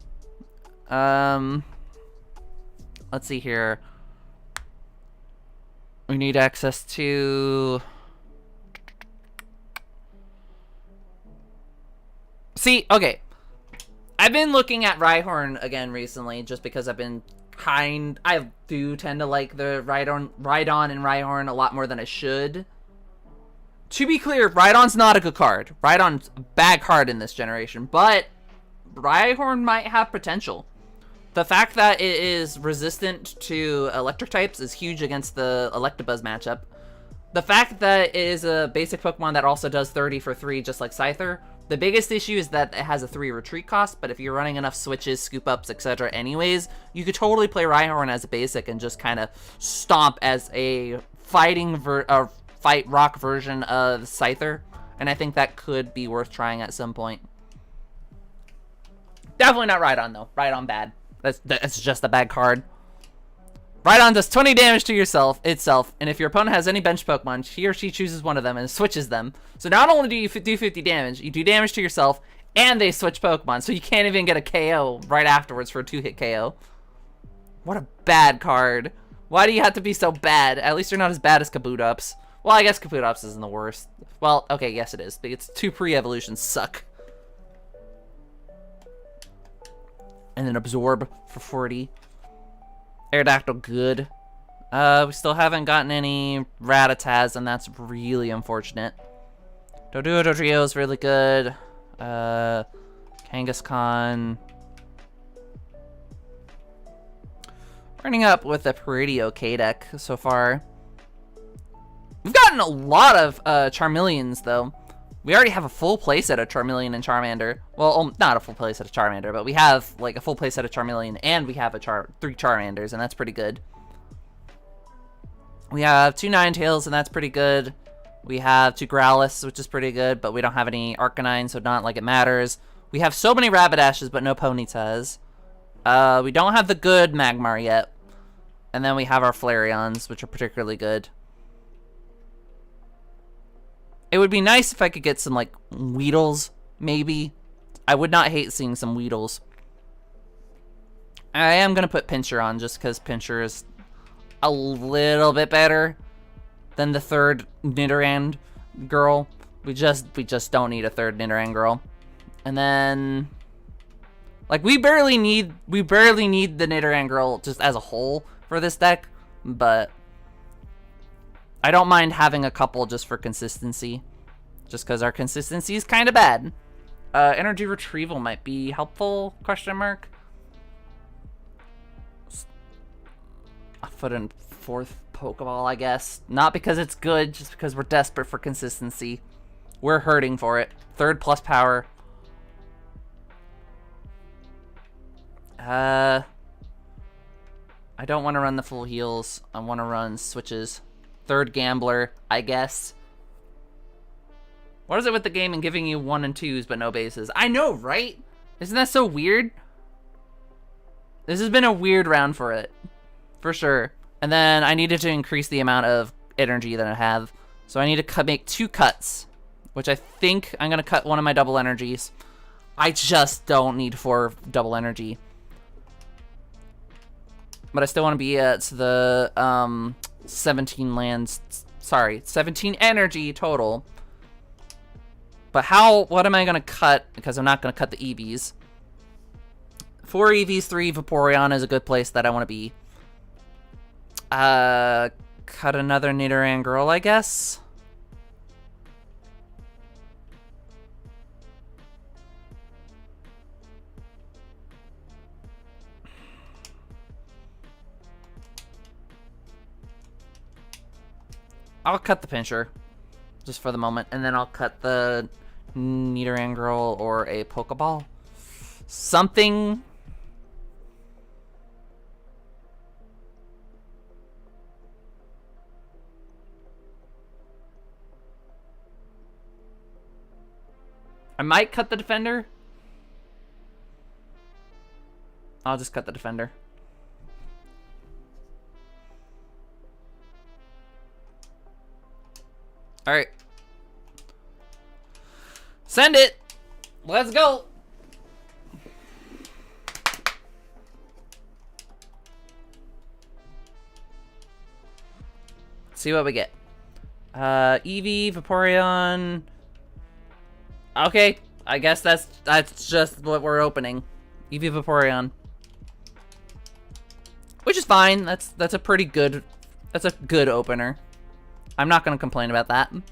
Let's see here. We need access to... See, okay. I've been looking at Rhyhorn again recently, just because I've been I do tend to like the Rhydon and Rhyhorn a lot more than I should. To be clear, Rhydon's not a good card. Rhydon's a bad card in this generation, but Rhyhorn might have potential. The fact that it is resistant to electric types is huge against the Electabuzz matchup. The fact that it is a basic Pokemon that also does 30 for 3 just like Scyther. The biggest issue is that it has a 3 retreat cost, but if you're running enough switches, scoop ups, etc. anyways, you could totally play Rhyhorn as a basic and just kind of stomp as a fight rock version of Scyther, and I think that could be worth trying at some point. Definitely not Rhydon though. Rhydon bad. That's just a bad card. Rhydon does 20 damage to itself, and if your opponent has any bench Pokemon, he or she chooses one of them and switches them. So not only do you do 50 damage, you do damage to yourself, and they switch Pokemon, so you can't even get a KO right afterwards for a 2-hit KO. What a bad card. Why do you have to be so bad? At least you're not as bad as Kabutops. Well, I guess Kabutops isn't the worst. Well, okay, yes it is, but its 2 pre-evolutions suck. And then Absorb for 40. Aerodactyl, good. We still haven't gotten any Rattatas, and that's really unfortunate. Dodrio is really good. Kangaskhan. Running up with a pretty okay deck so far. We've gotten a lot of Charmeleons, though. We already have a full playset of Charmeleon and Charmander. Well, not a full playset of Charmander, but we have like a full playset of Charmeleon, and we have 3 Charmanders, and that's pretty good. We have 2 Ninetales, and that's pretty good. We have 2 Growliths, which is pretty good, but we don't have any Arcanine, so not like it matters. We have so many Rabidashes, but no Ponytas. We don't have the good Magmar yet. And then we have our Flareons, which are particularly good. It would be nice if I could get some, like, Weedles, maybe. I would not hate seeing some Weedles. I am going to put Pinscher on just because Pinscher is a little bit better than the third Nidoran girl. We just don't need a third Nidoran girl. And then, like, we barely need the Nidoran girl just as a whole for this deck, but I don't mind having a couple just for consistency, just because our consistency is kind of bad. Energy retrieval might be helpful, question mark. I'll put in 4th Pokeball, I guess. Not because it's good, just because we're desperate for consistency. We're hurting for it. 3rd plus power. I don't want to run the full heals. I want to run switches. 3rd Gambler, I guess. What is it with the game and giving you 1 and 2s but no bases? I know, right? Isn't that so weird? This has been a weird round for it. For sure. And then I needed to increase the amount of energy that I have. So I need to make 2 cuts. Which I think I'm going to cut one of my double energies. I just don't need 4 double energy. But I still want to be at the 17 lands. Sorry, 17 energy total. But what am I going to cut? Because I'm not going to cut the EVs. 4 EVs, 3 Vaporeon is a good place that I want to be. Cut another Nidoran girl, I guess. I'll cut the Pinscher, just for the moment, and then I'll cut the Nidoran girl or a Pokeball. Something. I might cut the Defender. I'll just cut the Defender. Alright. Send it! Let's go! See what we get. Eevee, Vaporeon. Okay, I guess that's just what we're opening. Eevee, Vaporeon. Which is fine. That's a pretty good. That's a good opener. I'm not gonna complain about that. And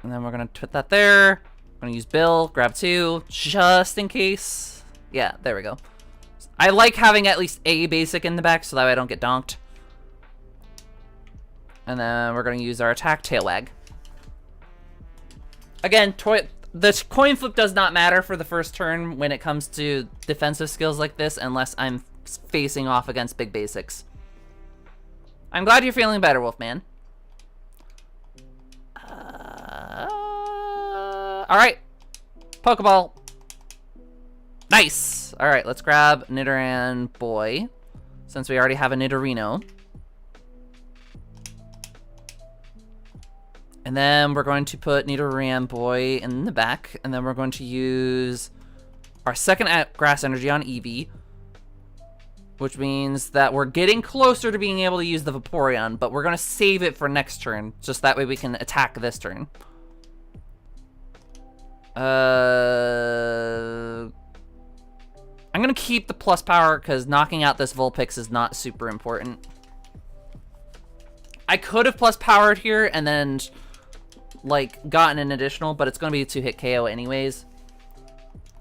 then we're gonna put that there. I'm gonna use Bill, grab 2, just in case. Yeah, there we go. I like having at least a basic in the back so that way I don't get donked. And then we're gonna use our attack, Tail Wag. Again, the coin flip does not matter for the first turn when it comes to defensive skills like this unless I'm facing off against big basics. I'm glad you're feeling better, Wolfman. Alright. Pokeball. Nice! Alright, let's grab Nidoran Boy, since we already have a Nidorino. And then we're going to put Nidoran Boy in the back, and then we're going to use our second Grass Energy on Eevee, which means that we're getting closer to being able to use the Vaporeon, but we're going to save it for next turn, just that way we can attack this turn. I'm going to keep the plus power, because knocking out this Vulpix is not super important. I could have plus powered here, and then, like, gotten an additional, but it's going to be a 2-hit KO anyways.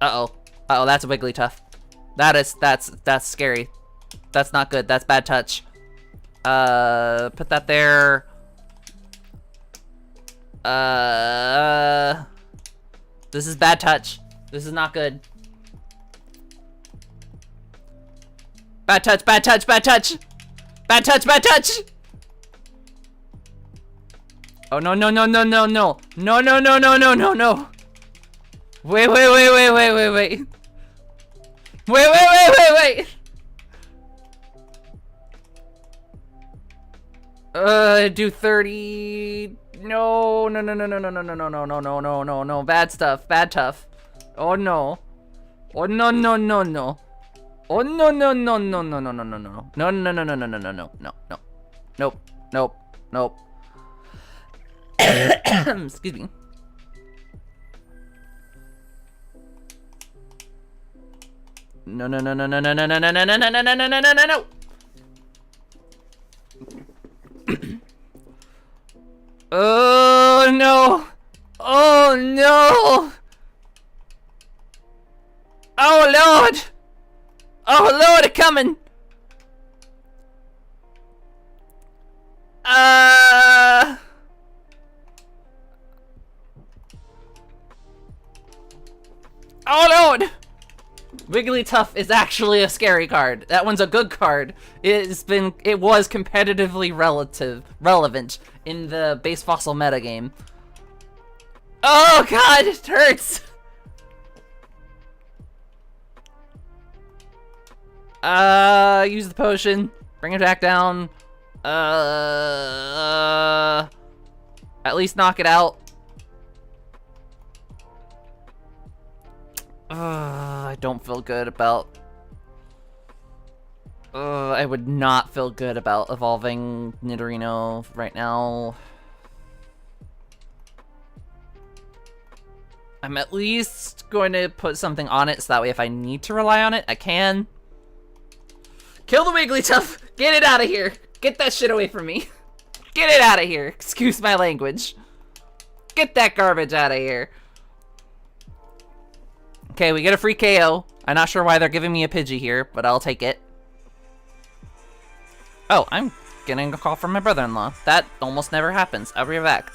Uh-oh. Uh-oh, that's a Wigglytuff. That's scary. That's not good. That's bad touch. Put that there. This is bad touch. This is not good. Bad touch, bad touch, bad touch. Bad touch, bad touch. Oh, no, no, no, no, no, no. No, no, no, no, no, no, no. Wait, wait, wait, wait, wait, wait, wait. Wait, wait, wait, wait, wait. Do 30. No, no, no, no, no, no, no, no, no, no, no, no, no, no, no. Bad stuff. Bad tough. Oh, no. Oh, no, no, no, no. Oh, no, no, no, no, no, no, no, no, no. No, no, no, no, no, no, no, no, no, no. Nope. Nope. Nope. Excuse me. No, no, no, no, no, no, no, no, no, no, no, no, no, no, no, no, no, no. Oh, no. Oh, no. Oh, Lord. Oh, Lord, it's coming. Oh, Lord. Wigglytuff is actually a scary card. That one's a good card. It was competitively relevant in the base fossil metagame. Oh god, it hurts! Use the potion. Bring it back down. At least knock it out. I don't feel good about... I would not feel good about evolving Nidorino right now. I'm at least going to put something on it so that way if I need to rely on it, I can. Kill the Wigglytuff! Get it out of here! Get that shit away from me! Get it out of here! Excuse my language. Get that garbage out of here. Okay, we get a free KO. I'm not sure why they're giving me a Pidgey here, but I'll take it. Oh, I'm getting a call from my brother-in-law. That almost never happens. I'll be right back.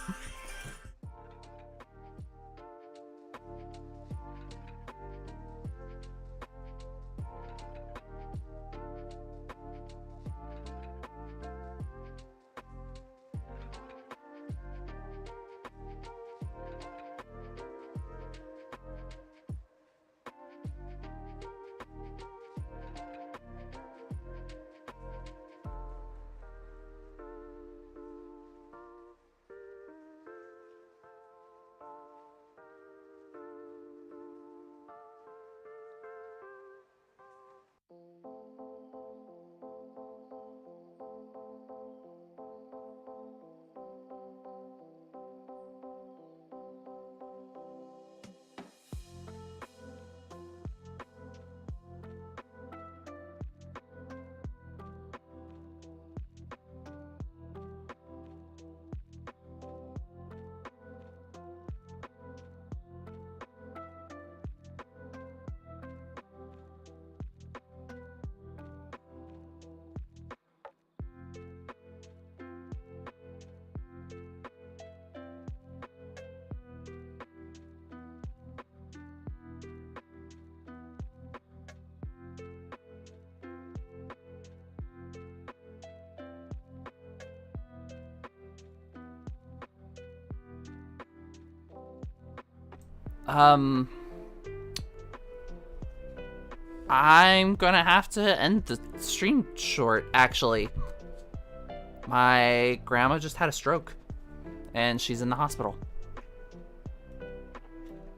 I'm gonna have to end the stream short, actually. My grandma just had a stroke, and she's in the hospital.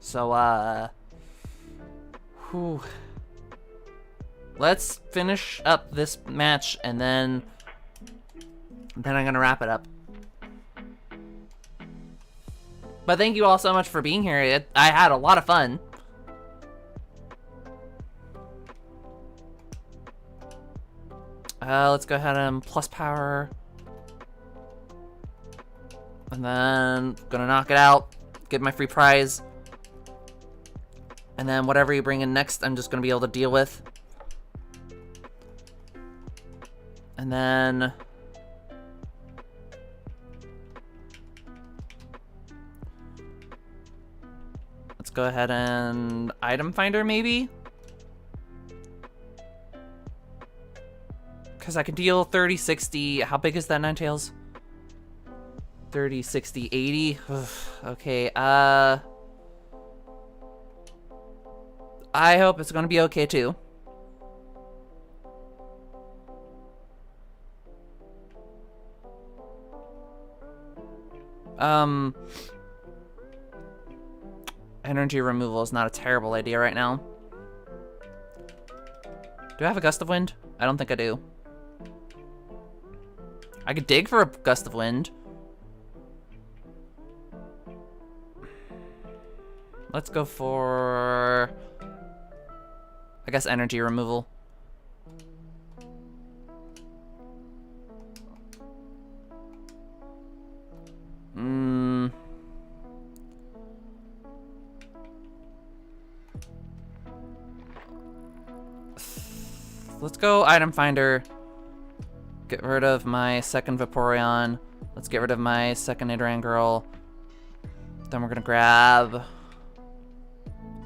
So, whew. Let's finish up this match, and then I'm gonna wrap it up. But thank you all so much for being here. I had a lot of fun. Let's go ahead and plus power. And then gonna knock it out, get my free prize. And then whatever you bring in next, I'm just gonna be able to deal with. And then let's go ahead and item finder maybe. Because I can deal 30, 60. How big is that Ninetales? 30, 60, 80. Ugh, okay, I hope it's gonna be okay too. Energy removal is not a terrible idea right now. Do I have a gust of wind? I don't think I do. I could dig for a gust of wind. Let's go for, I guess, energy removal. Let's go item finder. Get rid of my second Vaporeon. Let's get rid of my second Nidoran girl. Then we're gonna grab,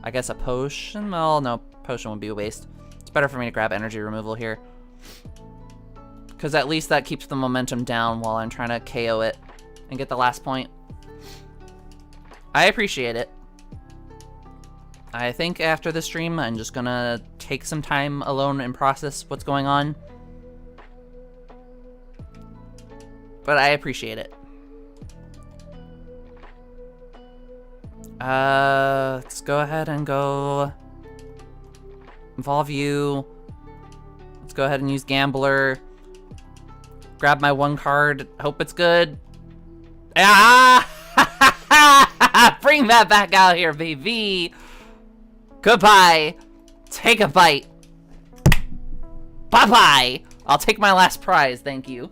I guess, a potion. Well, no, potion would be a waste. It's better for me to grab energy removal here, because at least that keeps the momentum down while I'm trying to KO it and get the last point. I appreciate it. I think after the stream, I'm just gonna take some time alone and process what's going on. But I appreciate it. Let's go ahead and go Evolve You. Let's go ahead and use Gambler. Grab my one card. Hope it's good. Ah! Bring that back out here, baby. Goodbye. Take a bite. Bye-bye. I'll take my last prize, thank you.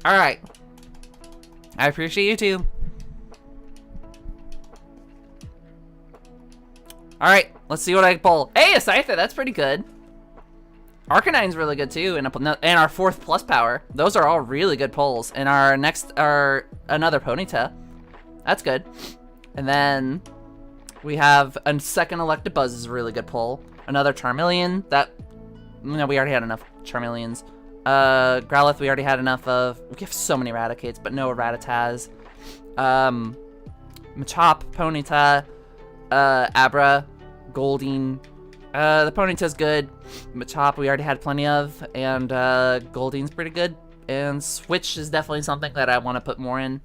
Alright. I appreciate you too. Alright, let's see what I can pull. Hey, a Scyther, that's pretty good. Arcanine's really good too, and our 4th plus power. Those are all really good pulls. And our next are another Ponyta. That's good. And then we have a second Electabuzz is a really good pull. Another Charmeleon. That, no, we already had enough Charmeleons. Growlithe we already had enough of. We have so many Raticates, but no Rattata. Machop, Ponyta, Abra, Goldeen. The Ponyta's good. Machop we already had plenty of, and Goldeen's pretty good. And Switch is definitely something that I want to put more in.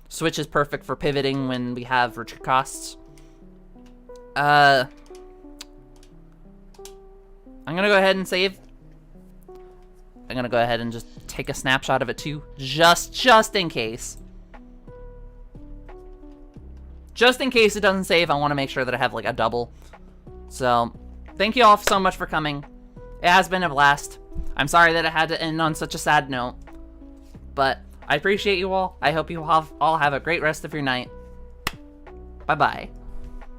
Switch is perfect for pivoting when we have retreat costs. I'm gonna go ahead and save. I'm gonna go ahead and just take a snapshot of it too, just in case. Just in case it doesn't save, I want to make sure that I have like a double. So, thank you all so much for coming. It has been a blast. I'm sorry that it had to end on such a sad note, but I appreciate you all. I hope you all have a great rest of your night. Bye-bye.